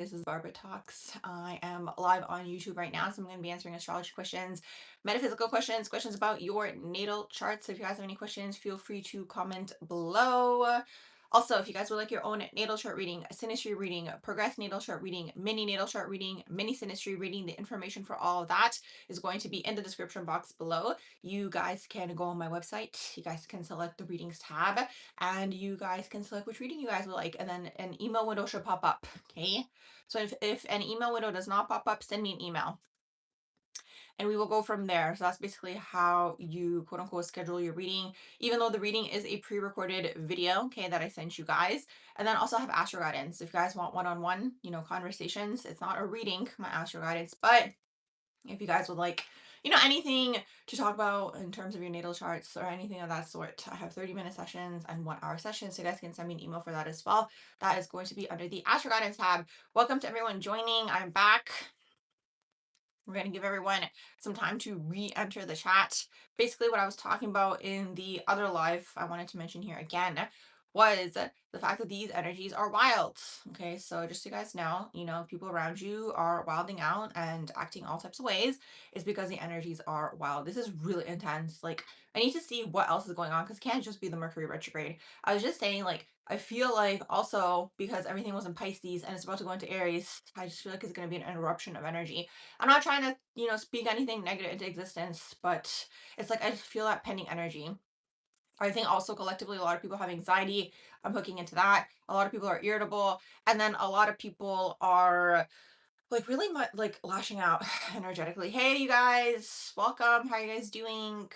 This is Barbara Talks. I am live on YouTube right now, so I'm going to be answering astrology questions, metaphysical questions, questions about your natal chart. So if you guys have any questions, feel free to comment below. Also, if you guys would like your own natal chart reading, a synastry reading, a progress natal chart reading, mini natal chart reading, mini synastry reading, the information for all of that is going to be in the description box below. You guys can go on my website. You guys can select the readings tab and you guys can select which reading you guys would like, and then an email window should pop up. Okay, so if an email window does not pop up, send me an email and we will go from there. So that's basically how you quote unquote schedule your reading, even though the reading is a pre-recorded video, okay, that I sent you guys. And then also have astro guidance. If you guys want one-on-one, conversations, it's not a reading, my astro guidance, but if you guys would like, anything to talk about in terms of your natal charts or anything of that sort, I have 30-minute sessions and 1 hour sessions. So you guys can send me an email for that as well. That is going to be under the Astro Guidance tab. Welcome to everyone joining. I'm back. We're going to give everyone some time to re-enter the chat. Basically, what I was talking about in the other live, I wanted to mention here again, was the fact that these energies are wild. Okay, so just so you guys know, people around you are wilding out and acting all types of ways is because the energies are wild. This is really intense. Like, I need to see what else is going on because it can't just be the Mercury retrograde. I was just saying, like, I feel like also because everything was in Pisces and it's about to go into Aries, I just feel like it's going to be an interruption of energy. I'm not trying to, speak anything negative into existence, but it's like I just feel that pending energy. I think also collectively a lot of people have anxiety. I'm hooking into that. A lot of people are irritable, and then a lot of people are like really much like lashing out energetically. Hey, you guys, welcome. How are you guys doing?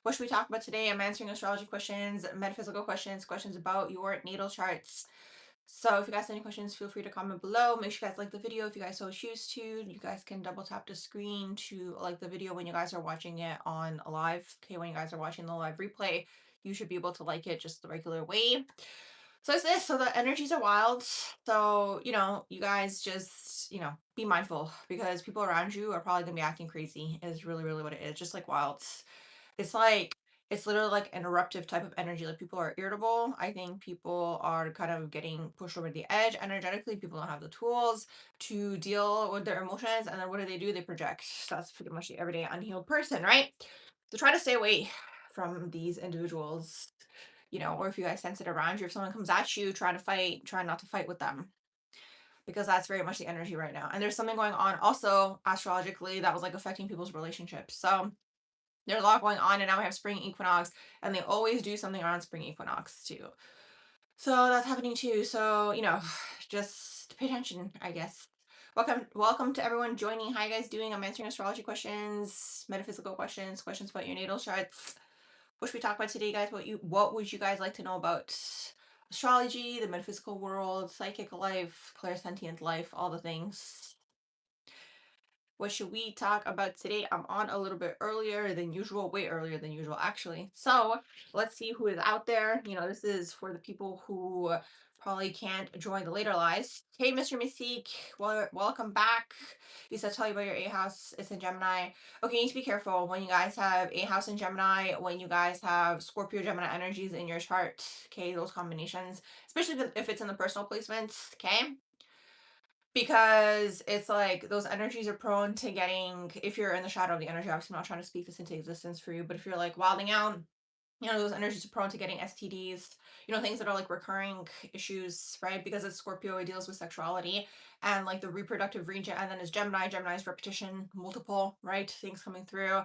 What should we talk about today? I'm answering astrology questions, metaphysical questions, questions about your natal charts. So if you guys have any questions, feel free to comment below. Make sure you guys like the video if you guys so choose to. You guys can double tap the screen to like the video when you guys are watching it on live. Okay, when you guys are watching the live replay, you should be able to like it just the regular way. So it's this. So the energies are wild. So, you guys just, be mindful because people around you are probably gonna be acting crazy, is really, really what it is. Just like wild. It's like it's literally like an eruptive type of energy. Like people are irritable. I think people are kind of getting pushed over the edge energetically. People don't have the tools to deal with their emotions. And then what do? They project. That's pretty much the everyday unhealed person, right? So try to stay away from these individuals, or if you guys sense it around you, if someone comes at you, try to fight, try not to fight with them. Because that's very much the energy right now. And there's something going on also astrologically that was like affecting people's relationships. So there's a lot going on, and now we have spring equinox, and they always do something around spring equinox too. So that's happening too. So, just pay attention, I guess. Welcome to everyone joining. How you guys doing? I'm answering astrology questions, metaphysical questions, questions about your natal charts. What should we talk about today, guys? What would you guys like to know about astrology, the metaphysical world, psychic life, clairsentient life, all the things? What should we talk about today? I'm on a little bit earlier than usual, way earlier than usual, actually. So let's see who is out there. This is for the people who probably can't join the later lives. Hey, Mr. Mystique, welcome back. You said tell you about your A house. It's in Gemini. Okay, you need to be careful when you guys have A house in Gemini, when you guys have Scorpio, Gemini energies in your chart. Okay, those combinations, especially if it's in the personal placements. Okay, because it's like those energies are prone to getting, if you're in the shadow of the energy, obviously I'm not trying to speak this into existence for you, but if you're like wilding out, those energies are prone to getting STDs, things that are like recurring issues, right? Because it's Scorpio, it deals with sexuality and like the reproductive region, and then it's Gemini's repetition, multiple, right? Things coming through.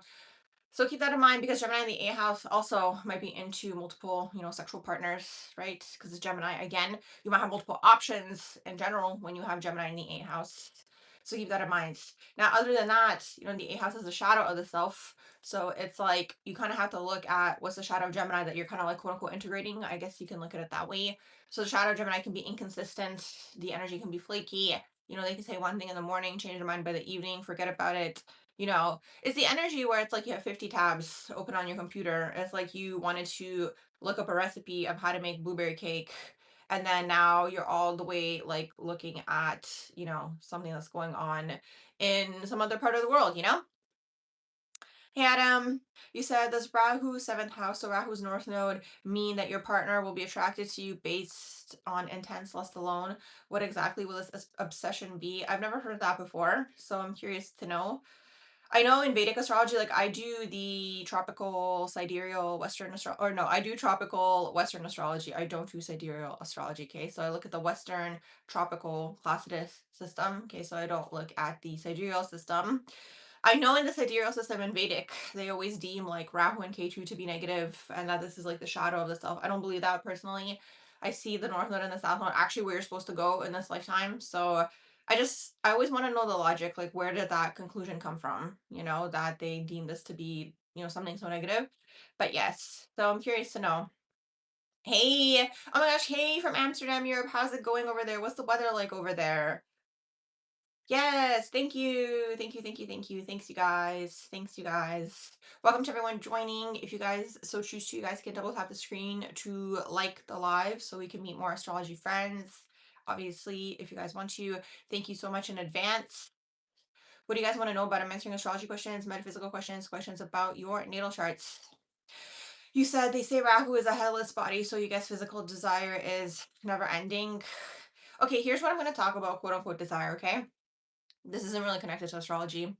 So keep that in mind because Gemini in the A house also might be into multiple, sexual partners, right? Because it's Gemini again. You might have multiple options in general when you have Gemini in the A house. So keep that in mind. Now, other than that, the A house is a shadow of the self. So it's like you kind of have to look at what's the shadow of Gemini that you're kind of like quote unquote integrating. I guess you can look at it that way. So the shadow of Gemini can be inconsistent. The energy can be flaky. They can say one thing in the morning, change their mind by the evening, forget about it. It's the energy where it's like you have 50 tabs open on your computer. It's like you wanted to look up a recipe of how to make blueberry cake. And then now you're all the way like looking at, something that's going on in some other part of the world. Hey Adam, you said does Rahu seventh house, so Rahu's north node, mean that your partner will be attracted to you based on intense lust alone? What exactly will this obsession be? I've never heard that before, so I'm curious to know. I know in Vedic astrology, like I do the tropical sidereal Western astrology, or no, I do tropical Western astrology. I don't do sidereal astrology. Okay, so I look at the Western tropical Placidus system. Okay, so I don't look at the sidereal system. I know in the sidereal system in Vedic, they always deem like Rahu and Ketu to be negative and that this is like the shadow of the self. I don't believe that personally. I see the North Node and the South Node actually where you're supposed to go in this lifetime. So I always want to know the logic, like where did that conclusion come from? That they deem this to be, something so negative. But yes, so I'm curious to know. Hey, oh my gosh, hey from Amsterdam, Europe. How's it going over there? What's the weather like over there? Yes, thank you. Thank you, thank you, thank you. Thanks, you guys. Thanks, you guys. Welcome to everyone joining. If you guys so choose to, you guys can double tap the screen to like the live so we can meet more astrology friends. Obviously, if you guys want to, thank you so much in advance. What do you guys want to know about? I'm answering astrology questions, metaphysical questions, questions about your natal charts. You said they say Rahu is a headless body, so you guess physical desire is never ending. Okay, here's what I'm going to talk about, quote unquote, desire, okay? This isn't really connected to astrology.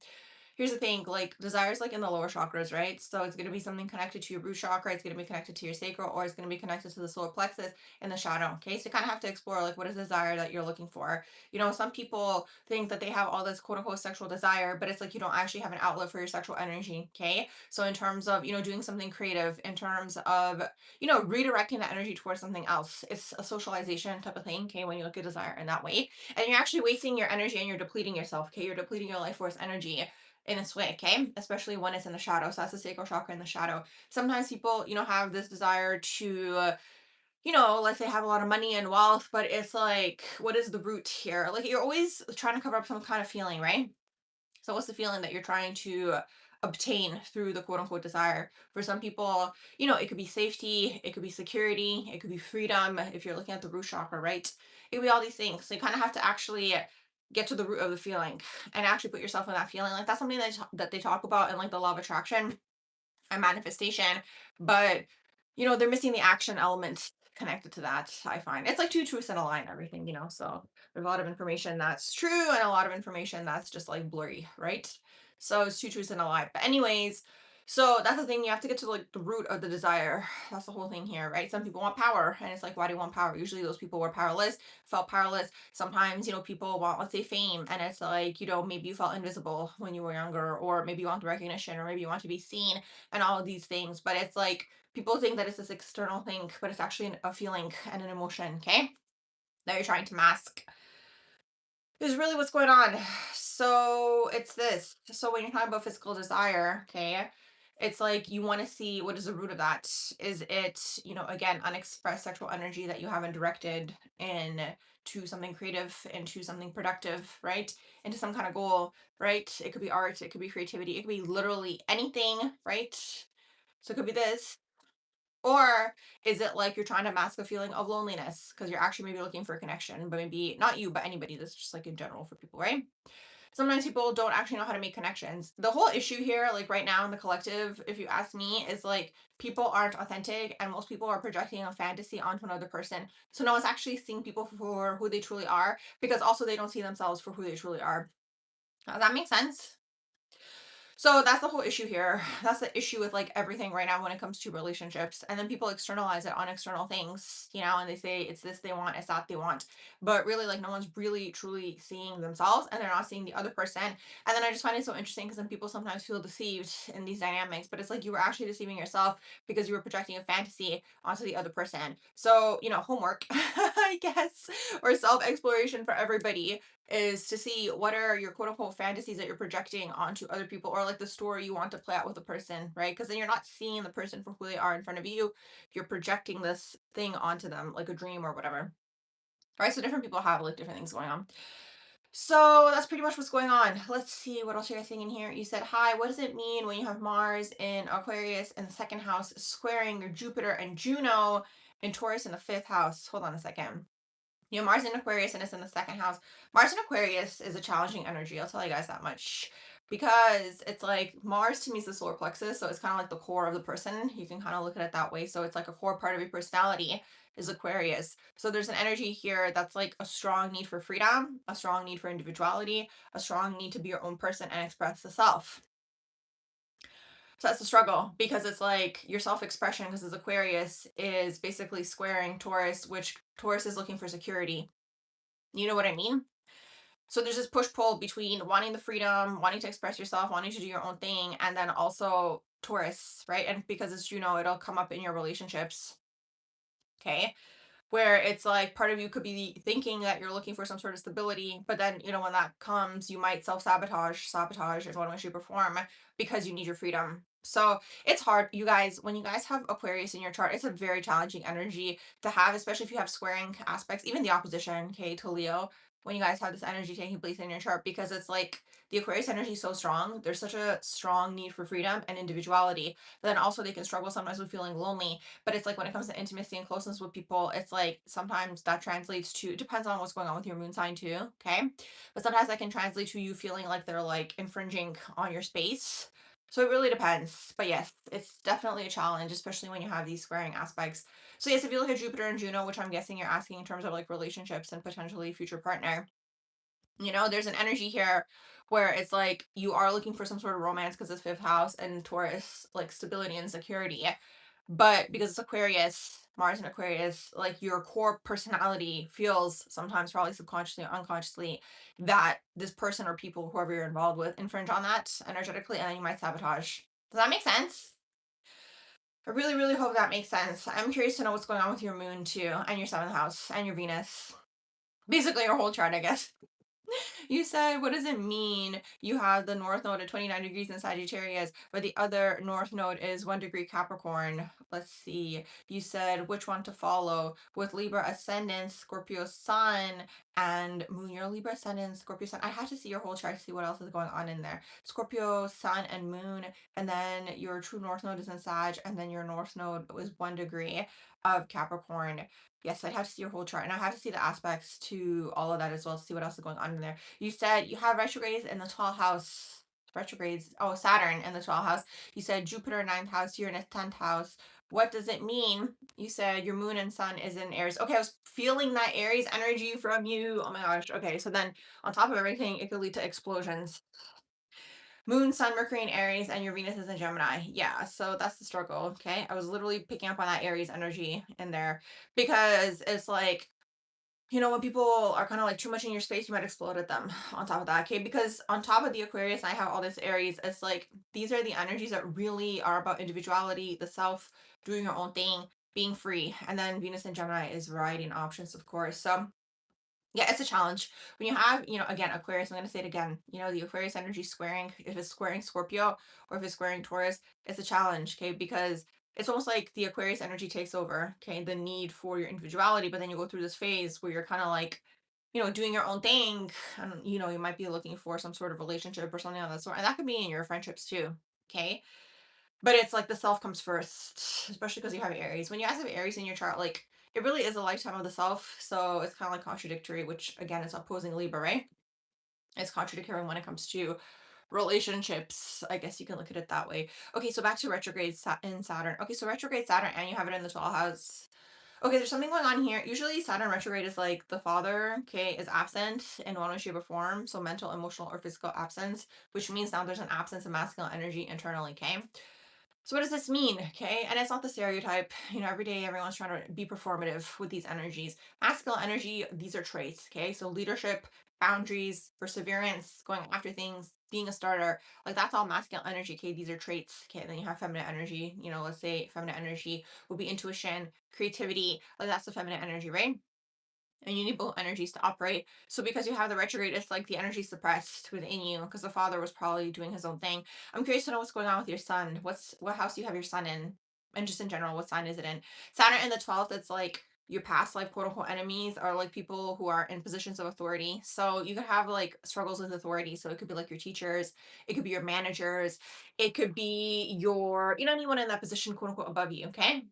Here's the thing, like desires like in the lower chakras, right? So it's going to be something connected to your root chakra, it's going to be connected to your sacral, or it's going to be connected to the solar plexus in the shadow. Okay, so you kind of have to explore like what is the desire that you're looking for. Some people think that they have all this quote unquote sexual desire, but it's like you don't actually have an outlet for your sexual energy. Okay, so in terms of doing something creative, in terms of redirecting that energy towards something else, it's a socialization type of thing. Okay, when you look at desire in that way, and you're actually wasting your energy and you're depleting yourself. Okay, you're depleting your life force energy in this way, okay? Especially when it's in the shadow. So that's the sacral chakra in the shadow. Sometimes people, have this desire to, let's say have a lot of money and wealth, but it's like, what is the root here? Like you're always trying to cover up some kind of feeling, right? So what's the feeling that you're trying to obtain through the quote unquote desire? For some people, it could be safety, it could be security, it could be freedom if you're looking at the root chakra, right? It could be all these things. So you kind of have to actually get to the root of the feeling and actually put yourself in that feeling. Like that's something that they talk about in like the law of attraction and manifestation, but they're missing the action element connected to that. I find it's like two truths and a lie and everything, so there's a lot of information that's true and a lot of information that's just like blurry, right? So it's two truths and a lie, but anyways, so that's the thing, you have to get to like the root of the desire. That's the whole thing here, right? Some people want power and it's like, why do you want power? Usually those people were powerless, felt powerless. Sometimes people want, let's say, fame, and it's like maybe you felt invisible when you were younger, or maybe you want the recognition, or maybe you want to be seen and all of these things. But it's like people think that it's this external thing, but it's actually a feeling and an emotion, okay? That you're trying to mask. Is really what's going on. So it's this. So when you're talking about physical desire, okay, it's like you want to see what is the root of that. Is it, again, unexpressed sexual energy that you haven't directed in to something creative, into something productive, right? Into some kind of goal, right? It could be art, it could be creativity, it could be literally anything, right? So it could be this. Or is it like you're trying to mask a feeling of loneliness because you're actually maybe looking for a connection, but maybe not you, but anybody. That's just like in general for people, right? Sometimes people don't actually know how to make connections. The whole issue here, like right now in the collective, if you ask me, is like people aren't authentic and most people are projecting a fantasy onto another person. So no one's actually seeing people for who they truly are, because also they don't see themselves for who they truly are. Does that make sense? So that's the whole issue here. That's the issue with like everything right now when it comes to relationships. And then people externalize it on external things, and they say it's this they want, it's that they want. But really, like, no one's really truly seeing themselves and they're not seeing the other person. And then I just find it so interesting because then people sometimes feel deceived in these dynamics, but it's like you were actually deceiving yourself because you were projecting a fantasy onto the other person. So, homework, I guess, or self exploration for everybody is to see what are your quote unquote fantasies that you're projecting onto other people, or like the story you want to play out with a person, right? Because then you're not seeing the person for who they are in front of you. You're projecting this thing onto them, like a dream or whatever. Right? So different people have like different things going on. So that's pretty much what's going on. Let's see what else you guys saying in here. You said, hi, what does it mean when you have Mars in Aquarius in the second house squaring your Jupiter and Juno in Taurus in the fifth house? Hold on a second. Mars in Aquarius and it's in the second house. Mars in Aquarius is a challenging energy. I'll tell you guys that much. because it's like Mars to me is the solar plexus, so it's kind of like the core of the person. You can kind of look at it that way. So it's like a core part of your personality is Aquarius. So there's an energy here that's like a strong need for freedom, a strong need for individuality, a strong need to be your own person and express the self. So that's the struggle because it's like your self expression, because it's Aquarius, is basically squaring Taurus, which Taurus is looking for security. You know what I mean? So there's this push pull between wanting the freedom, wanting to express yourself, wanting to do your own thing, and then also Taurus, right? And because it's Juno, it'll come up in your relationships. Okay. Where it's like part of you could be thinking that you're looking for some sort of stability, but then, when that comes, you might sabotage in one way, shape, or form because you need your freedom. So it's hard, you guys. When you guys have Aquarius in your chart, it's a very challenging energy to have, especially if you have squaring aspects, even the opposition, okay, to Leo. When you guys have this energy taking place in your chart, because it's like the Aquarius energy is so strong, there's such a strong need for freedom and individuality. But then also they can struggle sometimes with feeling lonely, but it's like when it comes to intimacy and closeness with people, it's like sometimes that translates to, it depends on what's going on with your moon sign too, okay? But sometimes that can translate to you feeling like they're like infringing on your space. So it really depends. But yes, it's definitely a challenge, especially when you have these squaring aspects. So yes, if you look at Jupiter and Juno, which I'm guessing you're asking in terms of like relationships and potentially future partner, there's an energy here where it's like you are looking for some sort of romance because it's fifth house and Taurus, like stability and security. But because it's Aquarius, Mars and Aquarius, like your core personality feels sometimes, probably subconsciously or unconsciously, that this person or people, whoever you're involved with, infringe on that energetically, and then you might sabotage. Does that make sense? I really, really hope that makes sense. I'm curious to know what's going on with your moon too, and your seventh house, and your Venus. Basically, your whole chart, I guess. You said, what does it mean? You have the north node at 29 degrees in Sagittarius, but the other north node is 1 degree Capricorn. Let's see. You said which one to follow with Libra ascendant, Scorpio sun, and moon. Your Libra ascendant, Scorpio sun. I have to see your whole chart to see what else is going on in there. Scorpio sun and moon, and then your true north node is in Sag, and then your north node was 1 degree of Capricorn. Yes, I'd have to see your whole chart, and I have to see the aspects to all of that as well to see what else is going on in there. You said you have retrogrades in the 12th house. Retrogrades. Oh, Saturn in the 12th house. You said Jupiter ninth house, Uranus 10th house. What does it mean? You said your moon and sun is in Aries. Okay, I was feeling that Aries energy from you. Oh my gosh. Okay, so then on top of everything, it could lead to explosions. Moon, Sun, Mercury, and Aries, and your Venus is in Gemini. Yeah, so that's the struggle. Okay, I was literally picking up on that Aries energy in there because it's like, when people are kind of like too much in your space, you might explode at them on top of that. Okay. Because on top of the Aquarius, I have all this Aries. It's like these are the energies that really are about individuality, the self, doing your own thing, being free. And then Venus and Gemini is variety and options, of course. So yeah, it's a challenge. When you have, again, Aquarius, I'm going to say it again, the Aquarius energy squaring, if it's squaring Scorpio or if it's squaring Taurus, it's a challenge, okay? Because it's almost like the Aquarius energy takes over, okay? The need for your individuality, but then you go through this phase where you're kind of like, doing your own thing. And, you might be looking for some sort of relationship or something of that sort. And that could be in your friendships too, okay? But it's like the self comes first, especially because you have Aries. When you guys have Aries in your chart, like it really is a lifetime of the self. So it's kind of like contradictory, which again is opposing Libra, right? It's contradictory when it comes to relationships. I guess you can look at it that way. Okay, so back to retrograde in Saturn. Okay, so retrograde Saturn, and you have it in the 12th house. Okay, there's something going on here. Usually Saturn retrograde is like the father, okay, is absent in one way, shape, or form. So mental, emotional, or physical absence, which means now there's an absence of masculine energy internally, okay? So what does this mean? Okay. And it's not the stereotype. Every day everyone's trying to be performative with these energies. Masculine energy, these are traits. Okay. So leadership, boundaries, perseverance, going after things, being a starter, like that's all masculine energy. Okay. These are traits. Okay. And then you have feminine energy. Let's say feminine energy would be intuition, creativity. Like that's the feminine energy, right? And you need both energies to operate. So because you have the retrograde, it's like the energy suppressed within you because the father was probably doing his own thing. I'm curious to know what's going on with your sun. What house do you have your sun in? And just in general, what sign is it in? Saturn in the 12th, it's like your past life quote unquote enemies are like people who are in positions of authority. So you could have like struggles with authority. So it could be like your teachers, it could be your managers, it could be your, anyone in that position quote unquote above you, okay?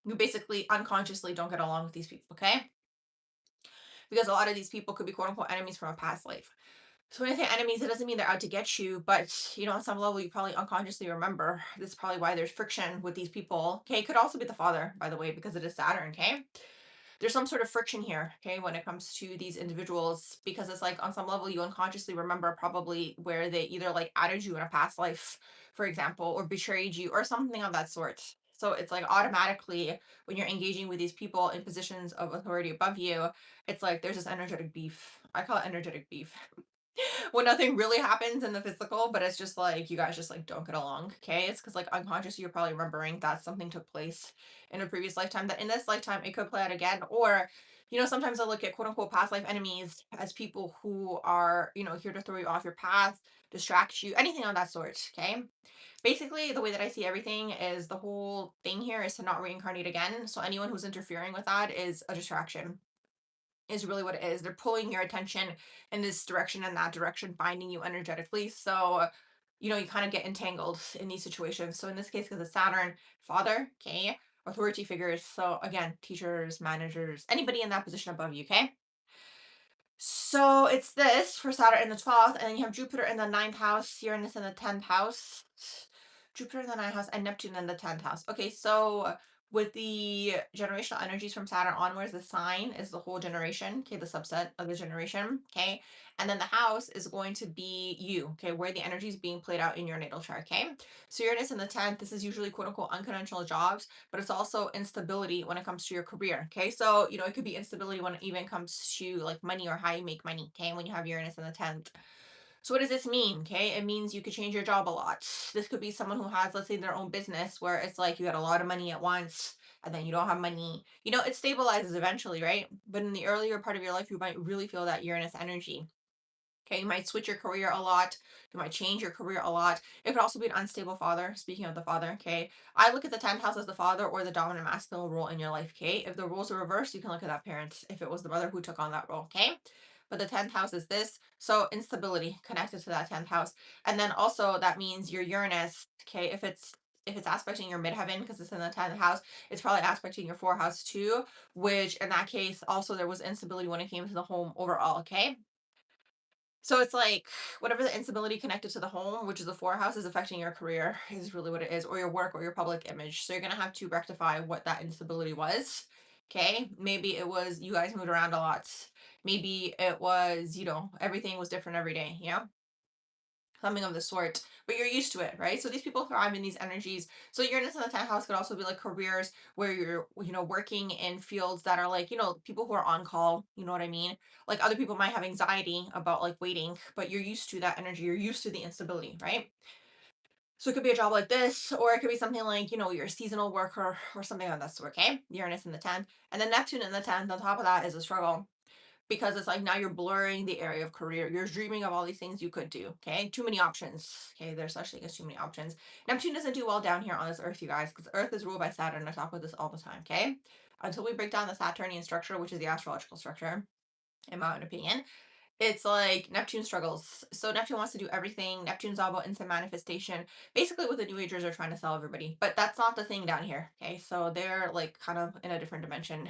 You basically unconsciously don't get along with these people, okay? Because a lot of these people could be quote unquote enemies from a past life. So when I say enemies, it doesn't mean they're out to get you, but on some level, you probably unconsciously remember. This is probably why there's friction with these people. Okay, it could also be the father, by the way, because it is Saturn. Okay, there's some sort of friction here. Okay, when it comes to these individuals, because it's like on some level, you unconsciously remember probably where they either like added you in a past life, for example, or betrayed you, or something of that sort. So it's like automatically when you're engaging with these people in positions of authority above you, it's like there's this energetic beef. I call it energetic beef when nothing really happens in the physical, but it's just like you guys just like don't get along. Okay. It's because like unconscious, you're probably remembering that something took place in a previous lifetime that in this lifetime it could play out again. Or, sometimes I look at quote unquote past life enemies as people who are, here to throw you off your path, distract you, anything of that sort. Okay. Basically, the way that I see everything is the whole thing here is to not reincarnate again. So anyone who's interfering with that is a distraction is really what it is. They're pulling your attention in this direction and that direction, binding you energetically. So, you kind of get entangled in these situations. So in this case, because it's Saturn, father, okay, authority figures. So again, teachers, managers, anybody in that position above you, okay? So it's this for Saturn in the 12th, and then you have Jupiter in the ninth house, Uranus in the 10th house, Jupiter in the ninth house, and Neptune in the 10th house. Okay, so with the generational energies from Saturn onwards, the sign is the whole generation, okay, the subset of the generation, okay, and then the house is going to be you, okay, where the energy is being played out in your natal chart, okay. So Uranus in the 10th, this is usually quote unquote unconventional jobs, but it's also instability when it comes to your career. Okay. So, it could be instability when it even comes to like money or how you make money. Okay. When you have Uranus in the 10th. So, what does this mean? Okay. It means you could change your job a lot. This could be someone who has, let's say, their own business where it's like you got a lot of money at once and then you don't have money. It stabilizes eventually, right? But in the earlier part of your life, you might really feel that Uranus energy. Okay, you might switch your career a lot. You might change your career a lot. It could also be an unstable father. Speaking of the father, okay, I look at the 10th house as the father or the dominant masculine role in your life. Okay, if the roles are reversed, you can look at that parent if it was the mother who took on that role. Okay, but the 10th house is this, so instability connected to that 10th house, and then also that means your Uranus. Okay, if it's aspecting your midheaven because it's in the 10th house, it's probably aspecting your 4th house too, which in that case also there was instability when it came to the home overall. Okay, so it's like whatever the instability connected to the home, which is the four house, is affecting your career, is really what it is, or your work or your public image. So you're gonna have to rectify what that instability was. Okay. Maybe it was you guys moved around a lot. Maybe it was, everything was different every day, something of the sort, but you're used to it, right? So these people thrive in these energies. So Uranus in the 10th house could also be like careers where you're, working in fields that are like, people who are on call, you know what I mean? Like other people might have anxiety about like waiting, but you're used to that energy. You're used to the instability, right? So it could be a job like this, or it could be something like, you're a seasonal worker or something of that sort, okay? Uranus in the 10th. And then Neptune in the 10th, on top of that is a struggle because it's like now you're blurring the area of career. You're dreaming of all these things you could do. Okay. Too many options. Okay. There's such thing as too many options. Neptune doesn't do well down here on this earth, you guys, because Earth is ruled by Saturn. I talk about this all the time. Okay. Until we break down the Saturnian structure, which is the astrological structure, in my own opinion, it's like Neptune struggles. So Neptune wants to do everything. Neptune's all about instant manifestation. Basically, what the New Agers are trying to sell everybody. But that's not the thing down here. Okay. So they're like kind of in a different dimension,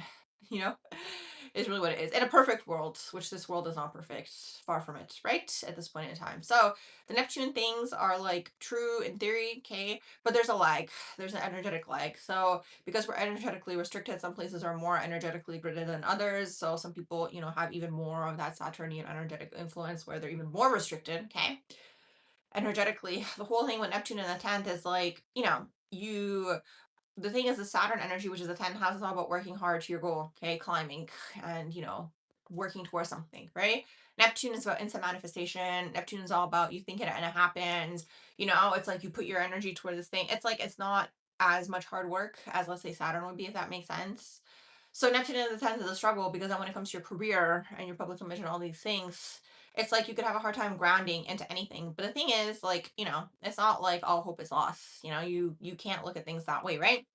you know? Is really what it is. In a perfect world, which this world is not perfect. Far from it, right? At this point in time. So the Neptune things are like true in theory, okay, but there's a lag. There's an energetic lag. So because we're energetically restricted, some places are more energetically gridded than others. So some people, have even more of that Saturnian energetic influence where they're even more restricted, okay? Energetically. The whole thing with Neptune in the 10th is like, the thing is the Saturn energy, which is the 10th house, is all about working hard to your goal, okay, climbing and working towards something, right? Neptune is about instant manifestation. Neptune is all about you think it and it happens. It's like you put your energy toward this thing. It's like it's not as much hard work as let's say Saturn would be, if that makes sense. So Neptune in the 10th is a struggle because then when it comes to your career and your public image and all these things, it's like you could have a hard time grounding into anything. But the thing is, like, it's not like all hope is lost. You can't look at things that way, right?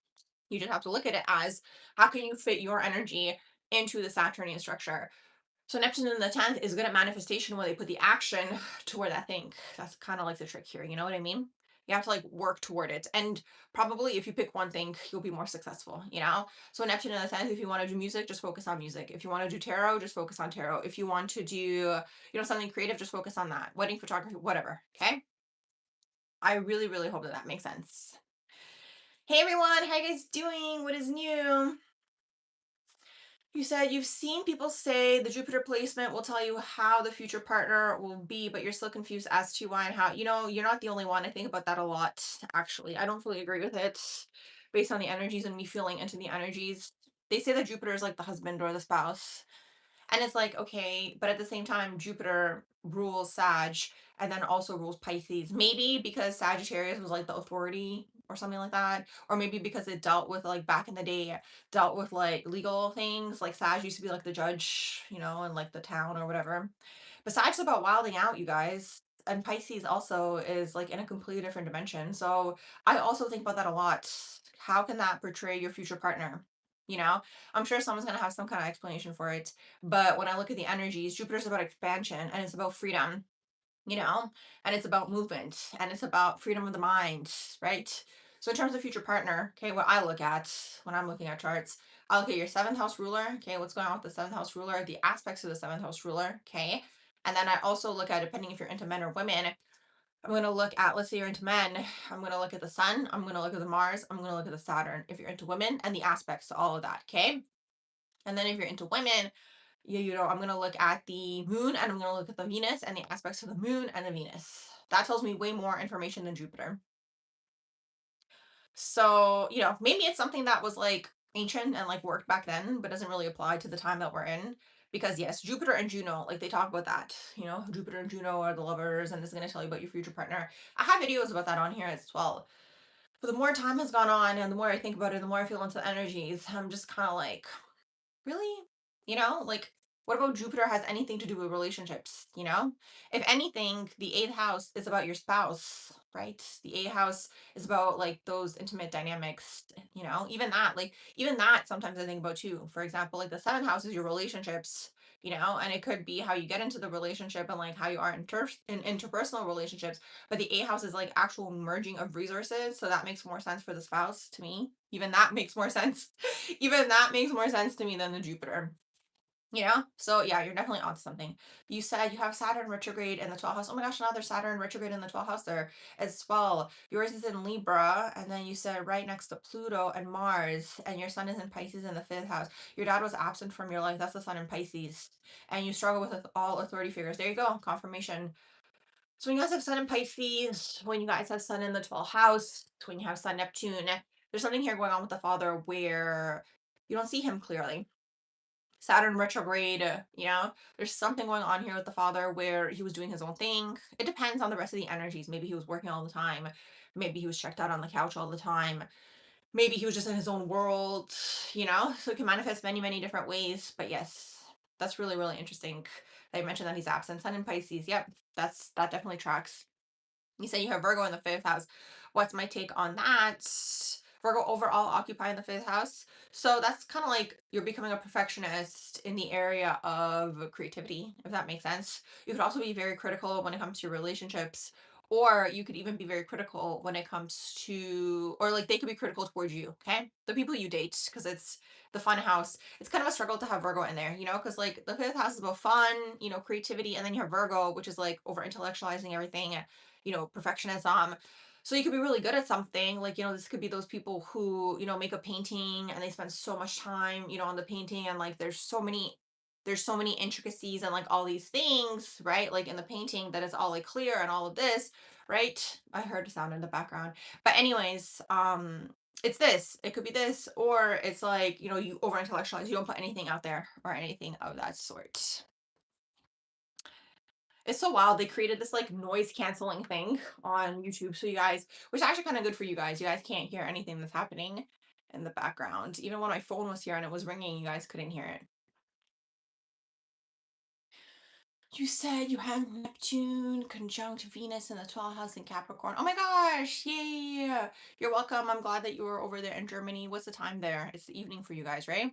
You just have to look at it as how can you fit your energy into the Saturnian structure. So Neptune in the 10th is good at manifestation where they put the action toward that thing. That's kind of like the trick here. You know what I mean? You have to like work toward it. And probably if you pick one thing, you'll be more successful, you know? So Neptune in the sense, if you want to do music, just focus on music. If you want to do tarot, just focus on tarot. If you want to do, something creative, just focus on that. Wedding photography, whatever. Okay. I really, really hope that that makes sense. Hey everyone, how you guys doing? What is new? You said you've seen people say the Jupiter placement will tell you how the future partner will be, but you're still confused as to why and how. You're not the only one. I think about that a lot, actually. I don't fully agree with it based on the energies and me feeling into the energies. They say that Jupiter is like the husband or the spouse. And it's like, okay, but at the same time, Jupiter rules Sag and then also rules Pisces. Maybe because Sagittarius was like the authority or something like that. Or maybe because it dealt with like back in the day, dealt with like legal things. Like Sag used to be like the judge, in like the town or whatever. But Sag's about wilding out, you guys. And Pisces also is like in a completely different dimension. So I also think about that a lot. How can that portray your future partner? You know, I'm sure someone's going to have some kind of explanation for it. But when I look at the energies, Jupiter's about expansion and it's about freedom, you know, and it's about movement and it's about freedom of the mind, right? So, in terms of future partner, okay, what I look at when I'm looking at charts, I look at your seventh house ruler, okay, what's going on with the seventh house ruler, the aspects of the seventh house ruler, okay. And then I also look at, depending if you're into men or women, I'm going to look at, let's say you're into men, I'm going to look at the sun, I'm going to look at the Mars, I'm going to look at the Saturn if you're into women and the aspects to all of that, okay? And then if you're into women, I'm going to look at the moon and I'm going to look at the Venus and the aspects of the moon and the Venus. That tells me way more information than Jupiter. So, maybe it's something that was like ancient and like worked back then, but doesn't really apply to the time that we're in. Because yes, Jupiter and Juno, like they talk about that, Jupiter and Juno are the lovers, and this is going to tell you about your future partner. I have videos about that on here as well. But the more time has gone on and the more I think about it, the more I feel into the energies, I'm just kind of like, really? Like, what about Jupiter has anything to do with relationships? If anything, the eighth house is about your spouse, right? The eighth house is about like those intimate dynamics, even that sometimes I think about too. For example, like the seventh house is your relationships, and it could be how you get into the relationship and like how you are in interpersonal relationships. But the eighth house is like actual merging of resources. So that makes more sense for the spouse to me. Even that makes more sense. Even that makes more sense to me than the Jupiter. So yeah, you're definitely onto something. You said you have Saturn retrograde in the 12th house. Oh my gosh, another Saturn retrograde in the 12th house there as well. Yours is in Libra, and then you said right next to Pluto and Mars, and your sun is in Pisces in the 5th house. Your dad was absent from your life. That's the sun in Pisces. And you struggle with all authority figures. There you go, confirmation. So when you guys have sun in Pisces, when you guys have sun in the 12th house, when you have sun Neptune, there's something here going on with the father where you don't see him clearly. Saturn retrograde, there's something going on here with the father where he was doing his own thing. It depends on the rest of the energies. Maybe he was working all the time. Maybe he was checked out on the couch all the time. Maybe he was just in his own world, So it can manifest many, many different ways. But yes, that's really, really interesting. They mentioned that he's absent. Sun in Pisces. Yep, that definitely tracks. You say you have Virgo in the 5th house. What's my take on that? Virgo overall occupying the 5th house. So that's kind of like you're becoming a perfectionist in the area of creativity, if that makes sense. You could also be very critical when it comes to your relationships, or you could even be very critical when it comes to, or like they could be critical towards you, okay? The people you date, because it's the fun house. It's kind of a struggle to have Virgo in there, because like the 5th house is about fun, creativity, and then you have Virgo, which is like over intellectualizing everything, perfectionism. So you could be really good at something. Like, this could be those people who, make a painting and they spend so much time, on the painting and like there's so many intricacies and like all these things, right? Like in the painting that is all like clear and all of this, right? I heard a sound in the background. But anyways, it's this. It could be this, or it's like, you over intellectualize, you don't put anything out there or anything of that sort. It's so wild. They created this like noise canceling thing on YouTube. So you guys, which is actually kind of good for you guys. You guys can't hear anything that's happening in the background. Even when my phone was here and it was ringing, you guys couldn't hear it. You said you had Neptune conjunct Venus in the 12th house in Capricorn. Oh my gosh. Yeah. You're welcome. I'm glad that you were over there in Germany. What's the time there? It's the evening for you guys, right?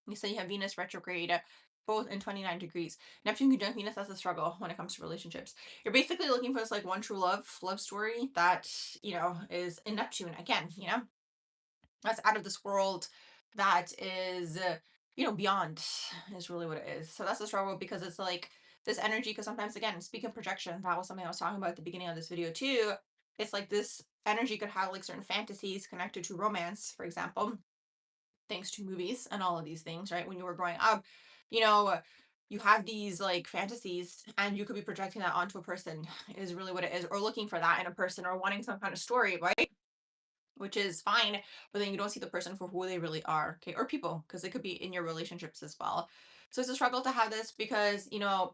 You said you have Venus retrograde. both in 29 degrees. Neptune conjunct Venus, that's a struggle when it comes to relationships. You're basically looking for this like one true love story that, is in Neptune again, that's out of this world, that is, beyond, is really what it is. So that's the struggle, because it's like this energy, because sometimes, again, speaking of projection, that was something I was talking about at the beginning of this video too. It's like this energy could have like certain fantasies connected to romance, for example, thanks to movies and all of these things, right? When you were growing up, you know, you have these like fantasies, and you could be projecting that onto a person, is really what it is, or looking for that in a person, or wanting some kind of story, right? Which is fine, but then you don't see the person for who they really are, okay? Or people, because it could be in your relationships as well. So it's a struggle to have this, because,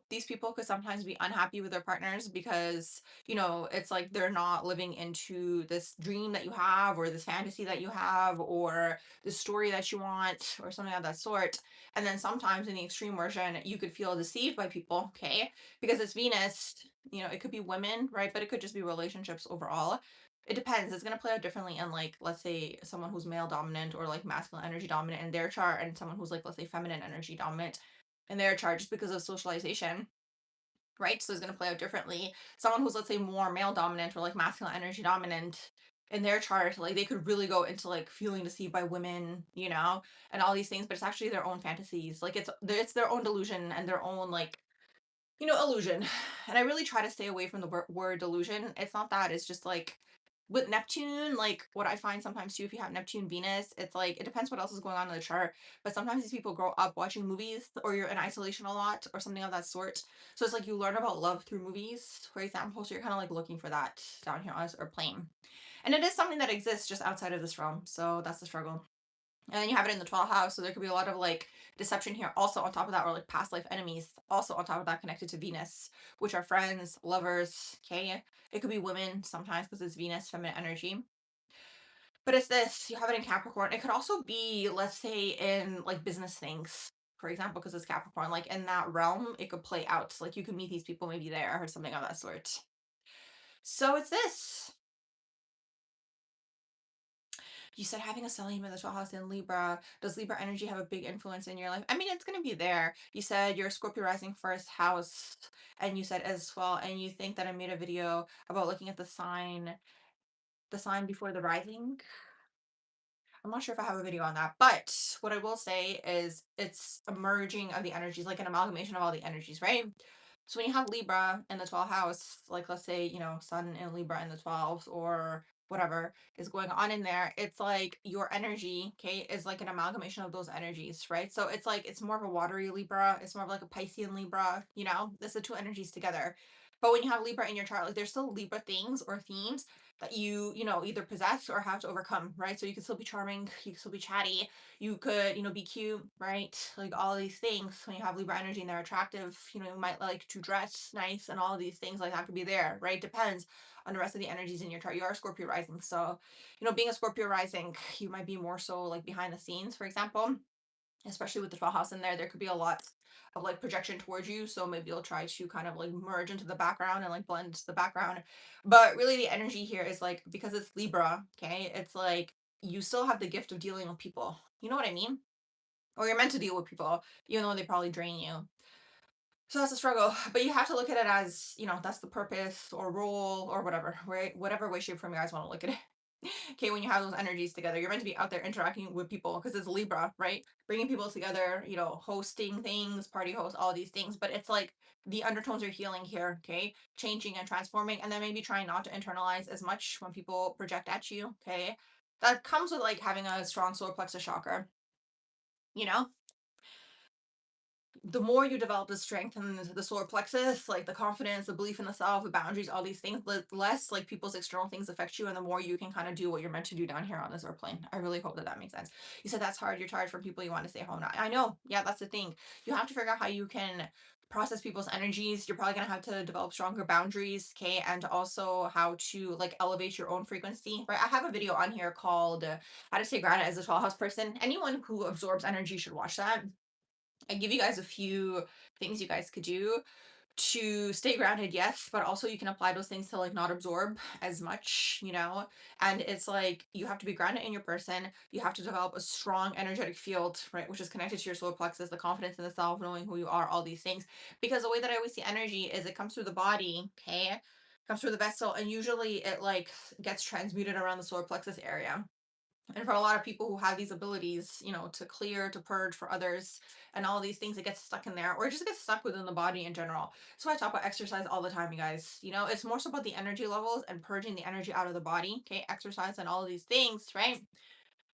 these people could sometimes be unhappy with their partners, because, it's like they're not living into this dream that you have, or this fantasy that you have, or the story that you want, or something of that sort. And then sometimes in the extreme version, you could feel deceived by people, okay? Because it's Venus, it could be women, right? But it could just be relationships overall. It depends. It's gonna play out differently in, like, let's say someone who's male dominant, or like masculine energy dominant in their chart, and someone who's like, let's say, feminine energy dominant in their chart, just because of socialization, right? So it's gonna play out differently. Someone who's, let's say, more male dominant, or like masculine energy dominant in their chart, like they could really go into like feeling deceived by women, and all these things, but it's actually their own fantasies. Like it's their own delusion, and their own like, illusion. And I really try to stay away from the word delusion. It's not that. It's just like with Neptune, like what I find sometimes too, if you have Neptune Venus, it's like it depends what else is going on in the chart. But sometimes these people grow up watching movies, or you're in isolation a lot, or something of that sort. So it's like you learn about love through movies, for example. So you're kind of like looking for that down here on this earth plane. And it is something that exists just outside of this realm. So that's the struggle. And then you have it in the 12th house, so there could be a lot of like deception here also on top of that, or like past life enemies also on top of that, connected to Venus, which are friends, lovers, okay? It could be women sometimes, because it's Venus, feminine energy. But it's this, you have it in Capricorn. It could also be, let's say, in like business things, for example, because it's Capricorn. Like in that realm, it could play out. Like you could meet these people maybe there, or something of that sort. So it's this. You said having a stellium in the 12th house in Libra. Does Libra energy have a big influence in your life? I mean, it's going to be there. You said you're Scorpio rising first house, and you said as well, and you think that I made a video about looking at the sign before the rising. I'm not sure if I have a video on that, but what I will say is it's a merging of the energies, like an amalgamation of all the energies, right? So when you have Libra in the 12th house, like let's say, Sun in Libra in the 12th, or whatever is going on in there, it's like your energy, okay, is like an amalgamation of those energies, right? So it's like it's more of a watery Libra, it's more of like a Piscean Libra, it's the two energies together. But when you have Libra in your chart, like there's still Libra things or themes that you either possess or have to overcome, right? So you can still be charming, you can still be chatty, you could, be cute, right? Like all of these things, when you have Libra energy and they're attractive, you might like to dress nice, and all of these things like that could be there, right? Depends on the rest of the energies in your chart. You are Scorpio rising. So, being a Scorpio rising, you might be more so like behind the scenes, for example, especially with the 12th house in there could be a lot of like projection towards you. So maybe you'll try to kind of like merge into the background and like blend into the background. But really, the energy here is like, because it's Libra, okay, it's like you still have the gift of dealing with people. You know what I mean? Or you're meant to deal with people, even though they probably drain you. So that's a struggle, but you have to look at it as, that's the purpose or role or whatever, right? Whatever way, shape, form you guys want to look at it. Okay, when you have those energies together, you're meant to be out there interacting with people, because it's Libra, right? Bringing people together, hosting things, party host, all these things. But it's like the undertones are healing here, okay? Changing and transforming, and then maybe trying not to internalize as much when people project at you, okay? That comes with like having a strong solar plexus chakra, you know? The more you develop the strength and the solar plexus, like the confidence, the belief in the self, the boundaries, all these things, the less like people's external things affect you, and the more you can kind of do what you're meant to do down here on this airplane. I really hope that that makes sense. You said that's hard. You're tired from people you want to stay home. I know. Yeah, that's the thing. You have to figure out how you can process people's energies. You're probably gonna have to develop stronger boundaries, okay, and also how to like elevate your own frequency. Right. I have a video on here called "How to Stay Grounded as a 12th House Person." Anyone who absorbs energy should watch that. I give you guys a few things you guys could do to stay grounded, yes, but also you can apply those things to like not absorb as much, you know. And it's like you have to be grounded in your person. You have to develop a strong energetic field, right, which is connected to your solar plexus, the confidence in the self, knowing who you are, all these things. Because the way that I always see energy is it comes through the body, okay, comes through the vessel, and usually it like gets transmuted around the solar plexus area. And for a lot of people who have these abilities, you know, to clear, to purge for others, and all these things, it gets stuck in there, or it just gets stuck within the body in general. So I talk about exercise all the time, you guys. You know, it's more so about the energy levels and purging the energy out of the body. Okay, exercise and all of these things, right?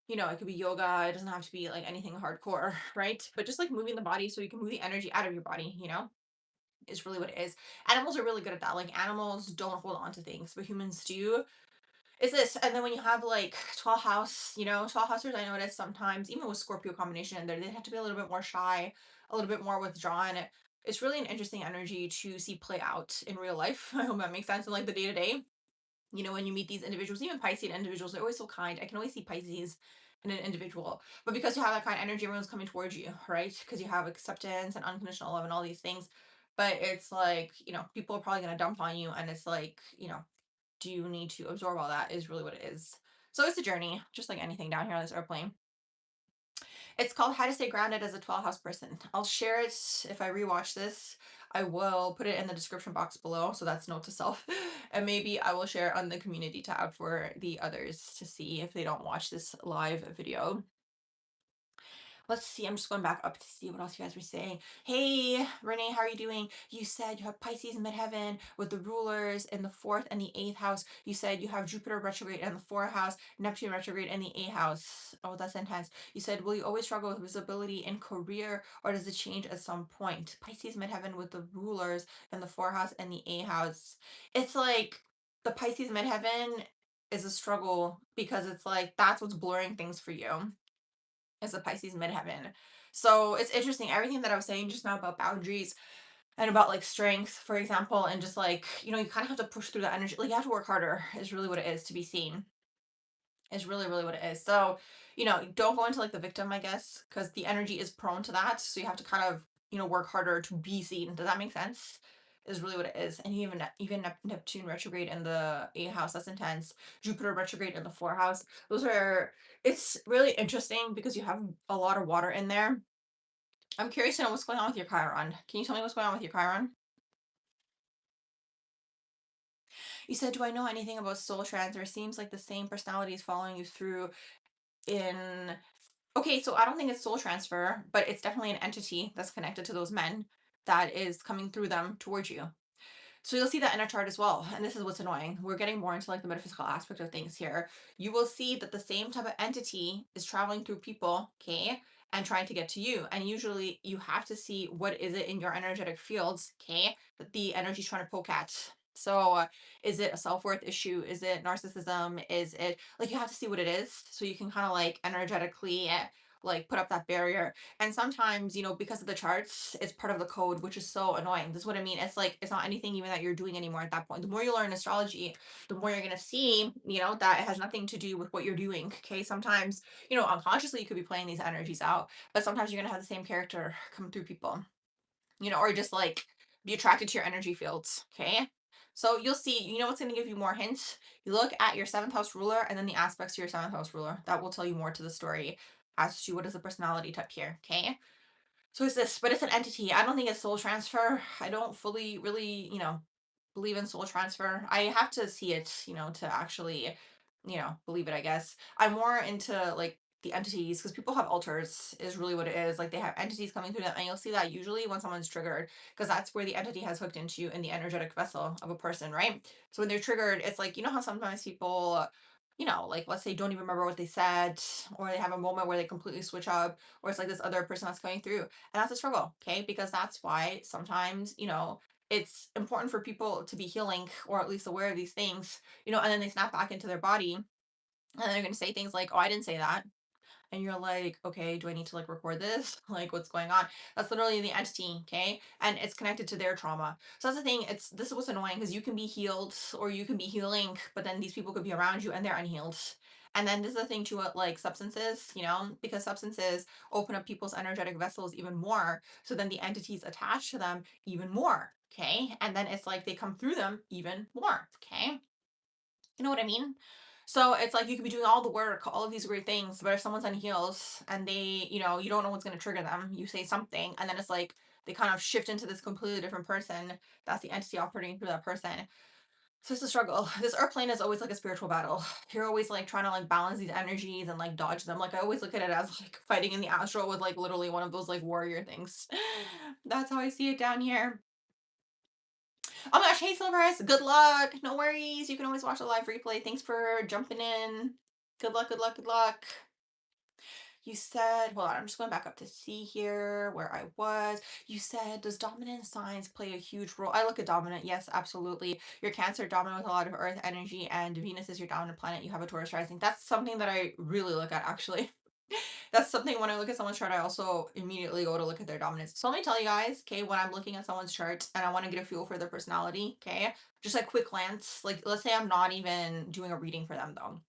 You know, it could be yoga. It doesn't have to be like anything hardcore, right? But just like moving the body so you can move the energy out of your body. You know, is really what it is. Animals are really good at that. Like animals don't hold on to things, but humans do. Is this, and then when you have like 12 house, you know, 12 housers, I notice sometimes, even with Scorpio combination in there, they have to be a little bit more shy, a little bit more withdrawn. It's really an interesting energy to see play out in real life. I hope that makes sense in like the day to day. You know, when you meet these individuals, even Pisces individuals, they're always so kind. I can always see Pisces in an individual. But because you have that kind of energy, everyone's coming towards you, right? Because you have acceptance and unconditional love and all these things. But it's like, you know, people are probably going to dump on you. And it's like, you know, do you need to absorb all that is really what it is. So it's a journey, just like anything down here on this airplane. It's called How to Stay Grounded as a 12 House Person. I'll share it if I rewatch this. I will put it in the description box below. So that's note to self. And maybe I will share on the community tab for the others to see if they don't watch this live video. Let's see. I'm just going back up to see what else you guys were saying. Hey, Renee, how are you doing? You said you have Pisces in midheaven with the rulers in the fourth and the eighth house. You said you have Jupiter retrograde in the fourth house, Neptune retrograde in the eighth house. Oh, that's intense. You said, will you always struggle with visibility in career, or does it change at some point? Pisces midheaven with the rulers in the fourth house and the eighth house. It's like the Pisces midheaven is a struggle because it's like that's what's blurring things for you is a Pisces midheaven. So it's interesting. Everything that I was saying just now about boundaries and about like strength, for example, and just like, you know, you kind of have to push through that energy. Like you have to work harder, is really what it is to be seen. Is really, really what it is. So, you know, don't go into like the victim, I guess, because the energy is prone to that. So you have to kind of, you know, work harder to be seen. Does that make sense? Is really what it is. And even Neptune retrograde in the eighth house, that's intense. Jupiter retrograde in the fourth house. Those are, it's really interesting because you have a lot of water in there. I'm curious to know what's going on with your Chiron. Can you tell me what's going on with your Chiron? You said, do I know anything about soul transfer? Seems like the same personality is following you through in. Okay, so I don't think it's soul transfer, but it's definitely an entity that's connected to those men that is coming through them towards you. So you'll see that in a chart as well. And this is what's annoying. We're getting more into like the metaphysical aspect of things here. You will see that the same type of entity is traveling through people, okay, and trying to get to you. And usually you have to see what is it in your energetic fields, okay, that the energy's trying to poke at. So is it a self-worth issue? Is it narcissism? Is it like you have to see what it is so you can kind of like energetically like put up that barrier. And sometimes, you know, because of the charts, it's part of the code, which is so annoying. This is what I mean. It's like it's not anything even that you're doing anymore at that point. The more you learn astrology, the more you're gonna see, you know, that it has nothing to do with what you're doing. Okay. Sometimes, you know, unconsciously you could be playing these energies out, but sometimes you're gonna have the same character come through people, you know, or just like be attracted to your energy fields. Okay. So you'll see, you know what's going to give you more hints? You look at your seventh house ruler and then the aspects to your seventh house ruler. That will tell you more to the story as to what is the personality type here. Okay. So it's this, but it's an entity. I don't think it's soul transfer. I don't fully really, you know, believe in soul transfer. I have to see it, you know, to actually, you know, believe it, I guess. I'm more into like the entities because people have altars is really what it is. Like they have entities coming through them and you'll see that usually when someone's triggered because that's where the entity has hooked into you in the energetic vessel of a person, right? So when they're triggered, it's like, you know how sometimes people, you know, like let's say don't even remember what they said or they have a moment where they completely switch up or it's like this other person that's coming through and that's a struggle, okay? Because that's why sometimes, you know, it's important for people to be healing or at least aware of these things, you know, and then they snap back into their body and then they're going to say things like, oh, I didn't say that. And you're like, okay, do I need to like record this? Like, what's going on? That's literally the entity, okay? And it's connected to their trauma. So that's the thing. It's this is what's annoying because you can be healed or you can be healing, but then these people could be around you and they're unhealed. And then this is the thing too, like substances, you know, because substances open up people's energetic vessels even more. So then the entities attached to them even more. Okay. And then it's like they come through them even more. Okay. You know what I mean? So it's like you could be doing all the work, all of these great things, but if someone's on heels and they, you don't know what's going to trigger them, you say something, and then it's like they kind of shift into this completely different person. That's the entity operating through that person. So it's a struggle. This earth plane is always like a spiritual battle. You're always like trying to like balance these energies and like dodge them. Like I always look at it as like fighting in the astral with like literally one of those like warrior things. That's how I see it down here. Oh my gosh, hey Silverus, good luck. No worries. You can always watch the live replay. Thanks for jumping in. Good luck, good luck, good luck. You said, hold on, I'm just going back up to see here where I was. You said, does dominant signs play a huge role? I look at dominant, yes, absolutely. Your Cancer dominant with a lot of earth energy, and Venus is your dominant planet. You have a Taurus rising. That's something that I really look at, actually. That's something when I look at someone's chart, I also immediately go to look at their dominance. So let me tell you guys, okay, when I'm looking at someone's chart and I want to get a feel for their personality, okay, just like quick glance, like let's say I'm not even doing a reading for them though.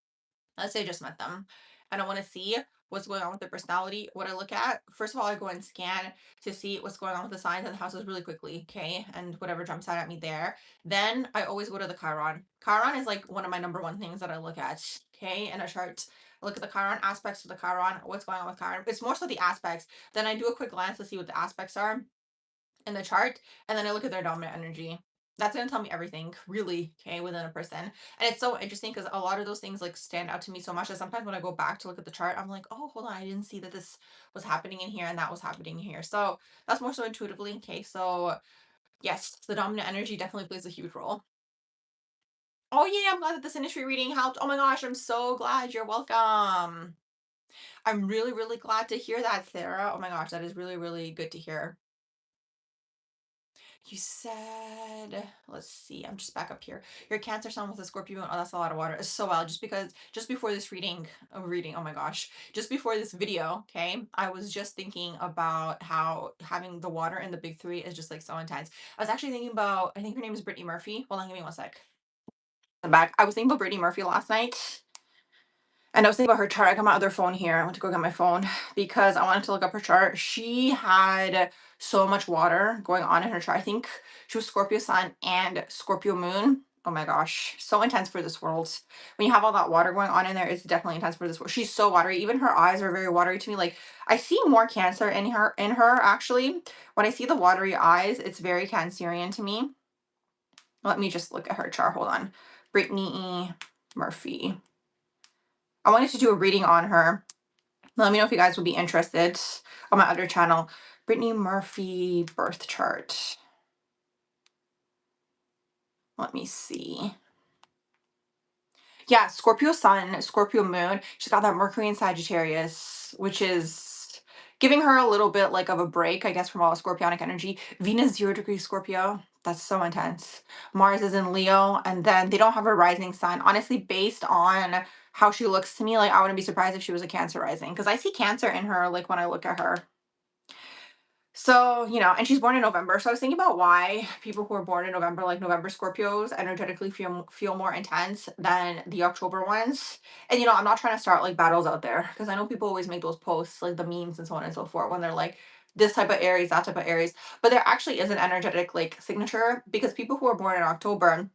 Let's say I just met them and I want to see what's going on with their personality. What I look at, first of all, I go and scan to see what's going on with the signs and the houses really quickly, okay? And whatever jumps out at me there. Then I always go to the Chiron. Chiron is like one of my number one things that I look at, okay, in a chart. I look at the Chiron aspects of the Chiron, what's going on with Chiron. It's more so the aspects. Then I do a quick glance to see what the aspects are in the chart, and then I look at their dominant energy. That's gonna tell me everything, really, okay, within a person. And it's so interesting because a lot of those things like stand out to me so much that sometimes when I go back to look at the chart, I'm like, oh, hold on, I didn't see that this was happening in here and that was happening here. So that's more so intuitively, okay. So yes, the dominant energy definitely plays a huge role. Oh yeah, I'm glad that this industry reading helped. Oh my gosh, I'm so glad. You're welcome. I'm really, really glad to hear that, Sarah. Oh my gosh, that is really, really good to hear. You said, let's see, I'm just back up here. Your Cancer sun with a Scorpio moon. Oh, that's a lot of water. It's so wild. Just because, just before this oh my gosh, just before this video, okay, I was just thinking about how having the water in the big three is just like so intense. I was actually thinking about, I think her name is Brittany Murphy. Hold on, give me one sec. I'm back. I was thinking about Brittany Murphy last night. And I was thinking about her chart. I got my other phone here. I went to go get my phone because I wanted to look up her chart. She had so much water going on in her chart. I think she was Scorpio sun and Scorpio moon. Oh my gosh, so intense for this world. When you have all that water going on in there, it's definitely intense for this world. She's so watery. Even her eyes are very watery to me. Like I see more Cancer in her actually. When I see the watery eyes, it's very Cancerian to me. Let me just look at her chart. Hold on. Brittany Murphy. I wanted to do a reading on her. Let me know if you guys would be interested on my other channel. Brittany Murphy birth chart. Let me see. Yeah, Scorpio sun, Scorpio moon. She's got that Mercury in Sagittarius, which is giving her a little bit like of a break, I guess, from all the Scorpionic energy. Venus 0 degree Scorpio. That's so intense. Mars is in Leo, and then they don't have a rising sign. Honestly, based on how she looks to me, like I wouldn't be surprised if she was a Cancer rising because I see Cancer in her, like when I look at her. So, and she's born in November. So I was thinking about why people who are born in November, like November Scorpios, energetically feel more intense than the October ones. And I'm not trying to start like battles out there because I know people always make those posts, like the memes and so on and so forth, when they're like this type of Aries, that type of Aries. But there actually is an energetic like signature because people who are born in October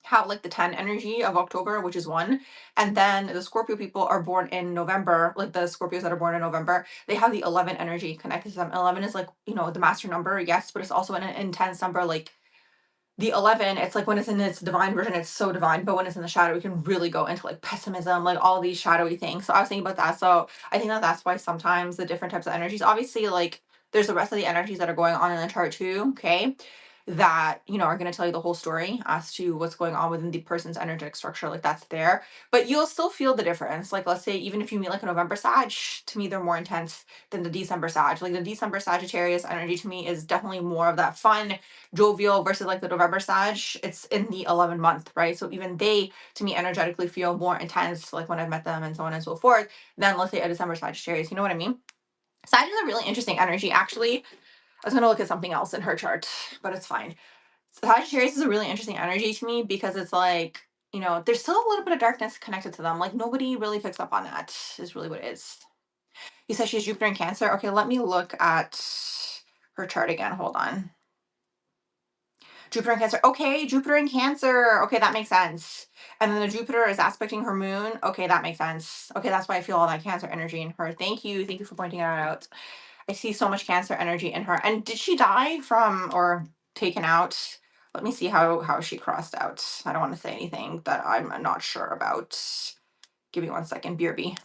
have like the 10 energy of October, which is one. And then the Scorpio people are born in November, like the Scorpios that are born in November, they have the 11 energy connected to them. 11 is like, the master number, yes, but it's also an intense number. Like the 11, it's like when it's in its divine version, it's so divine. But when it's in the shadow, we can really go into like pessimism, like all these shadowy things. So I was thinking about that. So I think that that's why sometimes the different types of energies, obviously, like there's the rest of the energies that are going on in the chart too. Okay, that are going to tell you the whole story as to what's going on within the person's energetic structure, like that's there, but you'll still feel the difference. Like let's say even if you meet like a November Sag, to me they're more intense than the December Sag. Like the December Sagittarius energy to me is definitely more of that fun jovial versus like the November Sag. It's in the 11 month, right? So even they to me energetically feel more intense, like when I've met them and so on and so forth, than let's say a December Sagittarius. You know what I mean? Sag is a really interesting energy. Actually, I was going to look at something else in her chart, but it's fine. Sagittarius is a really interesting energy to me because it's like, there's still a little bit of darkness connected to them. Like nobody really picks up on that, is really what it is. You said she's Jupiter in Cancer. Okay, let me look at her chart again. Hold on. Jupiter in Cancer. Okay, Jupiter in Cancer. Okay, that makes sense. And then the Jupiter is aspecting her moon. Okay, that makes sense. Okay, that's why I feel all that Cancer energy in her. Thank you. Thank you for pointing that out. I see so much Cancer energy in her. And did she die from or taken out? Let me see how she crossed out. I don't want to say anything that I'm not sure about. Give me 1 second. BRB.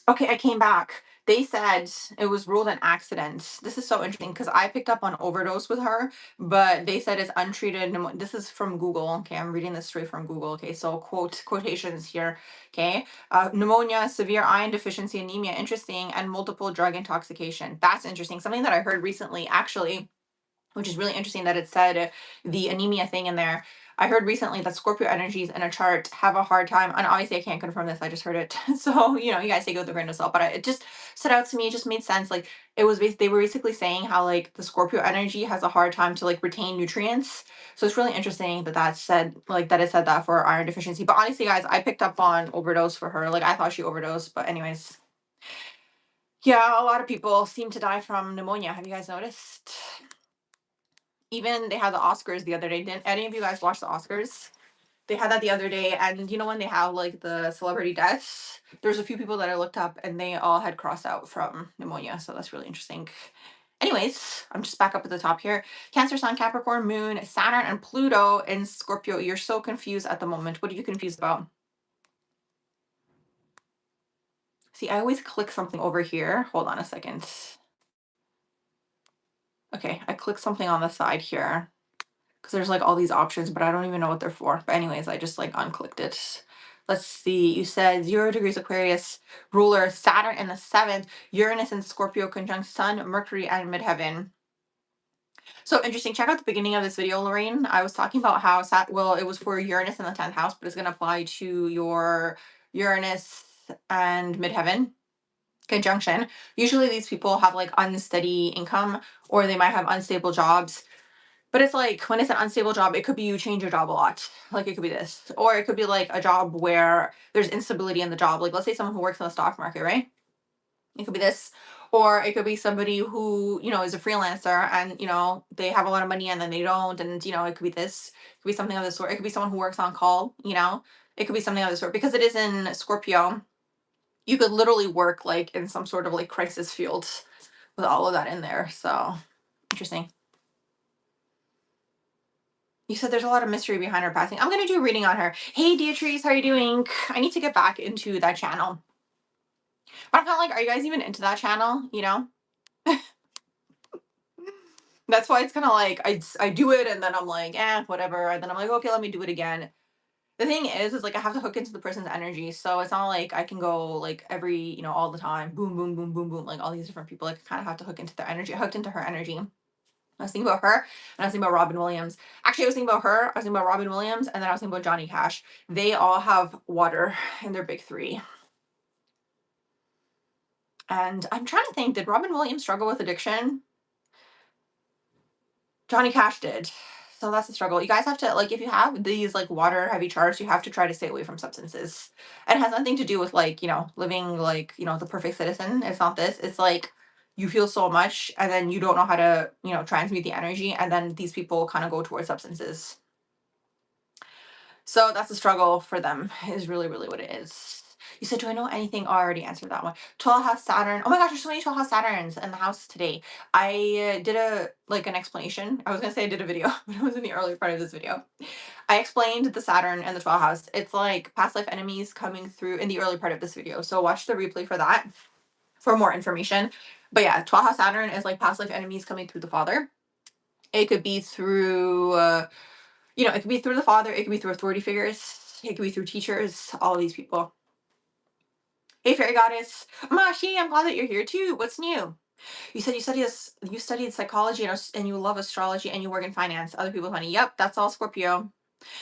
Okay, I came back. They said it was ruled an accident. This is so interesting because I picked up on overdose with her, but they said it's untreated. This is from Google. Okay, I'm reading this straight from Google. Okay, so quotations here. Okay, pneumonia, severe iron deficiency, anemia, interesting, and multiple drug intoxication. That's interesting. Something that I heard recently, actually, which is really interesting that it said the anemia thing in there. I heard recently that Scorpio energies in a chart have a hard time, and obviously I can't confirm this, I just heard it. So, you guys take it with a grain of salt, but it just stood out to me. It just made sense. Like, they were basically saying how, like, the Scorpio energy has a hard time to, like, retain nutrients. So it's really interesting that said, like, that it said that for iron deficiency. But honestly, guys, I picked up on overdose for her. Like, I thought she overdosed, but anyways. Yeah, a lot of people seem to die from pneumonia. Have you guys noticed? Even they had the Oscars the other day. Didn't any of you guys watch the Oscars? They had that the other day, and when they have like the celebrity deaths, there's a few people that I looked up, and they all had crossed out from pneumonia. So that's really interesting. Anyways, I'm just back up at the top here. Cancer Sun, Capricorn Moon, Saturn, and Pluto in Scorpio. You're so confused at the moment. What are you confused about? See, I always click something over here. Hold on a second. Okay, I click something on the side here, because there's like all these options, but I don't even know what they're for. But anyways, I just like unclicked it. Let's see. You said 0 degrees Aquarius, ruler Saturn in the seventh, Uranus in Scorpio conjunct Sun, Mercury, and midheaven. So interesting. Check out the beginning of this video, Lorraine. I was talking about how it was for Uranus in the 10th house, but it's going to apply to your Uranus and midheaven conjunction. Usually these people have like unsteady income, or they might have unstable jobs. But it's like when it's an unstable job, it could be you change your job a lot. Like it could be this, or it could be like a job where there's instability in the job. Like let's say someone who works in the stock market, right? It could be this, or it could be somebody who is a freelancer and they have a lot of money and then they don't, and it could be this. It could be something of this sort. It could be someone who works on call. It could be something of this sort because it is in Scorpio. You could literally work like in some sort of like crisis field with all of that in there. So interesting. You said there's a lot of mystery behind her passing. I'm gonna do a reading on her. Hey Beatrice, how are you doing? I need to get back into that channel. But I'm kind of like, are you guys even into that channel? That's why it's kind of like I do it and then I'm like, whatever. And then I'm like, okay, let me do it again. The thing is like I have to hook into the person's energy. So it's not like I can go like every, all the time, boom, boom, boom, boom, boom, like all these different people. Like I kind of have to hook into their energy. I hooked into her energy. I was thinking about her, and I was thinking about Robin Williams. Actually, I was thinking about her, I was thinking about Robin Williams, and then I was thinking about Johnny Cash. They all have water in their big three. And I'm trying to think, did Robin Williams struggle with addiction? Johnny Cash did. So that's the struggle. You guys have to, like, if you have these, like, water heavy charts, you have to try to stay away from substances. It has nothing to do with, like, living, like, the perfect citizen. It's not this. It's like you feel so much and then you don't know how to, transmute the energy. And then these people kind of go towards substances. So that's a struggle for them, is really, really what it is. You said, do I know anything? Oh, I already answered that one. 12 house Saturn. Oh my gosh, there's so many 12 house Saturns in the house today. I did an explanation. I was going to say I did a video, but it was in the earlier part of this video. I explained the Saturn and the 12 house. It's like past life enemies coming through in the early part of this video. So watch the replay for that for more information. But yeah, 12 house Saturn is like past life enemies coming through the father. It could be through it could be through the father, it could be through authority figures, it could be through teachers, all of these people. Hey, fairy goddess. Mashi, I'm glad that you're here too. What's new? You said you studied psychology and you love astrology and you work in finance. Other people's money. Yep, that's all Scorpio.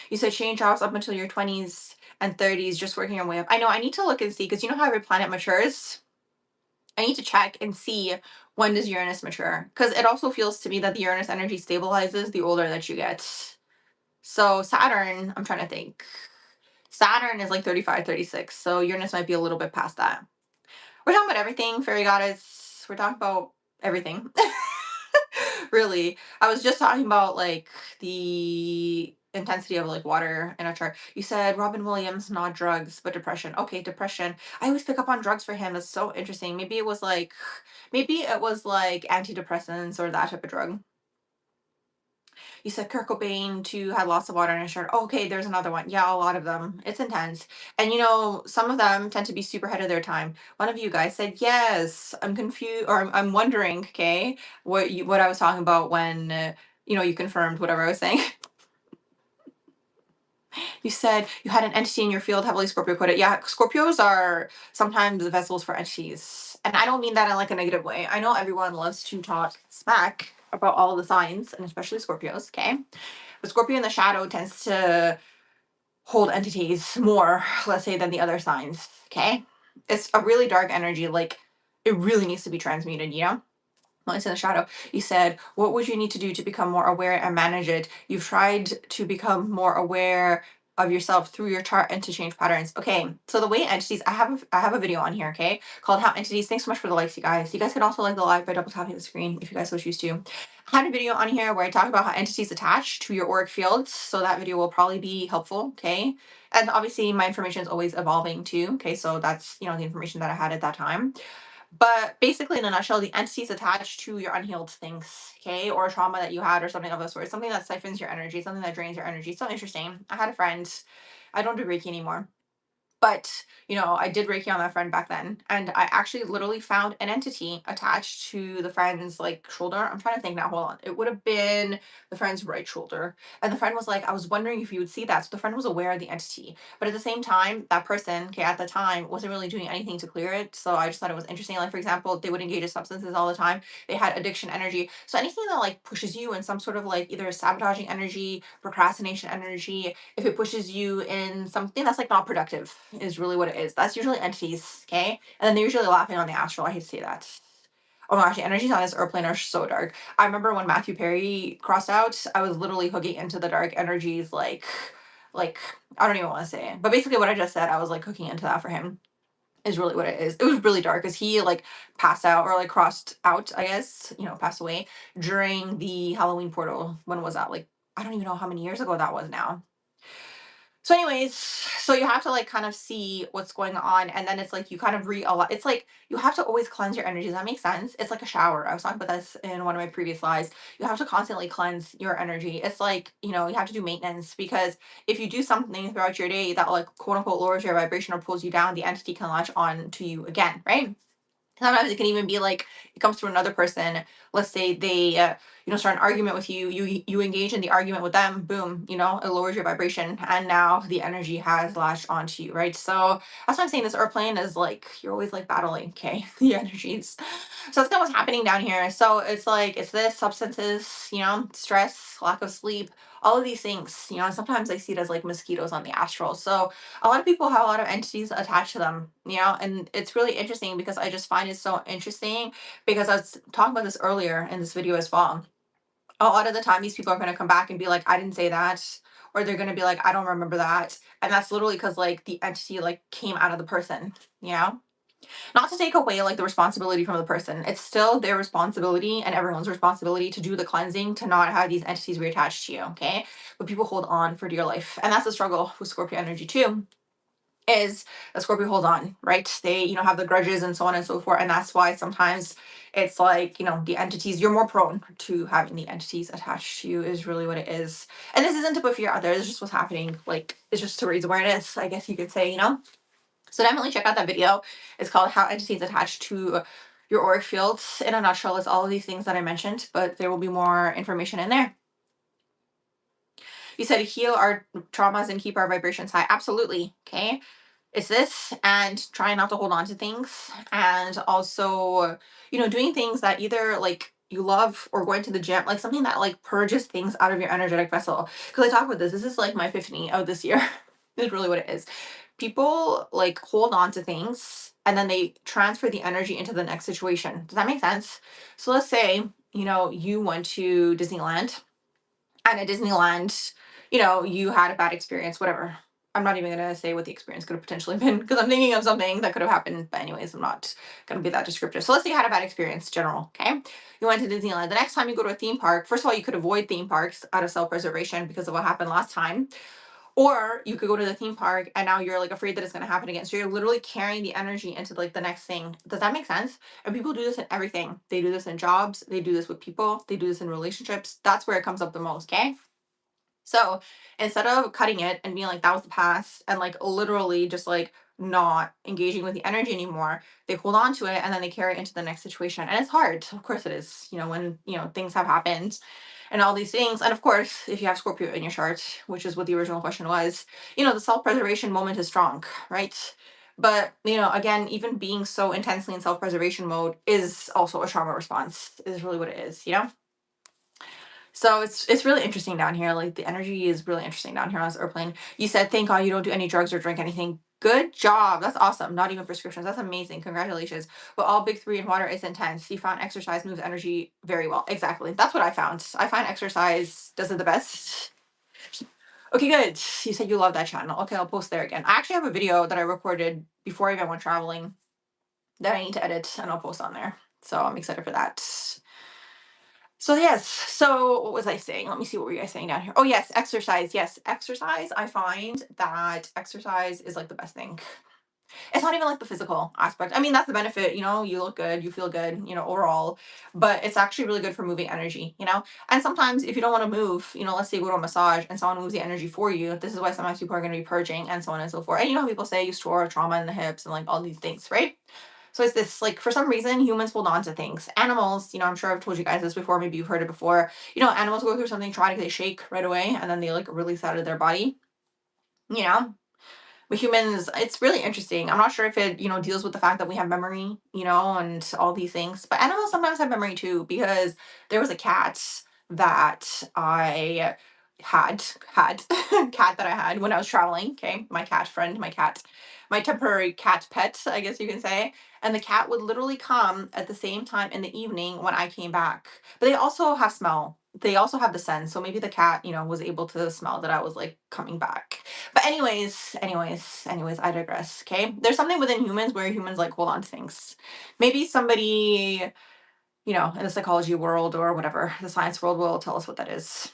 You said change jobs up until your 20s and 30s, just working your way up. I know, I need to look and see, because you know how every planet matures? I need to check and see when does Uranus mature. Because it also feels to me that the Uranus energy stabilizes the older that you get. So Saturn, I'm trying to think. Saturn is like 35, 36. So Uranus might be a little bit past that. We're talking about everything, fairy goddess. We're talking about everything. Really. I was just talking about like the intensity of like water in a chart. You said Robin Williams, not drugs, but depression. Okay, depression. I always pick up on drugs for him. That's so interesting. Maybe it was like antidepressants or that type of drug. You said Kurt Cobain too had lots of water in his shirt. Okay, there's another one. Yeah, a lot of them. It's intense. And some of them tend to be super ahead of their time. One of you guys said, yes, I'm confused, or I'm wondering, okay, what I was talking about when, you confirmed whatever I was saying. You said you had an entity in your field heavily Scorpio coded. Yeah, Scorpios are sometimes the vessels for entities. And I don't mean that in like a negative way. I know everyone loves to talk smack about all of the signs, and especially Scorpios, okay? But Scorpio in the shadow tends to hold entities more, let's say, than the other signs. Okay. It's a really dark energy. Like it really needs to be transmuted, Well, it's in the shadow. You said, what would you need to do to become more aware and manage it? You've tried to become more aware of yourself through your chart and to change patterns. Okay, so the way entities, I have a video on here, okay, called How Entities. Thanks so much for the likes, you guys. You guys can also like the live by double tapping the screen if you guys so choose to. I had a video on here where I talk about how entities attach to your auric fields, so that video will probably be helpful, okay? And obviously my information is always evolving too, okay? So that's, the information that I had at that time. But basically, in a nutshell, the entities attached to your unhealed things, okay, or a trauma that you had, or something of the sort, something that siphons your energy, something that drains your energy. So interesting. I had a friend. I don't do Reiki anymore. But, I did Reiki on that friend back then. And I actually literally found an entity attached to the friend's like shoulder. I'm trying to think now. Hold on. It would have been the friend's right shoulder. And the friend was like, I was wondering if you would see that. So the friend was aware of the entity. But at the same time, that person, okay, at the time wasn't really doing anything to clear it. So I just thought it was interesting. Like, for example, they would engage in substances all the time. They had addiction energy. So anything that like pushes you in some sort of like either sabotaging energy, procrastination energy, if it pushes you in something that's like not productive is really what it is. That's usually entities, okay? And then they're usually laughing on the astral. I hate to say that. Oh my gosh, the energies on this airplane are so dark. I remember when Matthew Perry crossed out, I was literally hooking into the dark energies like I don't even want to say it. But basically what I just said, I was like hooking into that for him is really what it is. It was really dark because he like passed out or like crossed out, I guess, passed away during the Halloween portal. When was that? Like I don't even know how many years ago that was now. So anyways, so you have to like kind of see what's going on, and then it's like you kind of it's like you have to always cleanse your energy. Does that make sense? It's like a shower. I was talking about this in one of my previous lives. You have to constantly cleanse your energy. It's like, you have to do maintenance, because if you do something throughout your day that like quote unquote lowers your vibration or pulls you down, the entity can latch on to you again, right? Sometimes it can even be like it comes to another person. Let's say they start an argument with you, you engage in the argument with them, boom, it lowers your vibration, and now the energy has latched onto you, right? So that's why I'm saying this airplane is like you're always like battling, okay, the energies. So that's kind of what's happening down here. So it's like it's this substances, stress, lack of sleep, all of these things, and sometimes I see it as like mosquitoes on the astral. So a lot of people have a lot of entities attached to them, and it's really interesting because I just find it so interesting, because I was talking about this earlier in this video as well. A lot of the time, these people are going to come back and be like, I didn't say that. Or they're going to be like, I don't remember that. And that's literally because like the entity like came out of the person, you know? Not to take away like the responsibility from the person. It's still their responsibility and everyone's responsibility to do the cleansing, to not have these entities reattached to you, okay? But people hold on for dear life. And that's the struggle with Scorpio energy too, is that Scorpio holds on, right? They, have the grudges and so on and so forth. And that's why sometimes it's like, the entities, you're more prone to having the entities attached to you, is really what it is. And this isn't to put fear out there. It's just what's happening. Like, it's just to raise awareness, I guess you could say, So definitely check out that video. It's called How Entities Attach to Your Auric Fields. In a nutshell, it's all of these things that I mentioned, but there will be more information in there. You said heal our traumas and keep our vibrations high. Absolutely. Okay. It's this, and trying not to hold on to things, and also, doing things that either like you love, or going to the gym, like something that like purges things out of your energetic vessel. Because I talk about this. This is like my epiphany of this year. This is really what it is. People like hold on to things and then they transfer the energy into the next situation. Does that make sense? So let's say, you went to Disneyland, and at Disneyland, you had a bad experience, whatever. I'm not even gonna say what the experience could have potentially been because I'm thinking of something that could have happened. But anyways, I'm not gonna be that descriptive. So let's say you had a bad experience, general. Okay, you went to Disneyland. The next time you go to a theme park, first of all, you could avoid theme parks out of self-preservation because of what happened last time. Or you could go to the theme park and now you're like afraid that it's gonna happen again. So you're literally carrying the energy into like the next thing. Does that make sense? And people do this in everything. They do this in jobs, they do this with people, they do this in relationships. That's where it comes up the most, okay? So instead of cutting it and being like, that was the past, and like literally just like not engaging with the energy anymore, they hold on to it and then they carry it into the next situation. And it's hard. Of course it is, when, things have happened and all these things. And of course, if you have Scorpio in your chart, which is what the original question was, the self preservation moment is strong, right? But, again, even being so intensely in self preservation mode is also a trauma response, is really what it is. So it's really interesting down here. Like the energy is really interesting down here on this airplane. You said, thank God you don't do any drugs or drink anything. Good job. That's awesome. Not even prescriptions. That's amazing. Congratulations. But all big three in water is intense. You found exercise moves energy very well. Exactly. That's what I found. I find exercise does it the best. Okay, good. You said you love that channel. Okay, I'll post there again. I actually have a video that I recorded before I even went traveling that I need to edit and I'll post on there. So I'm excited for that. So yes, so what was I saying? Let me see, what were you guys saying down here? Oh yes, exercise. Yes, exercise. I find that exercise is like the best thing. It's not even like the physical aspect. I mean, that's the benefit, you look good, you feel good, overall, but it's actually really good for moving energy. And sometimes if you don't want to move, let's say you go to a massage and someone moves the energy for you. This is why sometimes people are going to be purging and so on and so forth. And how people say you store trauma in the hips and like all these things, right? So it's this like for some reason humans hold on to things. Animals, I'm sure I've told you guys this before, maybe you've heard it before. Animals go through something traumatic, they shake right away and then they like release out of their body. You know, with humans, it's really interesting. I'm not sure if it, deals with the fact that we have memory, and all these things. But animals sometimes have memory too, because there was a cat that I had cat that I had when I was traveling. Okay, my cat friend, my temporary cat pet, I guess you can say. And the cat would literally come at the same time in the evening when I came back. But they also have smell. They also have the sense. So maybe the cat, was able to smell that I was like coming back. But anyways, I digress. Okay. There's something within humans where humans like hold on to things. Maybe somebody, in the psychology world or whatever, the science world will tell us what that is.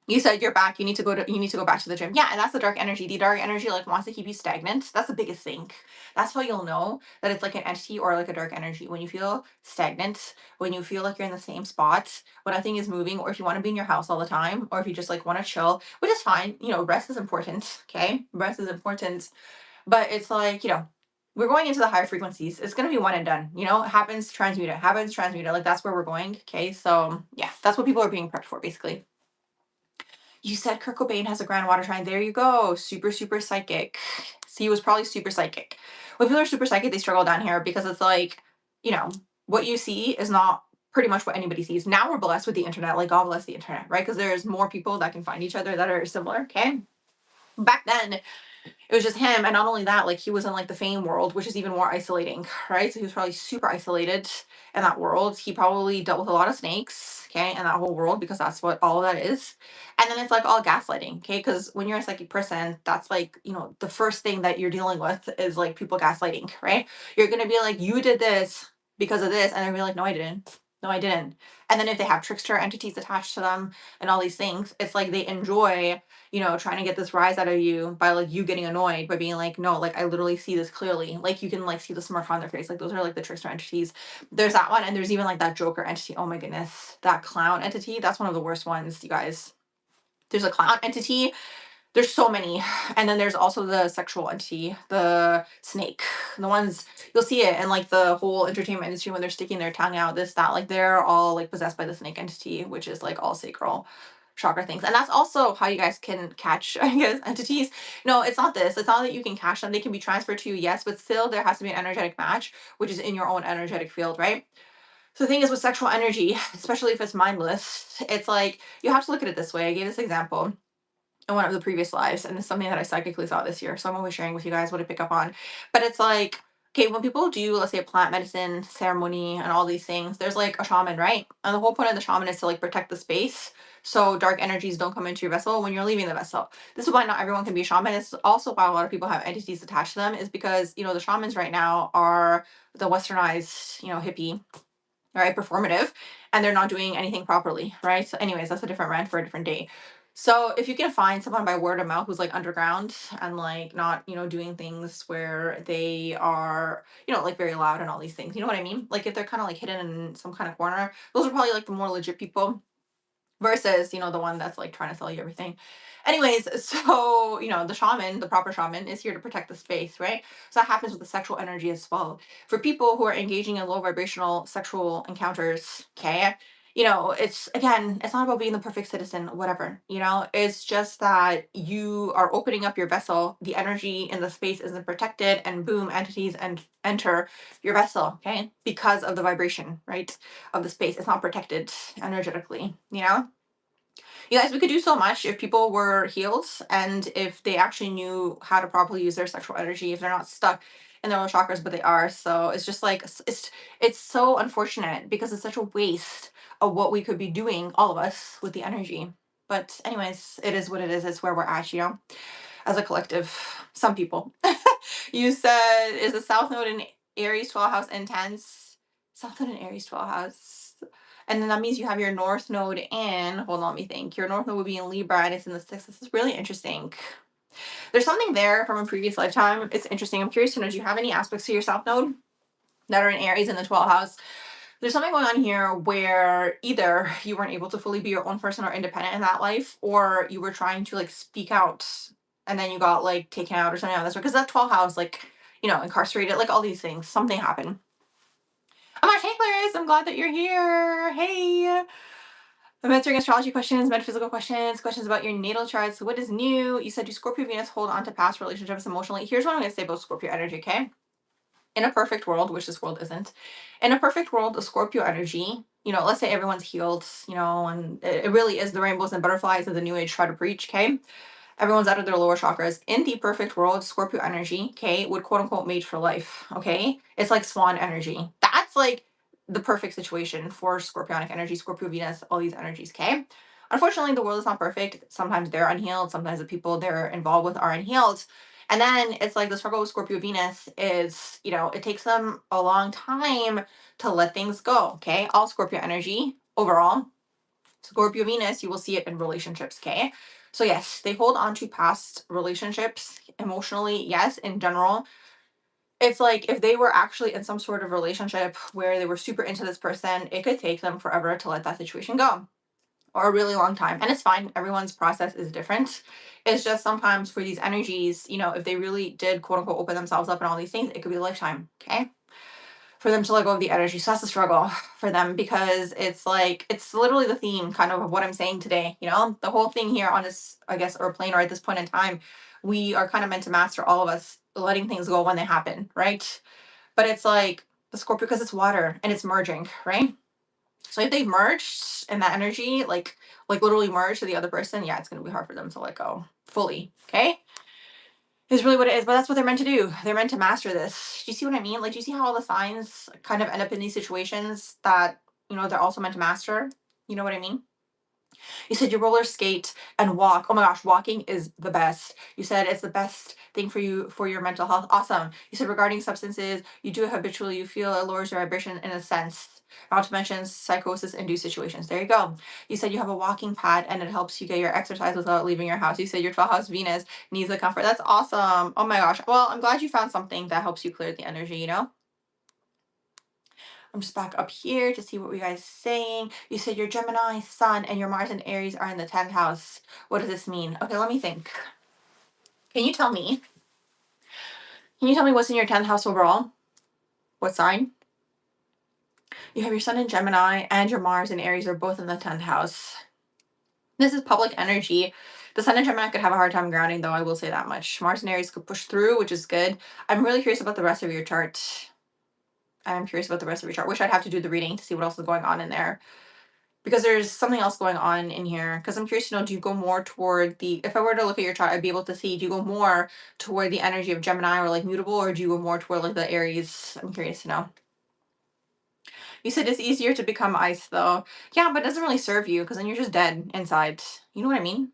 You said you're back. You need to go back to the gym. Yeah, and that's the dark energy. The dark energy like wants to keep you stagnant. That's the biggest thing. That's how you'll know that it's like an entity or like a dark energy. When you feel stagnant, when you feel like you're in the same spot, when nothing is moving, or if you want to be in your house all the time, or if you just like want to chill, which is fine. Rest is important. Okay. Rest is important. But it's like, we're going into the higher frequencies. It's gonna be one and done. It happens, transmute it. Like that's where we're going. Okay. So yeah, that's what people are being prepped for, basically. You said Kurt Cobain has a grand water trine. There you go. Super, super psychic. So he was probably super psychic. When people are super psychic, they struggle down here because it's like, you know, what you see is not pretty much what anybody sees. Now we're blessed with the internet. Like, God bless the internet, right? Because there's more people that can find each other that are similar. Okay. Back then, it was just him. And not only that, like he was in like the fame world, which is even more isolating, right? So he was probably super isolated in that world. He probably dealt with a lot of snakes, okay, in that whole world, because that's what all of that is. And then it's like all gaslighting, okay? Because when you're a psychic person, that's like, the first thing that you're dealing with is like people gaslighting, right? You're gonna be like, you did this because of this, and they're gonna be like, no, I didn't. No, I didn't. And then if they have trickster entities attached to them and all these things, it's like they enjoy trying to get this rise out of you by like you getting annoyed by being like, no, like I literally see this clearly. Like you can like see the smirk on their face. Like those are like the trickster entities. There's that one, and there's even like that Joker entity. Oh my goodness, that clown entity. That's one of the worst ones, you guys. There's a clown entity. There's so many. And then there's also the sexual entity, the snake. The ones you'll see it in like the whole entertainment industry when they're sticking their tongue out, this, that, like they're all like possessed by the snake entity, which is like all sacral chakra things. And that's also how you guys can catch, I guess, entities. No, it's not this. It's not that you can catch them. They can be transferred to you, yes, but still there has to be an energetic match, which is in your own energetic field, right? So the thing is with sexual energy, especially if it's mindless, it's like you have to look at it this way. I gave this example in one of the previous lives, and it's something that I psychically saw this year. So I'm always sharing with you guys what I pick up on. But it's like Okay, when people do, let's say, a plant medicine ceremony and all these things, there's like a shaman, right? And the whole point of the shaman is to like protect the space so dark energies don't come into your vessel when you're leaving the vessel. This is why not everyone can be a shaman. It's also why a lot of people have entities attached to them, is because, the shamans right now are the westernized, hippie, right, performative, and they're not doing anything properly, right? So anyways, that's a different rant for a different day. So if you can find someone by word of mouth who's like underground and like not, doing things where they are, like very loud and all these things, you know what I mean? Like if they're kind of like hidden in some kind of corner, those are probably like the more legit people versus, the one that's like trying to sell you everything. Anyways, so, the shaman, the proper shaman, is here to protect the space, right? So that happens with the sexual energy as well. For people who are engaging in low vibrational sexual encounters, okay, it's again, it's not about being the perfect citizen, whatever, it's just that you are opening up your vessel, the energy in the space isn't protected, and boom, entities and enter your vessel, okay, because of the vibration, right, of the space. It's not protected energetically, you guys, we could do so much if people were healed and if they actually knew how to properly use their sexual energy, if they're not stuck in their own chakras, but they are. So it's just like it's so unfortunate because it's such a waste of what we could be doing, all of us, with the energy. But anyways, it is what it is. It's where we're at, as a collective. Some people. You said, is the South Node in Aries 12th house intense? South Node in Aries 12th house. And then that means you have your North Node in, hold on, let me think. Your North Node would be in Libra and it's in the 6th. This is really interesting. There's something there from a previous lifetime. It's interesting. I'm curious to know, do you have any aspects to your South Node that are in Aries in the 12th house? There's something going on here where either you weren't able to fully be your own person or independent in that life, or you were trying to like speak out and then you got like taken out or something like that. Because that 12th house, like, incarcerated, like all these things, something happened. I'm like, hey Clarice, I'm glad that you're here. Hey. I'm answering astrology questions, metaphysical questions, questions about your natal charts. What is new? You said, do Scorpio Venus hold on to past relationships emotionally? Here's what I'm going to say about Scorpio energy, okay? In a perfect world, which this world isn't, in a perfect world, the Scorpio energy, let's say everyone's healed, and it really is the rainbows and butterflies that the new age try to preach, okay? Everyone's out of their lower chakras. In the perfect world, Scorpio energy, okay, would quote unquote mate for life, okay? It's like swan energy. That's like the perfect situation for scorpionic energy, Scorpio Venus, all these energies, okay? Unfortunately, the world is not perfect. Sometimes they're unhealed. Sometimes the people they're involved with are unhealed. And then it's like the struggle with Scorpio Venus is, it takes them a long time to let things go, okay? All Scorpio energy overall, Scorpio Venus, you will see it in relationships, okay? So yes, they hold on to past relationships emotionally, yes, in general. It's like if they were actually in some sort of relationship where they were super into this person, it could take them forever to let that situation go, or a really long time. And it's fine. Everyone's process is different. It's just sometimes for these energies, if they really did quote unquote open themselves up and all these things, it could be a lifetime, okay? For them to let go of the energy. So that's the struggle for them, because it's like, it's literally the theme kind of what I'm saying today. The whole thing here on this, I guess, or plane, or at this point in time, we are kind of meant to master, all of us, letting things go when they happen, right? But it's like the Scorpio, because it's water and it's merging, right? So if they've merged in that energy, like literally merged to the other person, yeah, it's gonna be hard for them to let go fully. Okay, is really what it is. But that's what they're meant to do. They're meant to master this. Do you see what I mean? Like, do you see how all the signs kind of end up in these situations that they're also meant to master? You know what I mean? You said you roller skate and walk. Oh my gosh, walking is the best. You said it's the best thing for you for your mental health. Awesome. You said regarding substances, you do it habitually. You feel it lowers your vibration in a sense. Not to mention psychosis induced situations. There you go. You said you have a walking pad and it helps you get your exercise without leaving your house. You said your 12th house Venus needs the comfort. That's awesome. Oh my gosh. Well, I'm glad you found something that helps you clear the energy. I'm just back up here to see what you guys saying. You said your Gemini, Sun, and your Mars and Aries are in the 10th house. What does this mean? Okay, let me think. Can you tell me? Can you tell me what's in your 10th house overall? What sign? You have your Sun in Gemini and your Mars and Aries are both in the 10th house. This is public energy. The Sun in Gemini could have a hard time grounding, though, I will say that much. Mars and Aries could push through, which is good. I'm really curious about the rest of your chart. I'm curious about the rest of your chart. Wish I'd have to do the reading to see what else is going on in there. because there's something else going on in here. Because I'm curious to know, do you go more toward the, if I were to look at your chart, I'd be able to see, do you go more toward the energy of Gemini or like mutable, or do you go more toward like the Aries? I'm curious to know. You said it's easier to become ice though. Yeah, but it doesn't really serve you because then you're just dead inside. You know what I mean?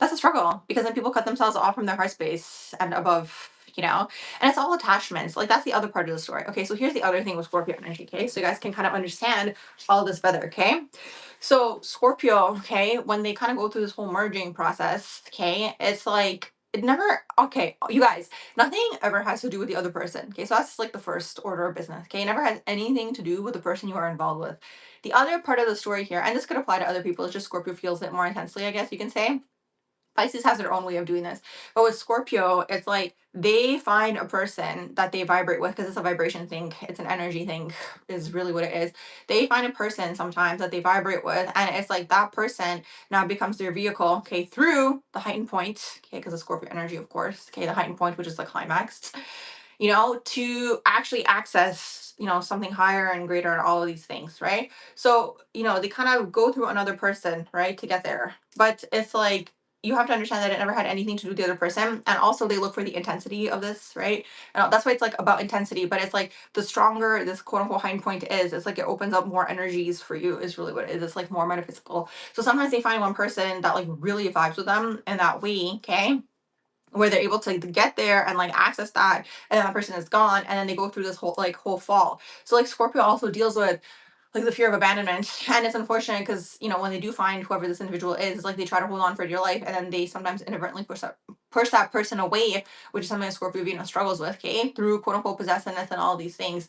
That's a struggle because then people cut themselves off from their heart space and above, you know, and it's all attachments. Like that's the other part of the story. Okay, so here's the other thing with Scorpio energy. Okay, so you guys can kind of understand all this better. Okay, so Scorpio, okay, when they kind of go through this whole merging process, okay, it's like it never, okay, you guys, nothing ever has to do with the other person. Okay, so that's like the first order of business. Okay, it never has anything to do with the person you are involved with. The other part of the story here, and this could apply to other people, it's just Scorpio feels it more intensely, I guess you can say. Pisces has their own way of doing this. But with Scorpio, it's like they find a person that they vibrate with because it's a vibration thing, it's an energy thing, is really what it is. They find a person sometimes that they vibrate with, and it's like that person now becomes their vehicle, okay, through the heightened point, okay, because of Scorpio energy, of course, okay, the heightened point, which is the climax, you know, to actually access, you know, something higher and greater and all of these things, right? So, you know, they kind of go through another person, right, to get there. But it's like you have to understand that it never had anything to do with the other person. And also they look for the intensity of this, right? And that's why it's like about intensity, but it's like the stronger this quote unquote hind point is, it's like it opens up more energies for you, is really what it is. It's like more metaphysical. So sometimes they find one person that like really vibes with them in that way, okay? Where they're able to get there and like access that, and then that person is gone, and then they go through this whole fall. So like Scorpio also deals with like the fear of abandonment, and it's unfortunate because you know when they do find whoever this individual is, it's like they try to hold on for dear life, and then they sometimes inadvertently push that person away, which is something that Scorpio Venus struggles with, okay, through quote unquote possessiveness and all these things.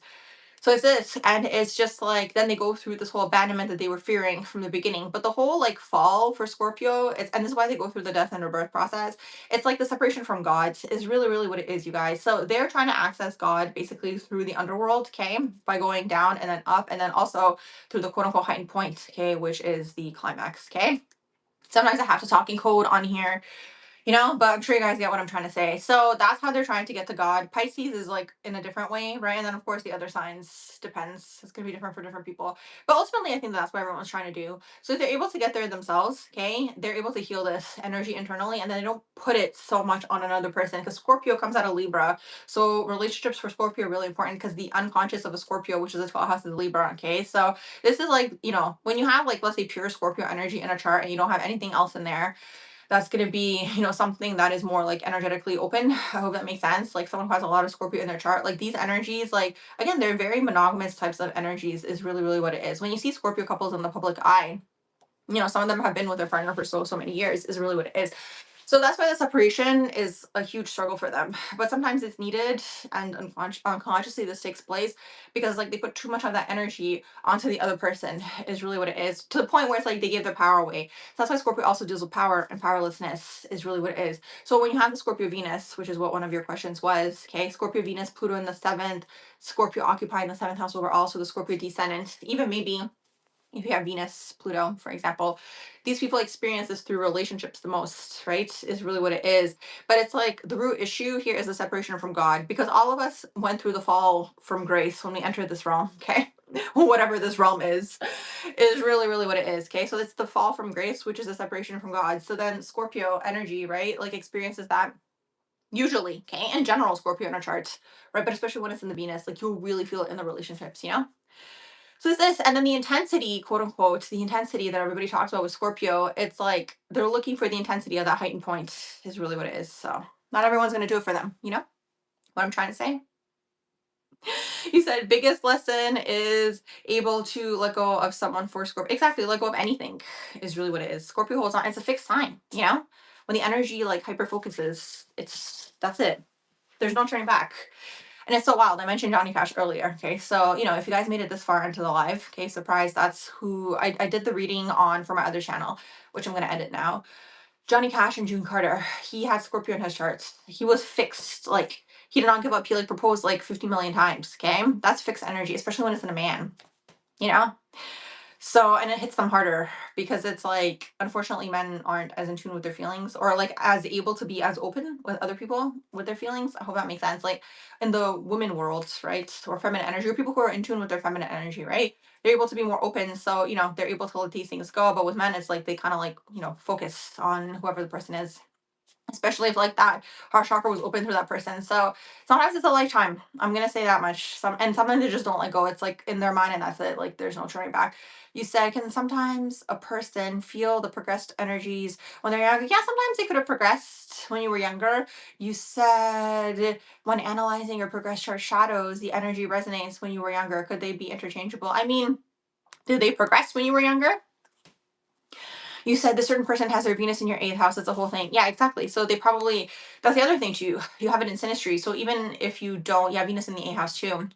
So it's this, and it's just like then they go through this whole abandonment that they were fearing from the beginning. But the whole like fall for Scorpio, it's, and this is why they go through the death and rebirth process. It's like the separation from God is really, really what it is, you guys. So they're trying to access God basically through the underworld, okay, by going down and then up, and then also through the quote unquote heightened point, okay, which is the climax, okay. Sometimes I have to talk in code on here, you know, but I'm sure you guys get what I'm trying to say. So that's how they're trying to get to God. Pisces is like in a different way, right? And then of course the other signs depends. It's gonna be different for different people. But ultimately, I think that's what everyone's trying to do. So if they're able to get there themselves, okay, they're able to heal this energy internally, and then they don't put it so much on another person. Because Scorpio comes out of Libra, so relationships for Scorpio are really important because the unconscious of a Scorpio, which is the 12th house, is Libra. Okay, so this is like, you know, when you have like, let's say, pure Scorpio energy in a chart and you don't have anything else in there, that's going to be, you know, something that is more like energetically open. I hope that makes sense. Like someone who has a lot of Scorpio in their chart, like these energies, like again, they're very monogamous types of energies, is really, really what it is. When you see Scorpio couples in the public eye, you know, some of them have been with their partner for so many years, is really what it is. So that's why the separation is a huge struggle for them. But sometimes it's needed, and unconsciously this takes place because like they put too much of that energy onto the other person, is really what it is, to the point where it's like they give their power away. So that's why Scorpio also deals with power and powerlessness, is really what it is. So when you have the Scorpio Venus, which is what one of your questions was, okay, Scorpio Venus, Pluto in the seventh, Scorpio occupying the seventh house overall, so the Scorpio descendant, even maybe if you have Venus, Pluto, for example, these people experience this through relationships the most, right? Is really what it is. But it's like the root issue here is the separation from God, because all of us went through the fall from grace when we entered this realm, okay? Whatever this realm is really, really what it is, okay? So it's the fall from grace, which is a separation from God. So then Scorpio energy, right? Like experiences that usually, okay? In general, Scorpio in our charts, right? But especially when it's in the Venus, like you'll really feel it in the relationships, you know? So it's this, and then the intensity, quote unquote, the intensity that everybody talks about with Scorpio, it's like they're looking for the intensity of that heightened point, is really what it is. So not everyone's going to do it for them, you know what I'm trying to say? You said biggest lesson is able to let go of someone for Scorpio. Exactly, let go of anything is really what it is. Scorpio holds on. It's a fixed sign, you know? When the energy like hyper focuses, that's it. There's no turning back. And it's so wild. I mentioned Johnny Cash earlier. Okay. So, you know, if you guys made it this far into the live, okay, surprise, that's who I did the reading on for my other channel, which I'm going to edit now. Johnny Cash and June Carter, he had Scorpio in his charts. He was fixed. Like, he did not give up. He like proposed like 50 million times. Okay. That's fixed energy, especially when it's in a man, you know? So, and it hits them harder because it's like, unfortunately, men aren't as in tune with their feelings or like as able to be as open with other people with their feelings. I hope that makes sense. Like in the women world, right? Or feminine energy, or people who are in tune with their feminine energy, right? They're able to be more open. So, they're able to let these things go. But with men, it's like they kind of like, focus on whoever the person is, especially if like that heart chakra was open through that person. So sometimes it's a lifetime. I'm gonna say that much. Sometimes they just don't let go. It's like in their mind and that's it. Like there's no turning back. You said, can sometimes a person feel the progressed energies when they're younger? Yeah, sometimes they could have progressed when you were younger. You said when analyzing your progressed chart shadows, the energy resonates when you were younger. Could they be interchangeable? I mean, did they progress when you were younger? You said the certain person has their Venus in your eighth house. It's a whole thing. Yeah, exactly. So they probably, that's the other thing too. You have it in synastry. So even if you don't, you have Venus in the eighth house too,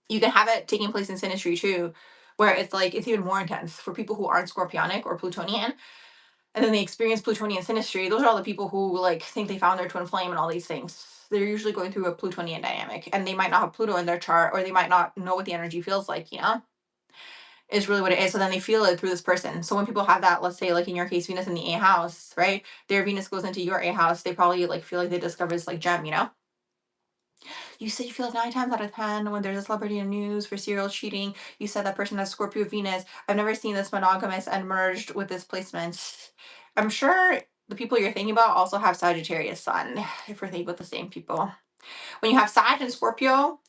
you can have it taking place in synastry too, where it's like, it's even more intense for people who aren't Scorpionic or Plutonian. And then they experience Plutonian synastry. Those are all the people who like think they found their twin flame and all these things. They're usually going through a Plutonian dynamic and they might not have Pluto in their chart or they might not know what the energy feels like, is really what it is. So then they feel it through this person. So when people have that, let's say like in your case, Venus in the A house, right? Their Venus goes into your A house, they probably like feel like they discover this like gem. You said you feel like 9 times out of 10 when there's a celebrity in news for serial cheating. You said that person has Scorpio Venus. I've never seen this monogamous and merged with this placement. I'm sure the people you're thinking about also have Sagittarius sun, if we're thinking about the same people. When you have Sag and Scorpio,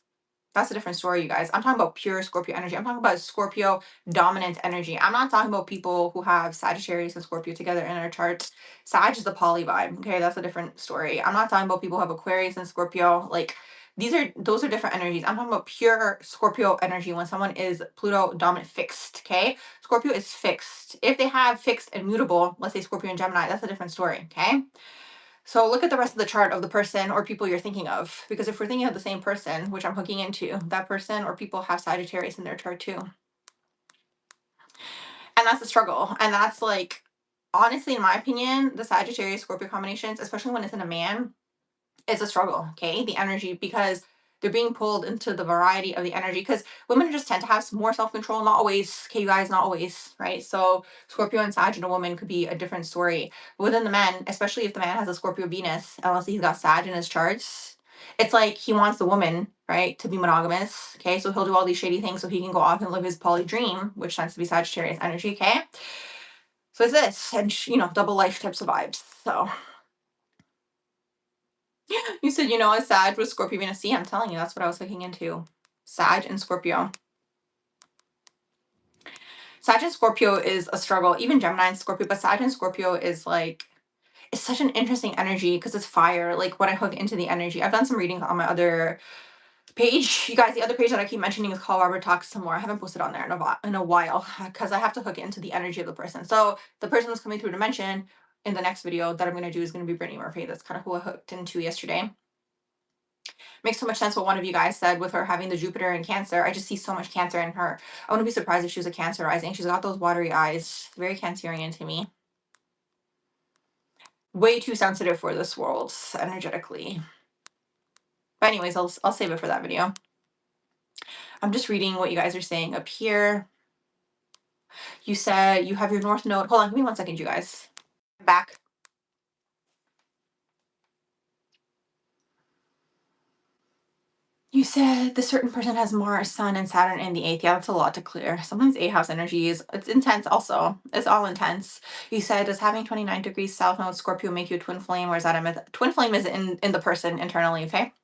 that's a different story, you guys. I'm talking about pure Scorpio energy. I'm talking about Scorpio dominant energy. I'm not talking about people who have Sagittarius and Scorpio together in their charts. Sag is the poly vibe. Okay, that's a different story. I'm not talking about people who have Aquarius and Scorpio. Like those are different energies. I'm talking about pure Scorpio energy when someone is Pluto dominant fixed. Okay, Scorpio is fixed. If they have fixed and mutable, let's say Scorpio and Gemini, that's a different story. Okay. So look at the rest of the chart of the person or people you're thinking of. Because if we're thinking of the same person, which I'm hooking into, that person or people have Sagittarius in their chart too. And that's a struggle. And that's like, honestly, in my opinion, the Sagittarius Scorpio combinations, especially when it's in a man, is a struggle, okay? The energy, because they're being pulled into the variety of the energy. Because women just tend to have more self control, not always, okay, you guys, not always, right? So Scorpio and Sag in a woman could be a different story. Within the men, especially if the man has a Scorpio Venus, unless he's got Sag in his charts, it's like he wants the woman, right, to be monogamous, okay? So he'll do all these shady things so he can go off and live his poly dream, which tends to be Sagittarius energy, okay? So it's this, and double life types of vibes. So you said, a Sag with Scorpio Venus. See, I'm telling you, that's what I was looking into. Sag and Scorpio. Sag and Scorpio is a struggle. Even Gemini and Scorpio, but Sag and Scorpio is like, it's such an interesting energy because it's fire. Like when I hook into the energy, I've done some readings on my other page. You guys, the other page that I keep mentioning is called Robert Talks Some More. I haven't posted on there in a while because I have to hook into the energy of the person. So the person who's coming through dimension in the next video that I'm going to do is going to be Brittany Murphy. That's kind of who I hooked into yesterday. Makes so much sense what one of you guys said with her having the Jupiter in Cancer. I just see so much Cancer in her. I wouldn't be surprised if she was a Cancer rising. She's got those watery eyes. Very Cancerian to me. Way too sensitive for this world energetically. But anyways, I'll save it for that video. I'm just reading what you guys are saying up here. You said you have your North Node. Hold on, give me 1 second, you guys. Back. You said the certain person has Mars, Sun, and Saturn in the eighth. Yeah, that's a lot to clear. Sometimes eighth house energy it's intense also. It's all intense. You said, does having 29 degrees South Node Scorpio make you a twin flame, or is that a myth? Twin flame is in the person internally, okay?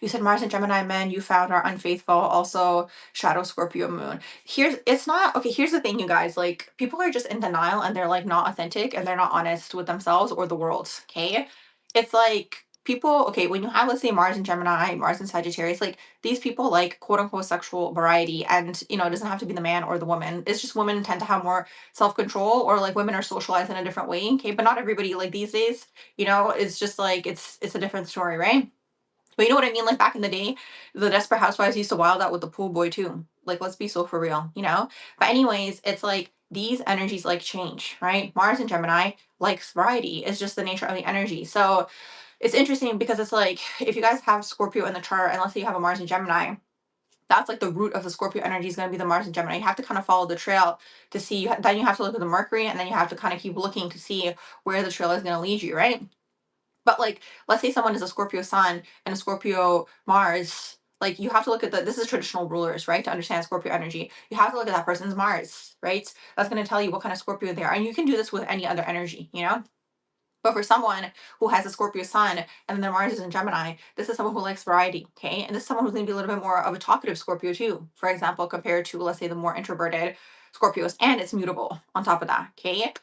You said Mars and Gemini men you found are unfaithful, also shadow Scorpio moon. It's not okay. Here's the thing, you guys, like people are just in denial and they're like not authentic and they're not honest with themselves or the world. Okay. It's like people, okay, when you have, let's say, Mars and Gemini, Mars and Sagittarius, like these people like quote unquote sexual variety. And it doesn't have to be the man or the woman. It's just women tend to have more self-control or like women are socialized in a different way. Okay. But not everybody like these days, it's just like it's a different story, right? But you know what I mean? Like back in the day, the Desperate Housewives used to wild out with the pool boy too. Like, let's be so for real. But anyways, it's like these energies like change, right? Mars and Gemini likes variety. It's just the nature of the energy. So it's interesting because it's like if you guys have Scorpio in the chart, and let's say you have a Mars and Gemini, That's like the root of the Scorpio energy is going to be the Mars and Gemini. You have to kind of follow the trail to see, then you have to look at the Mercury, and then you have to kind of keep looking to see where the trail is going to lead you, right? But like, let's say someone is a Scorpio sun and a Scorpio Mars. Like, you have to look at this is traditional rulers, right? To understand Scorpio energy, you have to look at that person's Mars, right? That's going to tell you what kind of Scorpio they are. And you can do this with any other energy, you know? But for someone who has a Scorpio sun and then their Mars is in Gemini, this is someone who likes variety, okay? And this is someone who's going to be a little bit more of a talkative Scorpio too, for example, compared to, let's say, the more introverted Scorpios. And it's mutable on top of that, okay?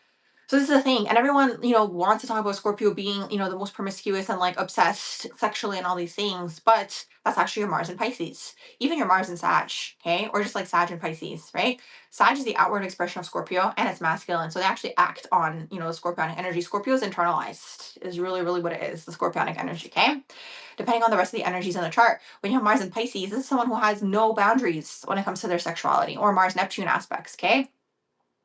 So this is the thing, and everyone, wants to talk about Scorpio being, the most promiscuous and like obsessed sexually and all these things, but that's actually your Mars in Pisces, even your Mars in Sag, okay, or just like Sag and Pisces, right? Sag is the outward expression of Scorpio, and it's masculine, so they actually act on, the Scorpionic energy. Scorpio is internalized, is really, really what it is, the Scorpionic energy, okay? Depending on the rest of the energies in the chart, when you have Mars in Pisces, this is someone who has no boundaries when it comes to their sexuality, or Mars Neptune aspects, okay?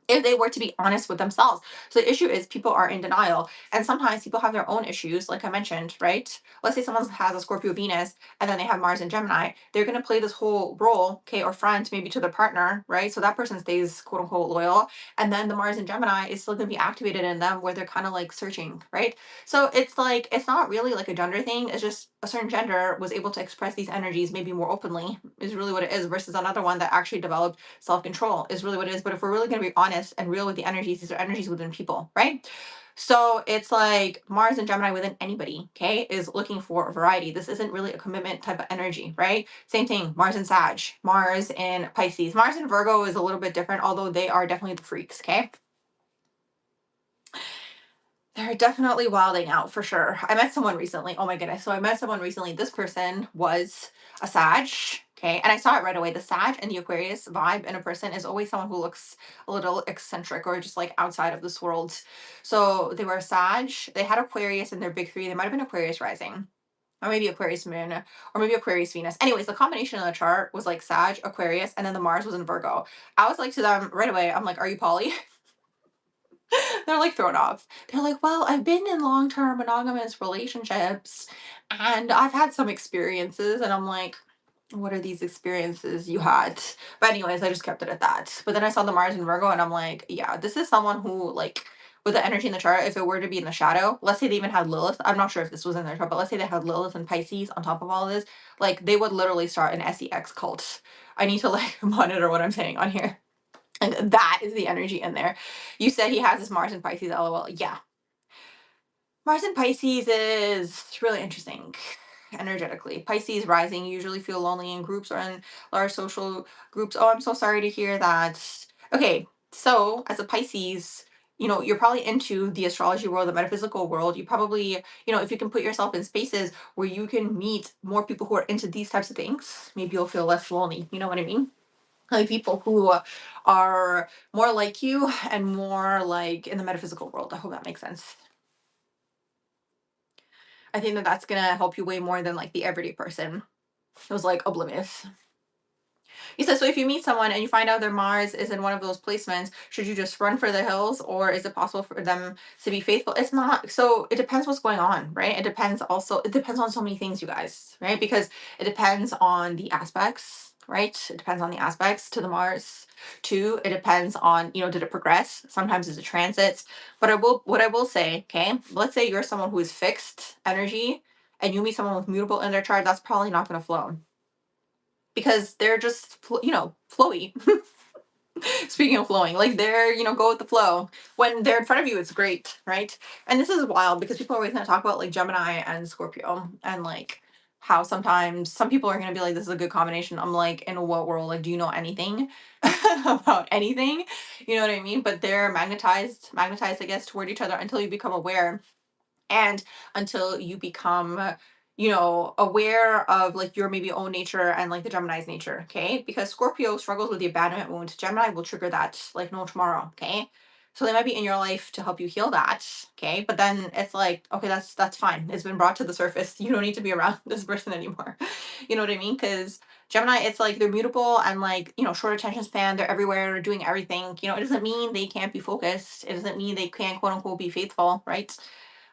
If they were to be honest with themselves. So the issue is people are in denial. And sometimes people have their own issues, like I mentioned, right? Let's say someone has a Scorpio Venus and then they have Mars and Gemini. They're going to play this whole role, okay, or front maybe to their partner, right? So that person stays quote unquote loyal. And then the Mars and Gemini is still going to be activated in them where they're kind of like searching, right? So it's like, it's not really like a gender thing. It's just a certain gender was able to express these energies maybe more openly, is really what it is, versus another one that actually developed self-control, is really what it is. But if we're really going to be honest and real with the energies, these are energies within people, right? So it's like Mars and Gemini within anybody, okay, is looking for variety. This isn't really a commitment type of energy, right? Same thing, Mars and Sag, Mars in Pisces. Mars and Virgo is a little bit different, although they are definitely the freaks, okay? They're definitely wilding out for sure. I met someone recently. Oh my goodness. So I met someone recently. This person was a Sag. Okay. And I saw it right away. The Sag and the Aquarius vibe in a person is always someone who looks a little eccentric or just like outside of this world. So they were a Sag. They had Aquarius in their big three. They might have been Aquarius rising. Or maybe Aquarius moon, or maybe Aquarius Venus. Anyways, the combination of the chart was like Sag, Aquarius, and then the Mars was in Virgo. I was like to them right away, I'm like, are you poly? They're like thrown off. They're like, well, I've been in long term monogamous relationships and I've had some experiences. And I'm like, what are these experiences you had? But, anyways, I just kept it at that. But then I saw the Mars in Virgo and I'm like, yeah, this is someone who, like, with the energy in the chart, if it were to be in the shadow, let's say they even had Lilith. I'm not sure if this was in their chart, but let's say they had Lilith and Pisces on top of all of this. Like, they would literally start an sex cult. I need to, like, monitor what I'm saying on here. And that is the energy in there. You said he has his Mars in Pisces, lol. Yeah. Mars in Pisces is really interesting energetically. Pisces rising usually feel lonely in groups or in large social groups. Oh, I'm so sorry to hear that. Okay, so as a Pisces, you're probably into the astrology world, the metaphysical world. You probably, if you can put yourself in spaces where you can meet more people who are into these types of things, maybe you'll feel less lonely. You know what I mean? Like people who are more like you and more like in the metaphysical world. I hope that makes sense. I think that that's gonna help you way more than like the everyday person who's like oblivious. He says, so if you meet someone and you find out their Mars is in one of those placements, should you just run for the hills or is it possible for them to be faithful? It's not. So it depends what's going on, right? It depends on so many things, you guys, right? Because it depends on the aspects, right? It depends on the aspects to the Mars. Two, it depends on, did it progress? Sometimes it's a transit. But what I will say, okay, let's say you're someone who is fixed energy and you meet someone with mutable in their chart, that's probably not going to flow because they're just flowy. Speaking of flowing, like they're go with the flow. When they're in front of you, it's great, right? And this is wild because people are always going to talk about like Gemini and Scorpio and like how sometimes some people are going to be like, this is a good combination. I'm like, in what world? Like, do you know anything about anything? You know what I mean? But they're magnetized, I guess, toward each other until you become aware and until you become aware of like your maybe own nature and like the Gemini's nature, okay? Because Scorpio struggles with the abandonment wound. Gemini will trigger that like no tomorrow, okay? So they might be in your life to help you heal that, okay? But then it's like, okay, that's fine. It's been brought to the surface. You don't need to be around this person anymore. You know what I mean? Because Gemini, it's like they're mutable and like, short attention span, they're everywhere, doing everything. It doesn't mean they can't be focused. It doesn't mean they can't quote unquote be faithful, right?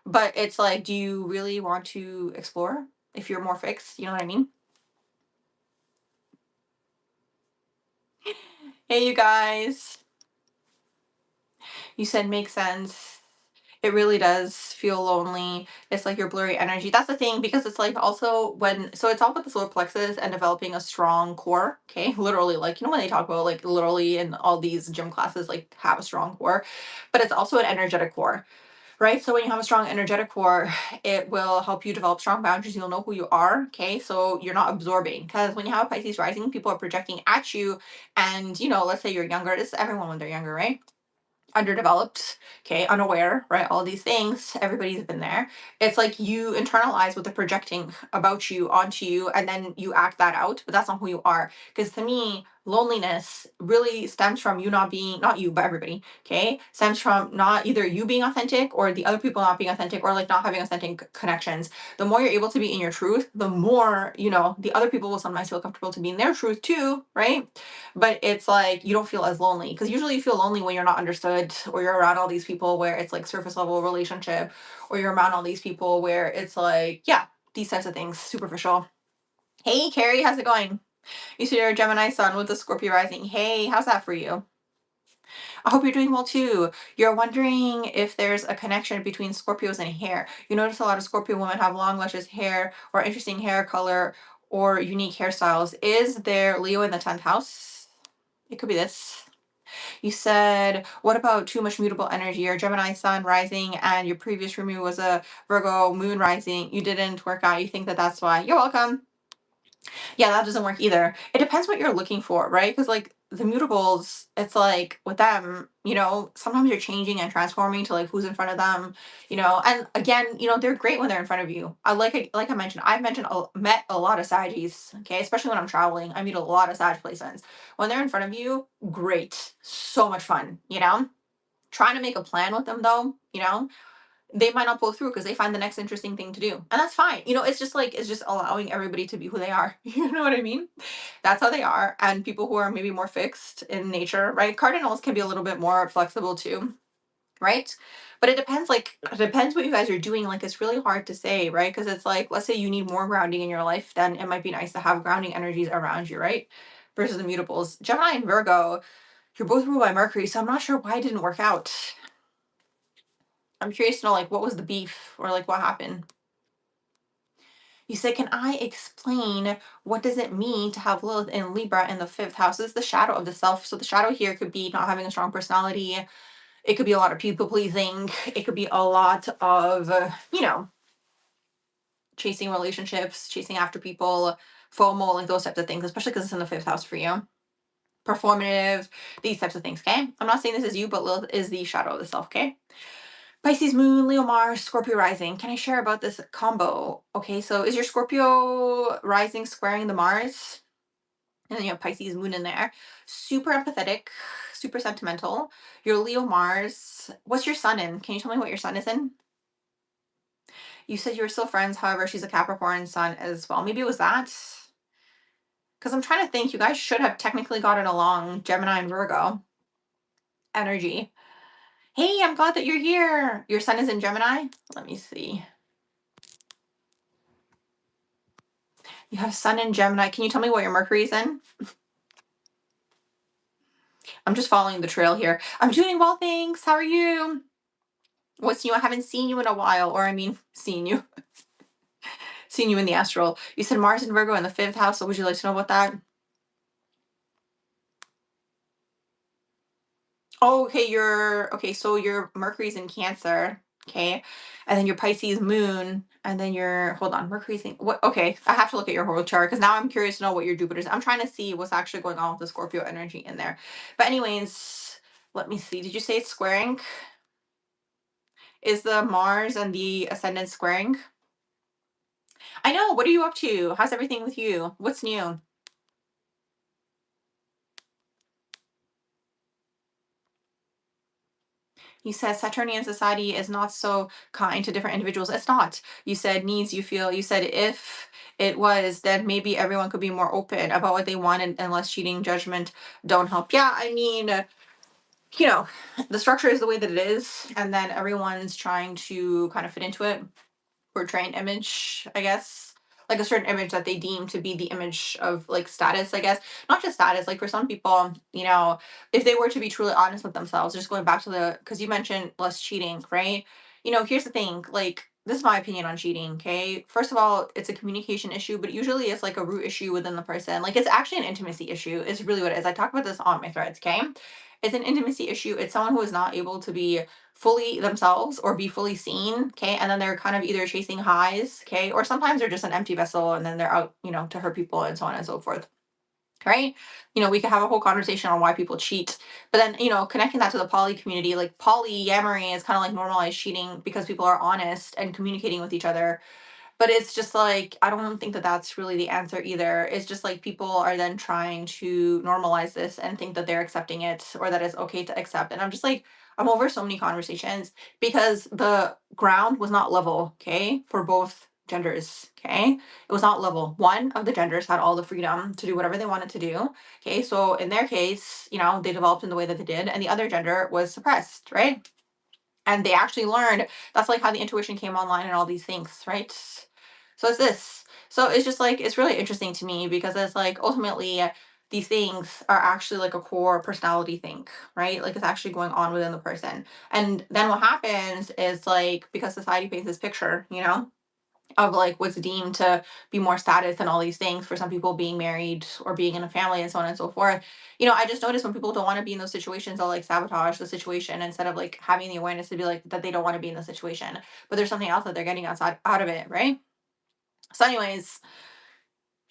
But it's like, do you really want to explore if you're more fixed? You know what I mean? Hey, you guys. You said makes sense. It really does feel lonely. It's like your blurry energy. That's the thing because it's like also so it's all about the solar plexus and developing a strong core. Okay. Literally, like, when they talk about like literally in all these gym classes, like have a strong core, but it's also an energetic core, right? So when you have a strong energetic core, it will help you develop strong boundaries. You'll know who you are. Okay. So you're not absorbing because when you have a Pisces rising, people are projecting at you. And, let's say you're younger. This is everyone when they're younger, right? Underdeveloped, okay, unaware, right? All these things, everybody's been there. It's like you internalize what they're projecting about you onto you, and then you act that out, but that's not who you are. Because to me, loneliness really stems from you not being, not you, but everybody, okay, stems from not either you being authentic or the other people not being authentic or like not having authentic connections. The more you're able to be in your truth, the more, the other people will sometimes feel comfortable to be in their truth too, right? But it's like you don't feel as lonely because usually you feel lonely when you're not understood or you're around all these people where it's like surface level relationship, or you're around all these people where it's like, yeah, these types of things, superficial. Hey, Carrie, how's it going? You see your Gemini sun with the Scorpio rising. Hey, how's that for you? I hope you're doing well too. You're wondering if there's a connection between Scorpios and hair. You notice a lot of Scorpio women have long, luscious hair or interesting hair color or unique hairstyles. Is there Leo in the 10th house? It could be this. You said, what about too much mutable energy? Your Gemini sun rising and your previous roomie was a Virgo moon rising. You didn't work out. You think that that's why. You're welcome. Yeah, that doesn't work either. It depends what you're looking for, right? Because like the mutables, it's like with them, sometimes you're changing and transforming to like who's in front of them, and again, they're great when they're in front of you. I mentioned, met a lot of Saggies, okay, especially when I'm traveling. I meet a lot of Sag placements. When they're in front of you, great, so much fun, trying to make a plan with them though, they might not pull through because they find the next interesting thing to do. And that's fine. It's just like, it's just allowing everybody to be who they are. You know what I mean? That's how they are. And people who are maybe more fixed in nature, right? Cardinals can be a little bit more flexible too, right? But it depends what you guys are doing. Like, it's really hard to say, right? Because it's like, let's say you need more grounding in your life, then it might be nice to have grounding energies around you, right? Versus the mutables. Gemini and Virgo, you're both ruled by Mercury. So I'm not sure why it didn't work out. I'm curious to know, like, what was the beef or like what happened? You said, can I explain what does it mean to have Lilith in Libra in the 5th house? This is the shadow of the self. So the shadow here could be not having a strong personality. It could be a lot of people pleasing. It could be a lot of, chasing relationships, chasing after people, FOMO, like those types of things, especially because it's in the 5th house for you. Performative, these types of things, okay? I'm not saying this is you, but Lilith is the shadow of the self, okay? Pisces moon, Leo Mars, Scorpio rising. Can I share about this combo? Okay, so is your Scorpio rising squaring the Mars? And then you have Pisces moon in there. Super empathetic, super sentimental. Your Leo Mars. What's your sun in? Can you tell me what your sun is in? You said you were still friends, however, she's a Capricorn sun as well. Maybe it was that. Because I'm trying to think, you guys should have technically gotten along, Gemini and Virgo energy. Hey, I'm glad that you're here. Your sun is in Gemini? Let me see. You have sun in Gemini. Can you tell me what your Mercury's in? I'm just following the trail here. I'm doing well, thanks. How are you? What's new? I haven't seen you in a while, or I mean, seen you. Seen you in the astral. You said Mars and Virgo in the 5th house, so would you like to know about that? Oh, okay, so your Mercury's in Cancer, okay, and then your Pisces moon, and then your hold on, Mercury's in what? Okay, I have to look at your whole chart because now I'm curious to know what your Jupiter's. I'm trying to see what's actually going on with the Scorpio energy in there. But anyways, let me see. Did you say it's squaring? Is the Mars and the ascendant squaring? I know. What are you up to? How's everything with you? What's new? You said Saturnian society is not so kind to different individuals. It's not. You said needs you feel. You said if it was, then maybe everyone could be more open about what they wanted and less cheating, judgment don't help. Yeah, I mean, you know, the structure is the way that it is, and then everyone's trying to kind of fit into it, portray an image, I guess. like a certain image that they deem to be the image of like status, I guess. Not just status, like for some people, if they were to be truly honest with themselves, just going back to the, because you mentioned less cheating, right? Here's the thing, like, this is my opinion on cheating, okay? First of all, it's a communication issue, but usually it's like a root issue within the person. Like, it's actually an intimacy issue, is really what it is. I talk about this on my threads, okay? It's an intimacy issue. It's someone who is not able to be fully themselves or be fully seen, okay? And then they're kind of either chasing highs, okay? Or sometimes they're just an empty vessel and then they're out, to hurt people and so on and so forth, right? We could have a whole conversation on why people cheat. But then, connecting that to the poly community, like polyamory is kind of like normalized cheating because people are honest and communicating with each other, but it's just like, I don't think that that's really the answer either. It's just like people are then trying to normalize this and think that they're accepting it or that it's okay to accept. And I'm just like, I'm over so many conversations because the ground was not level, okay, for both genders, okay? It was not level. One of the genders had all the freedom to do whatever they wanted to do, okay? So in their case, they developed in the way that they did, and the other gender was suppressed, right? And they actually learned, that's like how the intuition came online and all these things, right? So it's this. So it's just like, it's really interesting to me because it's like ultimately these things are actually like a core personality thing, right? Like it's actually going on within the person. And then what happens is like, because society paints this picture, of like what's deemed to be more status and all these things for some people, being married or being in a family and so on and so forth. I just notice when people don't want to be in those situations, they'll like sabotage the situation instead of like having the awareness to be like that they don't want to be in the situation, but there's something else that they're getting outside out of it, right? So anyways,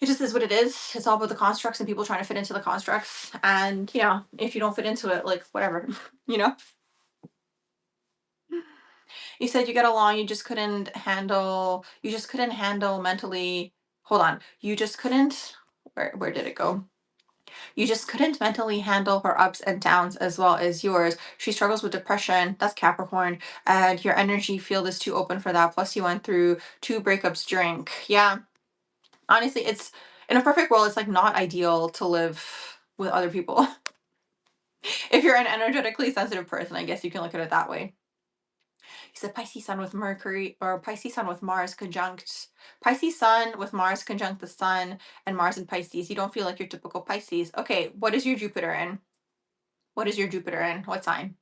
it just is what it is. It's all about the constructs and people trying to fit into the constructs, and if you don't fit into it, like whatever. you know you said you get along, you just couldn't handle mentally. Hold on. You just couldn't, where did it go? You just couldn't mentally handle her ups and downs as well as yours. She struggles with depression. That's Capricorn. And your energy field is too open for that. Plus, you went through two breakups. Drink. Yeah. Honestly, it's in a perfect world, it's like not ideal to live with other people. If you're an energetically sensitive person, I guess you can look at it that way. He said Pisces Sun with Mercury, or Pisces Sun with Mars conjunct. Pisces Sun with Mars conjunct the Sun and Mars in Pisces. You don't feel like your typical Pisces. Okay, what is your Jupiter in? What is your Jupiter in? What sign?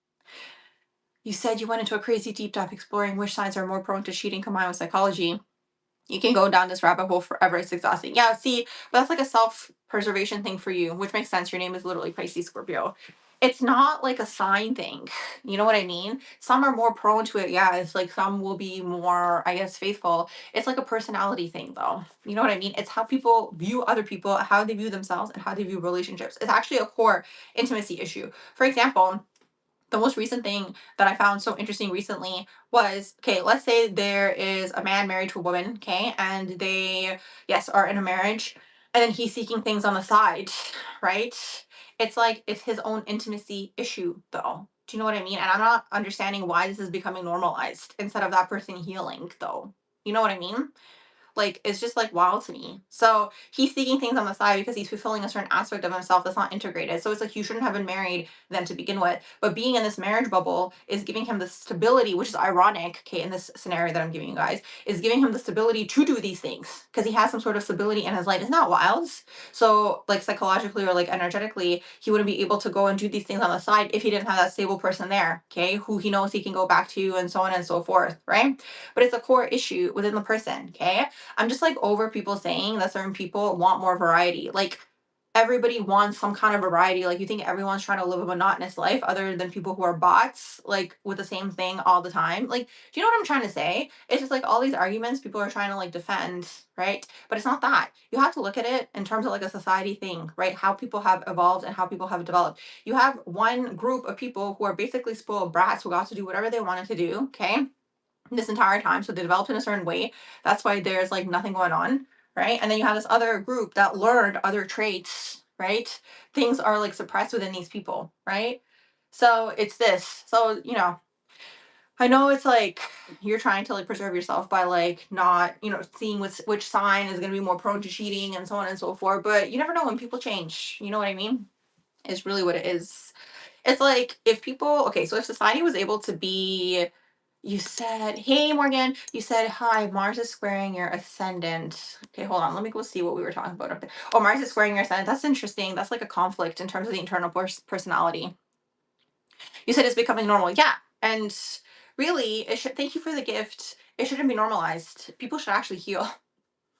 You said you went into a crazy deep dive exploring which signs are more prone to cheating combined with psychology. You can go down this rabbit hole forever. It's exhausting. Yeah, see, but that's like a self-preservation thing for you, which makes sense. Your name is literally Pisces Scorpio. It's not like a sign thing. You know what I mean? Some are more prone to it. Yeah, it's like some will be more, I guess, faithful. It's like a personality thing, though. You know what I mean? It's how people view other people, how they view themselves, and how they view relationships. It's actually a core intimacy issue. For example, the most recent thing that I found so interesting recently was, okay, let's say there is a man married to a woman, okay, and they, yes, are in a marriage, and then he's seeking things on the side, right? It's like it's his own intimacy issue, though. Do you know what I mean? And I'm not understanding why this is becoming normalized instead of that person healing, though. You know what I mean? Like, it's just like wild to me. So he's seeking things on the side because he's fulfilling a certain aspect of himself that's not integrated. So it's like you shouldn't have been married then to begin with. But being in this marriage bubble is giving him the stability, which is ironic, okay, in this scenario that I'm giving you guys, is giving him the stability to do these things because he has some sort of stability in his life. Isn't that wild? So, like, psychologically or like energetically, he wouldn't be able to go and do these things on the side if he didn't have that stable person there, okay, who he knows he can go back to and so on and so forth, right? But it's a core issue within the person, okay? I'm just like over people saying that certain people want more variety. Like everybody wants some kind of variety. Like you think everyone's trying to live a monotonous life other than people who are bots, like with the same thing all the time. Like, do you know what I'm trying to say? It's just like all these arguments people are trying to like defend, right? But it's not that. You have to look at it in terms of like a society thing, right? How people have evolved and how people have developed. You have one group of people who are basically spoiled brats who got to do whatever they wanted to do, okay? This entire time. So they developed in a certain way. That's why there's like nothing going on, right? And then you have this other group that learned other traits, right? Things are like suppressed within these people, right? So it's this. So, I know it's like you're trying to like preserve yourself by like not, seeing which sign is going to be more prone to cheating and so on and so forth. But you never know when people change. You know what I mean? It's really what it is. It's like if people, okay, so if society was able to be You said, hey Morgan, you said, hi, Mars is squaring your ascendant. Okay, hold on. Let me go see what we were talking about up there. Oh, Mars is squaring your ascendant. That's interesting. That's like a conflict in terms of the internal personality. You said it's becoming normal. Yeah. And really, it should, thank you for the gift. It shouldn't be normalized. People should actually heal.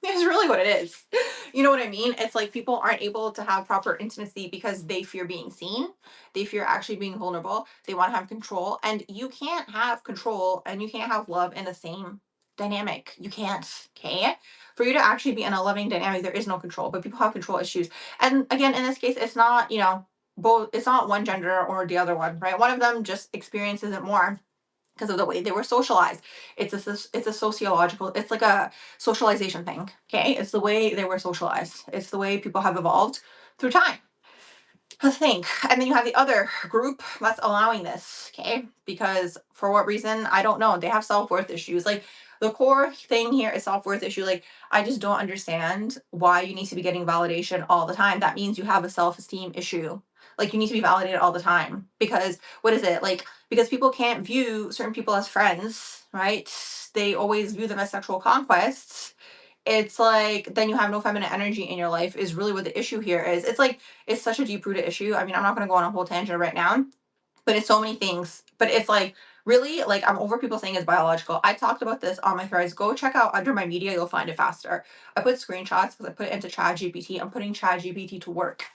It's really what it is. You know what I mean? It's like people aren't able to have proper intimacy because they fear being seen. They fear actually being vulnerable. They want to have control. And you can't have control and you can't have love in the same dynamic. You can't. Okay. For you to actually be in a loving dynamic, there is no control, but people have control issues. And again, in this case, it's not, both, it's not one gender or the other one, right? One of them just experiences it more because of the way they were socialized. It's a sociological, it's like a socialization thing. Okay, it's the way they were socialized. It's the way people have evolved through time. I think. And then you have the other group that's allowing this, okay? Because for what reason, I don't know. They have self-worth issues. Like the core thing here is self-worth issue. Like I just don't understand why you need to be getting validation all the time. That means you have a self-esteem issue. Like you need to be validated all the time. Because what is it? Like because people can't view certain people as friends, right? They always view them as sexual conquests. It's like then you have no feminine energy in your life is really what the issue here is. It's like it's such a deep rooted issue. I mean, I'm not going to go on a whole tangent right now, but it's so many things. But it's like really like I'm over people saying it's biological. I talked about this on my threads. Go check out under my media, you'll find it faster. I put screenshots because I put it into Chat GPT. I'm putting Chat GPT to work.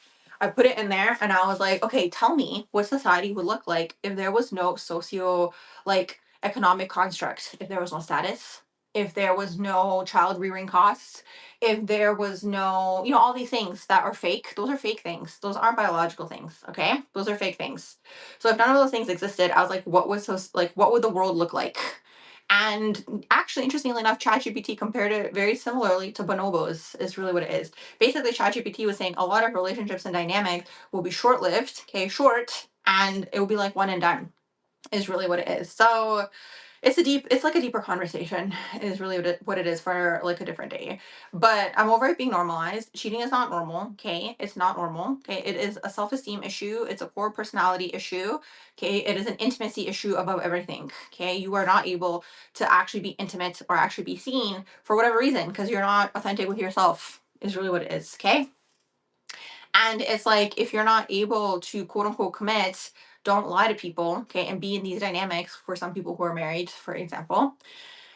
I put it in there and I was like, okay, tell me what society would look like if there was no socio like economic construct, if there was no status, if there was no child rearing costs, if there was no, all these things that are fake, those are fake things. Those aren't biological things. Okay. Those are fake things. So if none of those things existed, I was like, what would the world look like? And actually, interestingly enough, ChatGPT compared it very similarly to bonobos, is really what it is. Basically, ChatGPT was saying a lot of relationships and dynamics will be short lived, okay, short, and it will be like one and done, is really what it is. So it's like a deeper conversation is really what it is for like a different day. But I'm over it being normalized. Cheating is not normal. Okay. It's not normal. Okay. It is a self-esteem issue. It's a core personality issue. Okay. It is an intimacy issue above everything. Okay. You are not able to actually be intimate or actually be seen for whatever reason because you're not authentic with yourself is really what it is. Okay. And it's like if you're not able to quote unquote commit, don't lie to people, okay, and be in these dynamics for some people who are married, for example,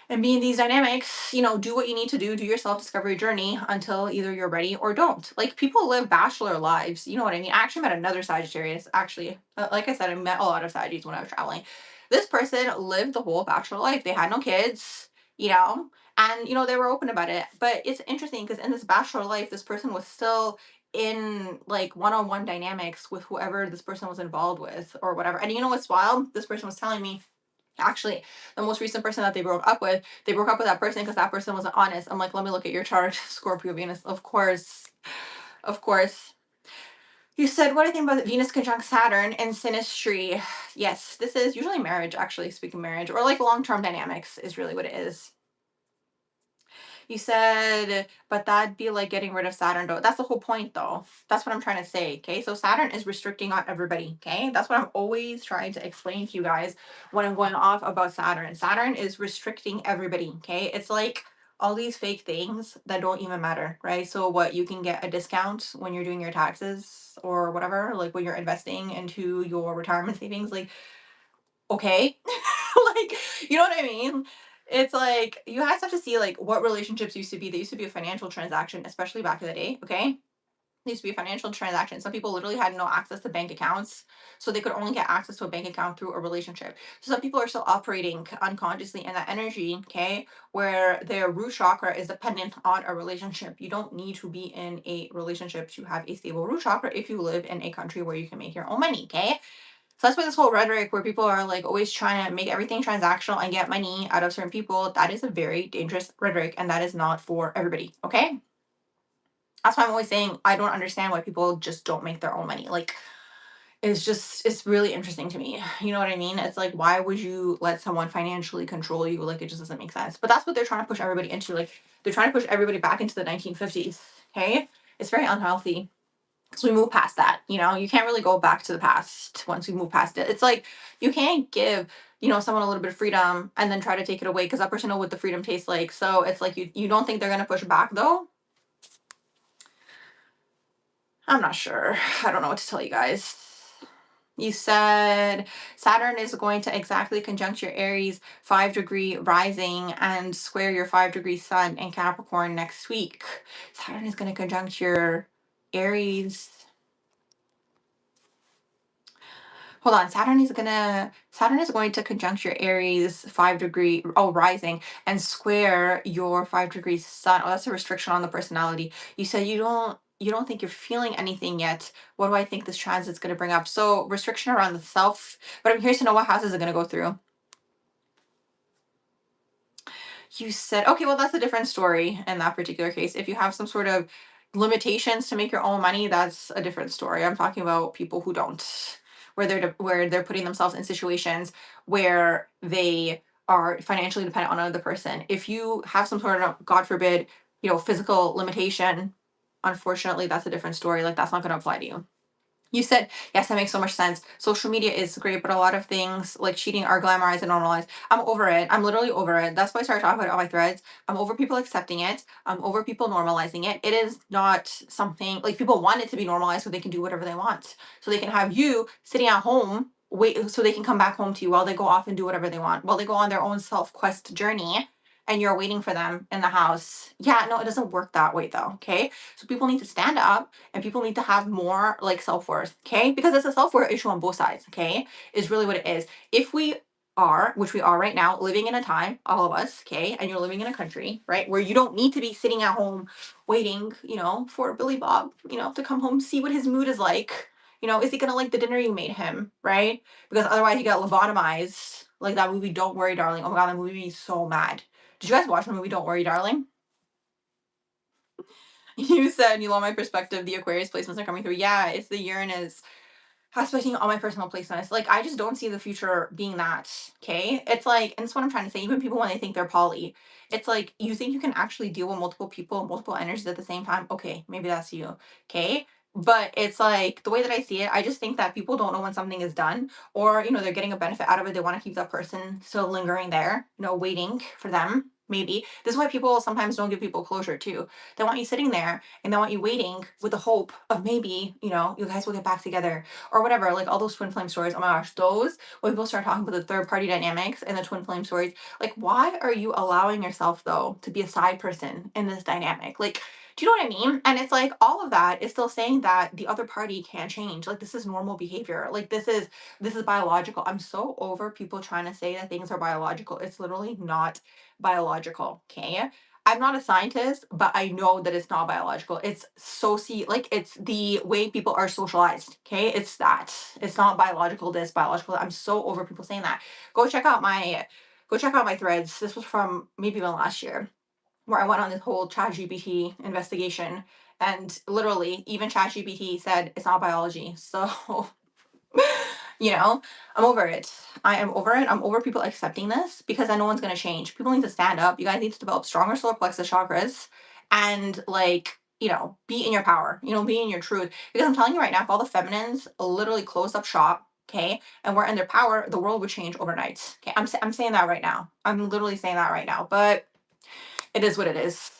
and be in these dynamics, do what you need to do your self discovery journey until either you're ready or don't. Like people live bachelor lives, you know what I mean? I actually met another Sagittarius, actually. Like I said, I met a lot of Saggies when I was traveling. This person lived the whole bachelor life. They had no kids, and they were open about it. But it's interesting because in this bachelor life, this person was still in like one-on-one dynamics with whoever this person was involved with or whatever. And you know what's wild? This person was telling me actually the most recent person that they broke up with that person because that person wasn't honest. I'm like, let me look at your chart. Scorpio Venus, of course, of course. You said what I think about Venus conjunct Saturn and synastry. Yes, this is usually marriage, actually speaking marriage or like long-term dynamics is really what it is. You said, but that'd be like getting rid of Saturn, though. That's the whole point, though. That's what I'm trying to say. Okay. So Saturn is restricting on everybody. Okay. That's what I'm always trying to explain to you guys when I'm going off about Saturn. Saturn is restricting everybody. Okay. It's like all these fake things that don't even matter. Right. So, what you can get a discount when you're doing your taxes or whatever, like when you're investing into your retirement savings, like, okay. Like, you know what I mean? It's like you guys have to see like what relationships used to be. They used to be a financial transaction, especially back in the day. Okay. They used to be a financial transaction. Some people literally had no access to bank accounts. So they could only get access to a bank account through a relationship. So some people are still operating unconsciously in that energy, okay, where their root chakra is dependent on a relationship. You don't need to be in a relationship to have a stable root chakra if you live in a country where you can make your own money, okay? So that's why this whole rhetoric where people are like always trying to make everything transactional and get money out of certain people, that is a very dangerous rhetoric and that is not for everybody. Okay. That's why I'm always saying I don't understand why people just don't make their own money. Like it's really interesting to me. You know what I mean? It's like why would you let someone financially control you? Like it just doesn't make sense. But that's what they're trying to push everybody into. Like they're trying to push everybody back into the 1950s. Okay. It's very unhealthy. So we move past that, you can't really go back to the past once we move past it. It's like you can't give, someone a little bit of freedom and then try to take it away because that person know what the freedom tastes like. So it's like you don't think they're gonna push back though? I'm not sure. I don't know what to tell you guys. You said Saturn is going to exactly conjunct your Aries 5-degree rising and square your 5-degree sun in Capricorn next week. Saturn is going to conjunct your Aries. Hold on, Saturn is going to conjunct your Aries 5-degree rising and square your 5-degree sun. Oh, that's a restriction on the personality. You said you don't think you're feeling anything yet. What do I think this transit's going to bring up? So restriction around the self, but I'm curious to know what houses are going to go through. You said, okay, well, that's a different story in that particular case. If you have some sort of limitations to make your own money, that's a different story. I'm talking about people who don't, where they're putting themselves in situations where they are financially dependent on another person. If you have some sort of, God forbid, physical limitation, unfortunately, that's a different story. Like, that's not going to apply to you. You said, yes, that makes so much sense. Social media is great, but a lot of things like cheating are glamorized and normalized. I'm over it. I'm literally over it. That's why I started talking about it on my threads. I'm over people accepting it. I'm over people normalizing it. It is not something like people want it to be normalized so they can do whatever they want. So they can have you sitting at home, wait, so they can come back home to you while they go off and do whatever they want, while they go on their own self quest journey and you're waiting for them in the house. Yeah, no, it doesn't work that way though. Okay. So people need to stand up and people need to have more like self-worth, okay? Because it's a self-worth issue on both sides, okay? Is really what it is. If we are, which we are right now, living in a time, all of us, okay, and you're living in a country, right, where you don't need to be sitting at home waiting, for Billy Bob, to come home, see what his mood is like. Is he gonna like the dinner you made him, right? Because otherwise you get lobotomized. Like that movie Don't Worry Darling. Oh my god, that movie made me so mad. Did you guys watch the movie Don't Worry Darling? You said you love my perspective. The Aquarius placements are coming through. Yeah, it's the Uranus aspecting all my personal placements. Like, I just don't see the future being that. Okay. It's like, and it's what I'm trying to say. Even people, when they think they're poly, it's like, you think you can actually deal with multiple people, multiple energies at the same time. Okay. Maybe that's you. Okay. But it's like the way that I see it, I just think that people don't know when something is done or, they're getting a benefit out of it. They want to keep that person still lingering there, waiting for them. Maybe this is why people sometimes don't give people closure too. They want you sitting there and they want you waiting with the hope of maybe, you guys will get back together or whatever, like all those twin flame stories. Oh my gosh, those when people start talking about the third party dynamics and the twin flame stories, like why are you allowing yourself though to be a side person in this dynamic? Like, do you know what I mean? And it's like all of that is still saying that the other party can change. Like this is normal behavior. Like this is biological. I'm so over people trying to say that things are biological. It's literally not biological. Okay. I'm not a scientist, but I know that it's not biological. It's like it's the way people are socialized. Okay. It's that. It's not biological this, biological. I'm so over people saying that. Go check out my threads. This was from maybe even last year, where I went on this whole ChatGPT investigation. And literally, even ChatGPT said it's not biology. So you know, I'm over it. I am over it. I'm over people accepting this because then no one's gonna change. People need to stand up. You guys need to develop stronger solar plexus chakras and like, be in your power, be in your truth. Because I'm telling you right now, if all the feminines literally closed up shop, okay, and were in their power, the world would change overnight. Okay. I'm saying that right now. I'm literally saying that right now. But it is what it is.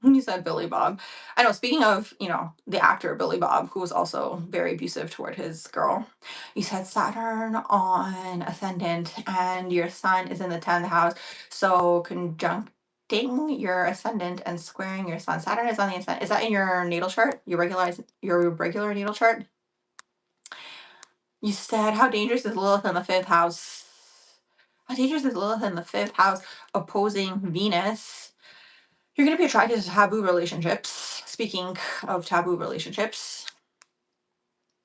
You said Billy Bob. I know, speaking of, the actor Billy Bob, who was also very abusive toward his girl, you said Saturn on ascendant and your sun is in the 10th house. So conjuncting your ascendant and squaring your sun. Saturn is on the ascendant. Is that in your natal chart? Your regular natal chart? You said, how dangerous is Lilith in the fifth house? How dangerous is Lilith in the fifth house opposing Venus? You're going to be attracted to taboo relationships. Speaking of taboo relationships,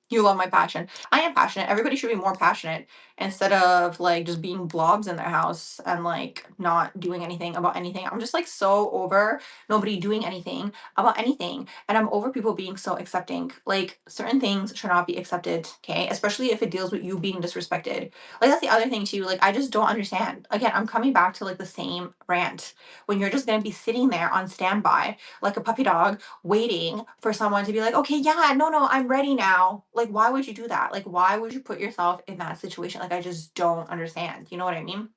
you love my passion. I am passionate. Everybody should be more passionate. instead of like just being blobs in their house and like not doing anything about anything. I'm just like so over nobody doing anything about anything. And I'm over people being so accepting. Like certain things should not be accepted, okay? Especially if it deals with you being disrespected. Like that's the other thing too. Like I just don't understand. Again, I'm coming back to like the same rant. When you're just gonna be sitting there on standby like a puppy dog waiting for someone to be like, okay, yeah, no, no, I'm ready now. Like, why would you do that? Like, why would you put yourself in that situation? Like, I just don't understand. You know what I mean?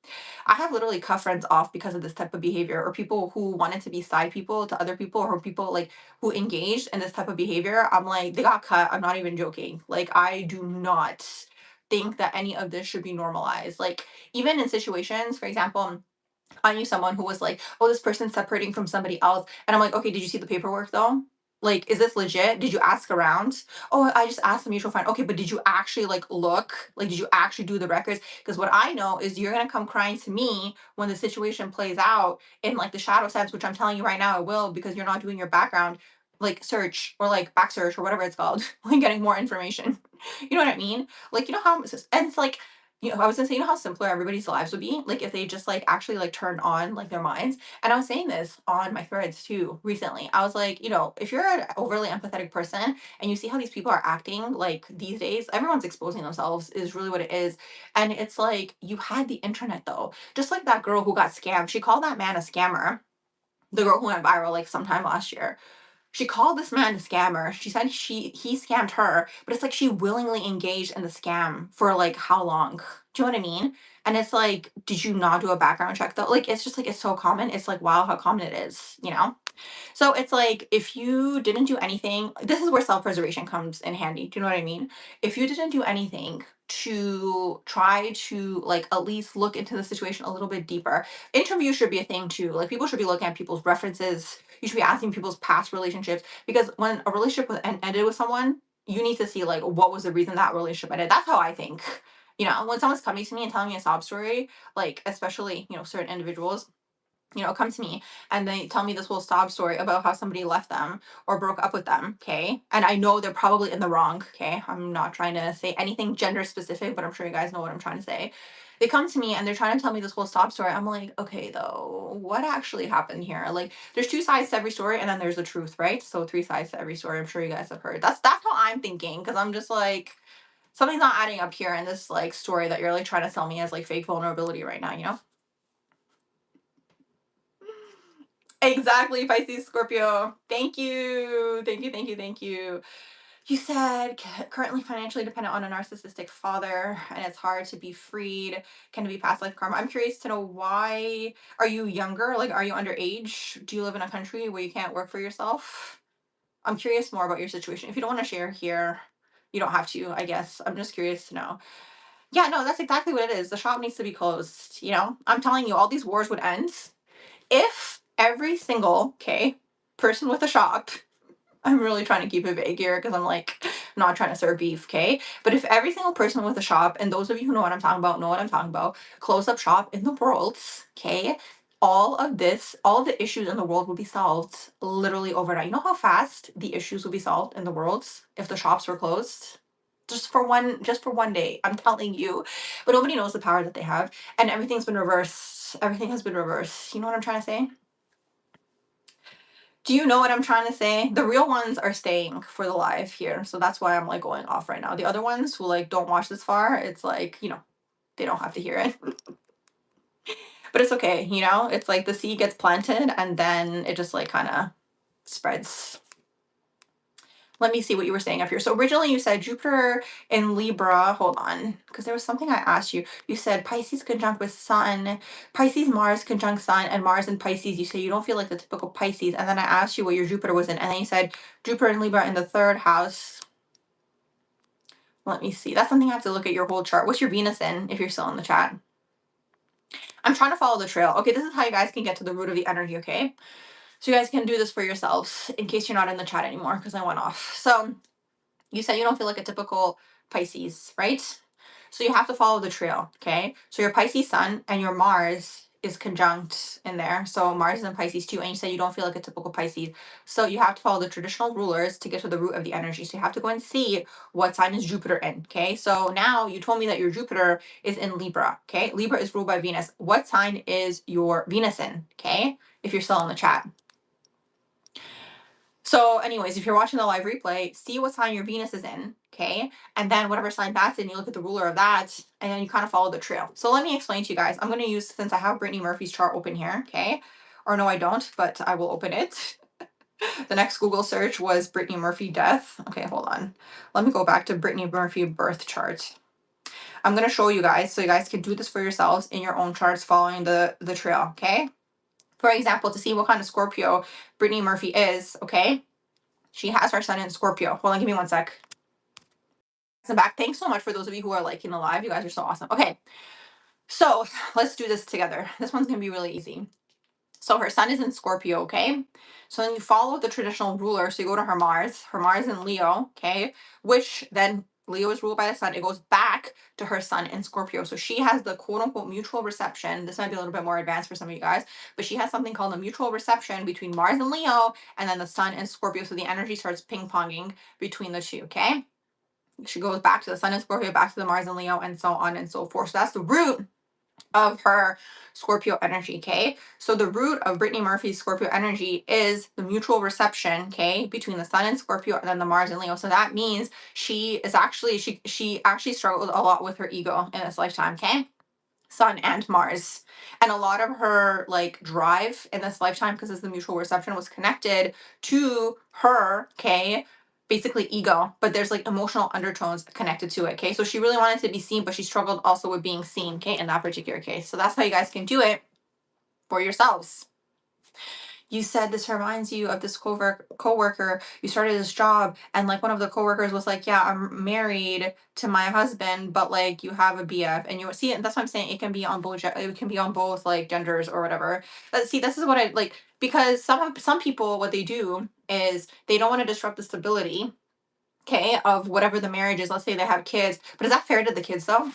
I have literally cut friends off because of this type of behavior, or people who wanted to be side people to other people, or people like who engaged in this type of behavior. I'm like, they got cut. I'm not even joking. Like, I do not think that any of this should be normalized. Like, even in situations, for example, I knew someone who was like, "Oh, this person's separating from somebody else," and I'm like, "Okay, did you see the paperwork though? Like, is this legit? Did you ask around?" "Oh, I just asked the mutual friend." "Okay, but did you actually like look? Like, did you actually do the records? Because what I know is you're gonna come crying to me when the situation plays out in like the shadow sense, which I'm telling you right now I will, because you're not doing your background like search or like back search or whatever it's called, like getting more information. You know what I mean? Like, you know how, and it's like, I was gonna say, you know how simpler everybody's lives would be, like if they just like actually like turned on like their minds. And I was saying this on my threads too recently. I was like, if you're an overly empathetic person and you see how these people are acting like these days, everyone's exposing themselves is really what it is. And it's like you had the internet though, just like that girl who got scammed. She called that man a scammer. The girl who went viral like sometime last year, she called this man a scammer. She said he scammed her, but it's like she willingly engaged in the scam for like how long? Do you know what I mean? And it's like, did you not do a background check though? Like it's just like it's so common. It's like wow how common it is, you know? So it's like if you didn't do anything, this is where self-preservation comes in handy. Do you know what I mean? If you didn't do anything to try to like at least look into the situation a little bit deeper, interviews should be a thing too. Like people should be looking at people's references. You should be asking people's past relationships, because when a relationship ended with someone, you need to see like what was the reason that relationship ended. That's how I think. When someone's coming to me and telling me a sob story, like especially certain individuals, come to me and they tell me this whole sob story about how somebody left them or broke up with them, okay? And I know they're probably in the wrong, okay? I'm not trying to say anything gender specific, but I'm sure you guys know what I'm trying to say. They come to me and they're trying to tell me this whole sob story. I'm like, okay, though, what actually happened here? Like, there's two sides to every story, and then there's the truth, right? So three sides to every story. I'm sure you guys have heard. That's how I'm thinking, because I'm just like, something's not adding up here in this like story that you're like trying to sell me as like fake vulnerability right now, you know? Exactly, Pisces, Scorpio. Thank you. Thank you, thank you, thank you. You said currently financially dependent on a narcissistic father and it's hard to be freed. Can it be past life karma? I'm curious to know why. Are you younger? Like, are you underage? Do you live in a country where you can't work for yourself? I'm curious more about your situation. If you don't want to share here, you don't have to, I guess. I'm just curious to know. Yeah, no, that's exactly what it is. The shop needs to be closed. I'm telling you, all these wars would end if every single, okay, person with a shop, I'm really trying to keep it vague here because I'm like not trying to serve beef, okay? But if every single person with a shop, and those of you who know what I'm talking about, know what I'm talking about, close up shop in the world, okay? All of the issues in the world would be solved literally overnight. You know how fast the issues would be solved in the world if the shops were closed? Just for one day, I'm telling you. But nobody knows the power that they have. And everything's been reversed. Everything has been reversed. You know what I'm trying to say? Do you know what I'm trying to say? The real ones are staying for the live here. So that's why I'm like going off right now. The other ones who like don't watch this far, it's like, they don't have to hear it. But it's okay, It's like the seed gets planted and then it just like kind of spreads. Let me see what you were saying up here. So originally you said Jupiter in Libra. Hold on, because there was something I asked you. You said Pisces conjunct with Sun, Pisces Mars conjunct Sun, and Mars in Pisces. You say you don't feel like the typical Pisces. And then I asked you what your Jupiter was in, and then you said Jupiter in Libra in the third house. Let me see. That's something I have to look at your whole chart. What's your Venus in if you're still in the chat? I'm trying to follow the trail. Okay, this is how you guys can get to the root of the energy, okay? So you guys can do this for yourselves in case you're not in the chat anymore because I went off. So you said you don't feel like a typical Pisces, right? So you have to follow the trail, okay? So your Pisces sun and your Mars is conjunct in there. So Mars is in Pisces too, and you said you don't feel like a typical Pisces. So you have to follow the traditional rulers to get to the root of the energy. So you have to go and see what sign is Jupiter in. Okay. So now you told me that your Jupiter is in Libra. Okay. Libra is ruled by Venus. What sign is your Venus in? Okay. If you're still in the chat. So, anyways, if you're watching the live replay, see what sign your Venus is in, okay? And then whatever sign that's in, you look at the ruler of that, and then you kind of follow the trail. So let me explain to you guys. I'm going to use, since I have Brittany Murphy's chart open here, okay? Or no, I don't, but I will open it. The next Google search was Brittany Murphy death. Okay, hold on. Let me go back to Brittany Murphy birth chart. I'm going to show you guys so you guys can do this for yourselves in your own charts following the trail, okay? For example, to see what kind of Scorpio Brittany Murphy is, okay? She has her sun in Scorpio. Hold on, give me one sec. I'm back. Thanks so much for those of you who are liking the live. You guys are so awesome. Okay, so let's do this together. This one's going to be really easy. So her sun is in Scorpio, okay? So then you follow the traditional ruler. So you go to her Mars. Her Mars in Leo, okay? Which then Leo is ruled by the sun. It goes back to her sun in Scorpio. So she has the quote unquote mutual reception. This might be a little bit more advanced for some of you guys, but she has something called a mutual reception between Mars and Leo and then the sun and Scorpio. So the energy starts ping ponging between the two, okay? She goes back to the sun and Scorpio, back to the Mars and Leo, and so on and so forth. So that's the root of her Scorpio energy, okay? So the root of Brittany Murphy's Scorpio energy is the mutual reception, okay, between the sun and Scorpio and then the Mars and Leo. So that means she is actually, she actually struggled a lot with her ego in this lifetime, okay? Sun and Mars. And a lot of her like drive in this lifetime, because it's the mutual reception, was connected to her, okay, basically ego, but there's like emotional undertones connected to it, okay? So she really wanted to be seen, but she struggled also with being seen, okay, in that particular case. So that's how you guys can do it for yourselves. You said this reminds you of this coworker. You started this job, and like one of the coworkers was like, "Yeah, I'm married to my husband, but like you have a BF," and you see, and that's what I'm saying. It can be on both. It can be on both like genders or whatever. But see, this is what I like because some people what they do is they don't want to disrupt the stability, okay, of whatever the marriage is. Let's say they have kids, but is that fair to the kids though?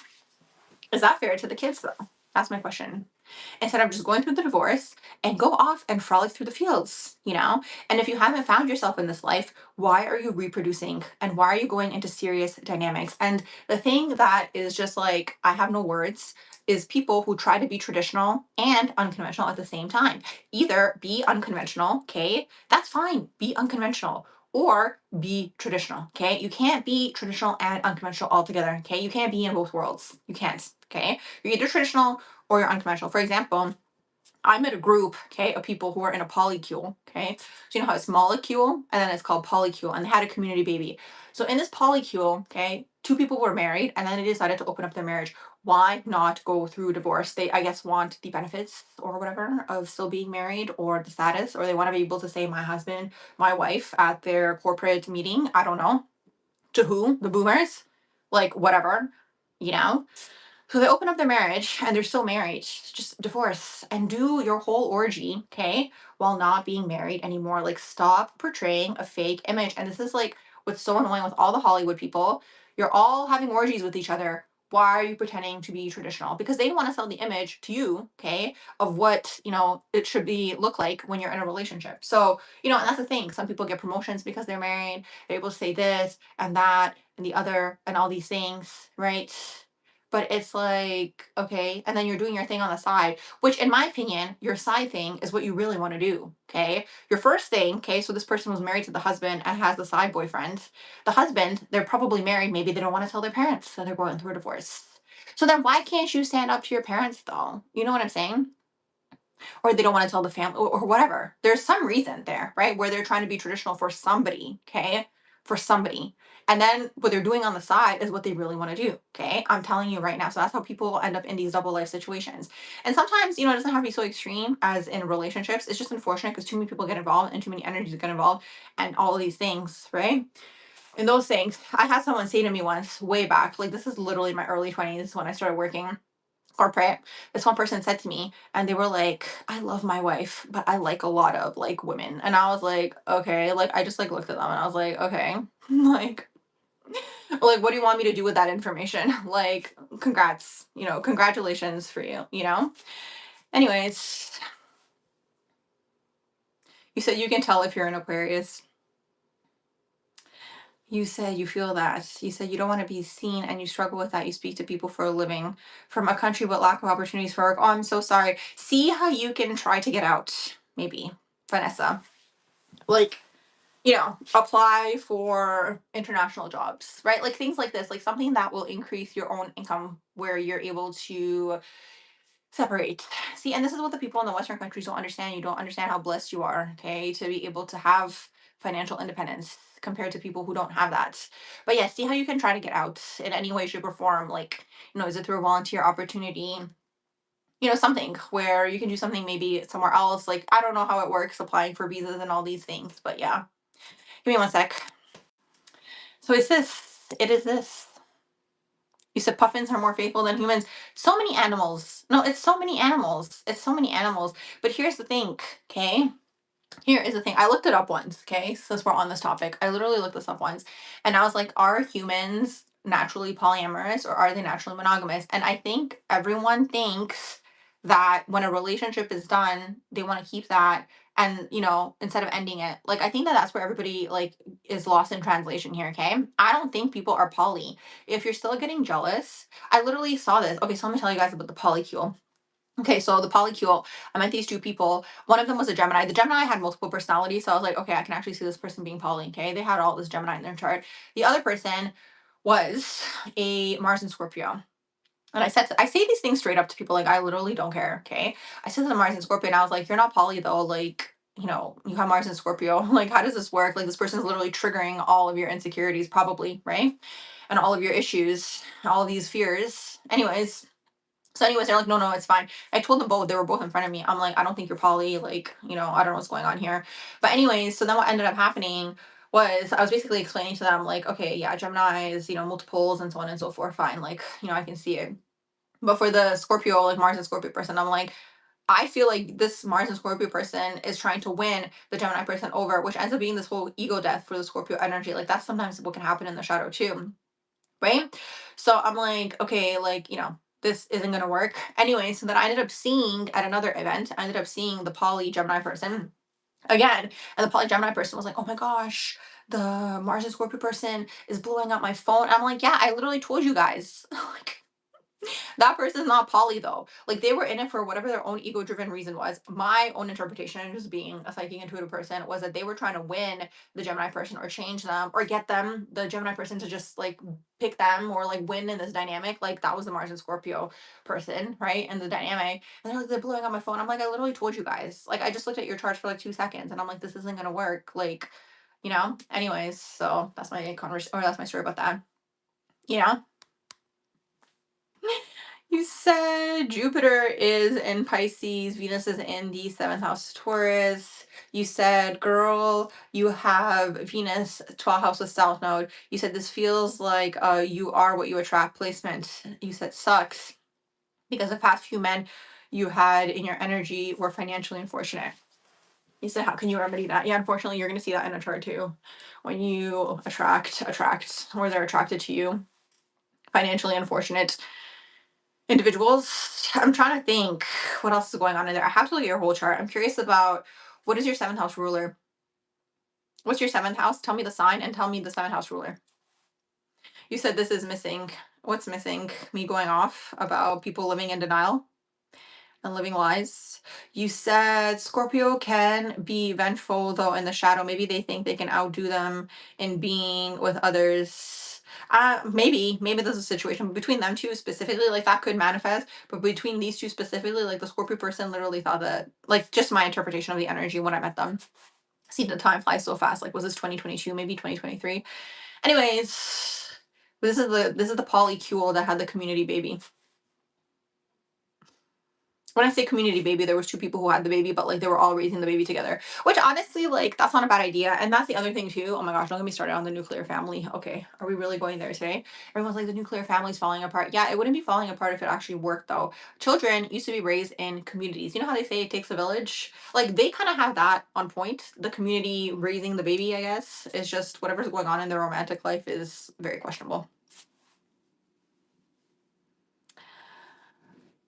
Is that fair to the kids though? That's my question. Instead of just going through the divorce and go off and frolic through the fields, you know? And if you haven't found yourself in this life, why are you reproducing and why are you going into serious dynamics? And the thing that is just like, I have no words, is people who try to be traditional and unconventional at the same time. Either be unconventional, okay? That's fine, be unconventional. Or be traditional, okay? You can't be traditional and unconventional altogether, okay? You can't be in both worlds. You can't, okay? You're either traditional or you're unconventional. For example, I'm in a group, okay, of people who are in a polycule, okay? So you know how it's molecule and then it's called polycule, and they had a community baby. So in this polycule, okay, two people were married and then they decided to open up their marriage. Why not go through divorce? They, I guess, want the benefits or whatever of still being married or the status, or they want to be able to say my husband, my wife at their corporate meeting. I don't know. To who? The boomers? Like, whatever, you know? So they open up their marriage and they're still married. Just divorce and do your whole orgy, okay, while not being married anymore. Like, stop portraying a fake image. And this is like what's so annoying with all the Hollywood people. You're all having orgies with each other. Why are you pretending to be traditional? Because they want to sell the image to you, okay, of what, you know, it should be look like when you're in a relationship. So, you know, and that's the thing. Some people get promotions because they're married. They're able to say this and that and the other and all these things, right? But it's like, okay, and then you're doing your thing on the side, which in my opinion, your side thing is what you really want to do, okay? Your first thing, okay, so this person was married to the husband and has the side boyfriend. The husband, they're probably married, maybe they don't want to tell their parents that they're going through a divorce. So then why can't you stand up to your parents though? You know what I'm saying? Or they don't want to tell the family or whatever. There's some reason there, right? Where they're trying to be traditional for somebody, okay? For somebody. And then what they're doing on the side is what they really want to do, okay? I'm telling you right now. So that's how people end up in these double life situations. And sometimes, you know, it doesn't have to be so extreme as in relationships. It's just unfortunate because too many people get involved and too many energies get involved and all of these things, right? And those things, I had someone say to me once, way back, like this is literally my early 20s when I started working corporate. This one person said to me, and they were like, I love my wife, but I like a lot of like women. And I was like, okay, like I just like looked at them and I was like, okay, like what do you want me to do with that information? Like, congrats, you know, congratulations for you, you know? Anyways, you said you can tell if you're an Aquarius. You said you feel that. You said you don't want to be seen and you struggle with that. You speak to people for a living from a country with lack of opportunities for work. Oh, I'm so sorry. See how you can try to get out, maybe, Vanessa. Like, apply for international jobs, right? Like things like this, like something that will increase your own income where you're able to separate. See, and this is what the people in the Western countries don't understand. You don't understand how blessed you are, okay, to be able to have financial independence compared to people who don't have that. But yeah, see how you can try to get out in any way, shape, or form. Like, is it through a volunteer opportunity? Something where you can do something maybe somewhere else. Like, I don't know how it works, applying for visas and all these things. But yeah, give me one sec. So it is this. You said puffins are more faithful than humans. So many animals. No, it's so many animals. It's so many animals. But here's the thing, okay? Here is the thing. I looked it up once, okay? Since we're on this topic, I literally looked this up once. And I was like, are humans naturally polyamorous or are they naturally monogamous? And I think everyone thinks that when a relationship is done, they want to keep that and, instead of ending it. Like I think that that's where everybody like is lost in translation here, okay? I don't think people are poly. If you're still getting jealous, I literally saw this. Okay, so let me tell you guys about the polycule. Okay, so the polycule, I met these two people. One of them was a Gemini. The Gemini had multiple personalities, so I was like, okay, I can actually see this person being poly. Okay, they had all this Gemini in their chart. The other person was a Mars and Scorpio. And I say these things straight up to people, like I literally don't care. Okay, I said to the Mars and Scorpio, and I was like, you're not poly though. Like, you have Mars and Scorpio. Like, how does this work? Like, this person's literally triggering all of your insecurities, probably, right? And all of your issues, all of these fears. Anyways, they're like, no, no, it's fine. I told them both, they were both in front of me. I'm like, I don't think you're poly, like, I don't know what's going on here. But anyways, so then what ended up happening was I was basically explaining to them, like, okay, yeah, Gemini is, multiples and so on and so forth, fine, like, I can see it. But for the Scorpio, like Mars and Scorpio person, I'm like, I feel like this Mars and Scorpio person is trying to win the Gemini person over, which ends up being this whole ego death for the Scorpio energy. Like that's sometimes what can happen in the shadow too, right? So I'm like, okay, like, this isn't gonna work. Anyway, so then I ended up seeing at another event, I ended up seeing the poly Gemini person again. And the poly Gemini person was like, oh my gosh, the Mars and Scorpio person is blowing up my phone. I'm like, yeah, I literally told you guys. Like, that person's not poly though. Like they were in it for whatever their own ego driven reason was. My own interpretation, just being a psychic intuitive person, was that they were trying to win the Gemini person or change them or get them, the Gemini person, to just like pick them or like win in this dynamic. Like that was the Mars and Scorpio person, right? And the dynamic. And they're like, they're blowing up my phone. I'm like, I literally told you guys. Like I just looked at your charts for like 2 seconds and I'm like, this isn't gonna work. Like, anyways, so that's my conversation, or that's my story about that. You know? You said Jupiter is in Pisces, Venus is in the seventh house Taurus. You said, girl, you have Venus 12th house with South Node. You said this feels like you are what you attract placement. You said sucks because the past few men you had in your energy were financially unfortunate. You said, how can you remedy that? Yeah, unfortunately, you're going to see that in a chart too. When you attract, or they're attracted to you, financially unfortunate individuals. I'm trying to think what else is going on in there. I have to look at your whole chart. I'm curious about what is your seventh house ruler? What's your seventh house? Tell me the sign and tell me the seventh house ruler. You said this is missing. What's missing? Me going off about people living in denial and living lies. You said Scorpio can be vengeful though in the shadow. Maybe they think they can outdo them in being with others. Maybe there's a situation between them two specifically, like that could manifest. But between these two specifically, like the Scorpio person literally thought that, like just my interpretation of the energy when I met them. See, the time flies so fast. Like, was this 2022? Maybe 2023. Anyways, this is the polycule that had the community baby. When I say community baby, there was two people who had the baby, but like they were all raising the baby together. Which honestly, like that's not a bad idea. And that's the other thing too. Oh my gosh, don't get me started on the nuclear family. Okay, are we really going there today? Everyone's like the nuclear family's falling apart. Yeah, it wouldn't be falling apart if it actually worked though. Children used to be raised in communities. You know how they say it takes a village? Like they kind of have that on point. The community raising the baby, I guess. It's just whatever's going on in their romantic life is very questionable.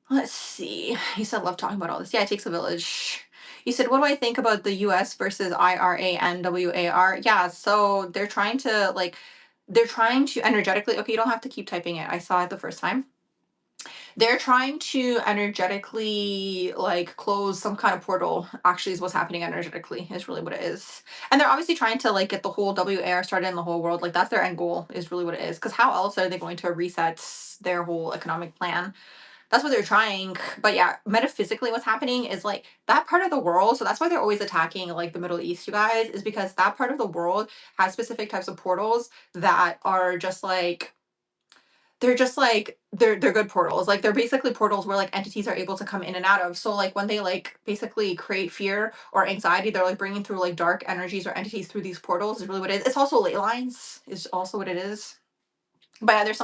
Let's see. You said love talking about all this. Yeah, it takes a village. You said, what do I think about the US versus IRA and WAR? Yeah, so they're trying to energetically, okay, you don't have to keep typing it. I saw it the first time. They're trying to energetically like close some kind of portal, actually, is what's happening energetically, is really what it is. And they're obviously trying to like get the whole WAR started in the whole world. Like that's their end goal, is really what it is. Because how else are they going to reset their whole economic plan? That's what they're trying. But yeah, metaphysically, what's happening is like that part of the world. So that's why they're always attacking like the Middle East, you guys, is because that part of the world has specific types of portals that are just like they're good portals. Like they're basically portals where like entities are able to come in and out of. So like when they like basically create fear or anxiety, they're like bringing through like dark energies or entities through these portals. Is really what it is. It's also ley lines. Is also what it is. But yeah, there's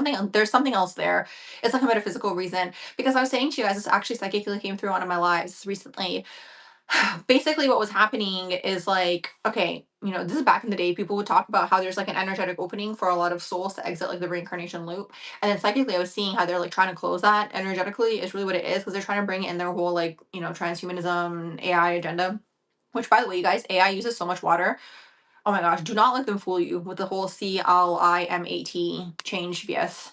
something else there. It's like a metaphysical reason, because I was saying to you guys, this actually psychically came through one of my lives recently. Basically what was happening is like, okay, this is back in the day, people would talk about how there's like an energetic opening for a lot of souls to exit like the reincarnation loop. And then psychically I was seeing how they're like trying to close that energetically, is really what it is, because they're trying to bring in their whole like, transhumanism AI agenda. Which, by the way, you guys, AI uses so much water. Oh my gosh, do not let them fool you with the whole CLIMAT change BS.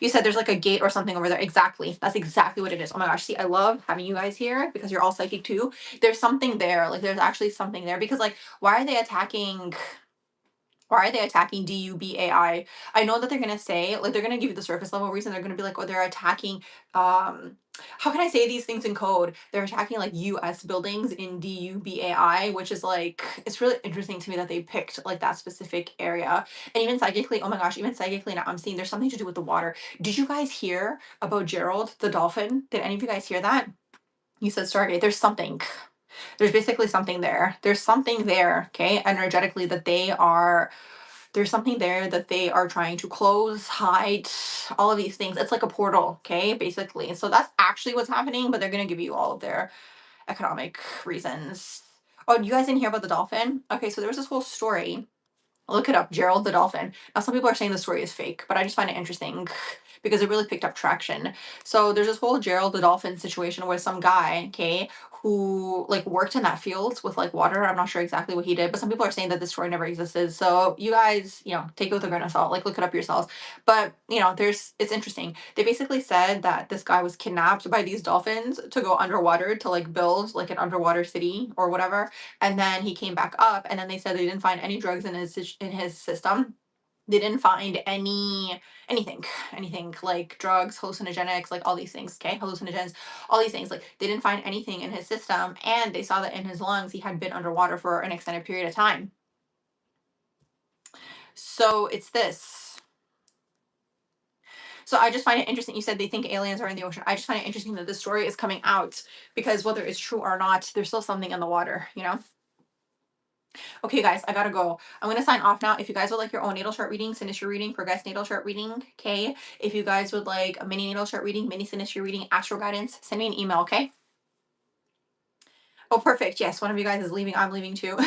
You said there's like a gate or something over there. Exactly. That's exactly what it is. Oh my gosh. See, I love having you guys here because you're all psychic too. There's something there. Like there's actually something there, because like why are they attacking DUBAI? I know that they're gonna say, like, they're gonna give you the surface level reason. They're gonna be like, oh, they're attacking how can I say these things in code? They're attacking like US buildings in DUBAI, which is like, it's really interesting to me that they picked like that specific area. And even psychically, oh my gosh, even psychically now I'm seeing there's something to do with the water. Did you guys hear about Gerald the dolphin? Did any of you guys hear that? You said Stargate. There's basically something there. There's something there, okay, energetically, there's something there that they are trying to close, hide, all of these things. It's like a portal, okay, basically. So that's actually what's happening, but they're going to give you all of their economic reasons. Oh, you guys didn't hear about the dolphin? Okay, so there was this whole story. Look it up, Gerald the dolphin. Now, some people are saying the story is fake, but I just find it interesting because it really picked up traction. So there's this whole Gerald the dolphin situation where some guy, okay, who like worked in that field with like water. I'm not sure exactly what he did, but some people are saying that this story never existed. So you guys, take it with a grain of salt, like look it up yourselves. But it's interesting. They basically said that this guy was kidnapped by these dolphins to go underwater to like build like an underwater city or whatever, and then he came back up, and then they said they didn't find any drugs in his system. They didn't find anything like drugs, hallucinogenics, like all these things, okay, hallucinogens, all these things, like they didn't find anything in his system, and they saw that in his lungs he had been underwater for an extended period of time. So it's this. So I just find it interesting. You said they think aliens are in the ocean. I just find it interesting that this story is coming out, because whether it's true or not, there's still something in the water. Okay, guys, I gotta go. I'm gonna sign off now. If you guys would like your own natal chart reading, signature reading, progressed natal chart reading, okay? If you guys would like a mini natal chart reading, mini signature reading, astro guidance, send me an email, okay? Oh, perfect. Yes, one of you guys is leaving. I'm leaving too.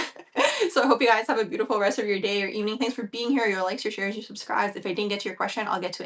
So I hope you guys have a beautiful rest of your day or evening. Thanks for being here. Your likes, your shares, your subscribes. If I didn't get to your question, I'll get to it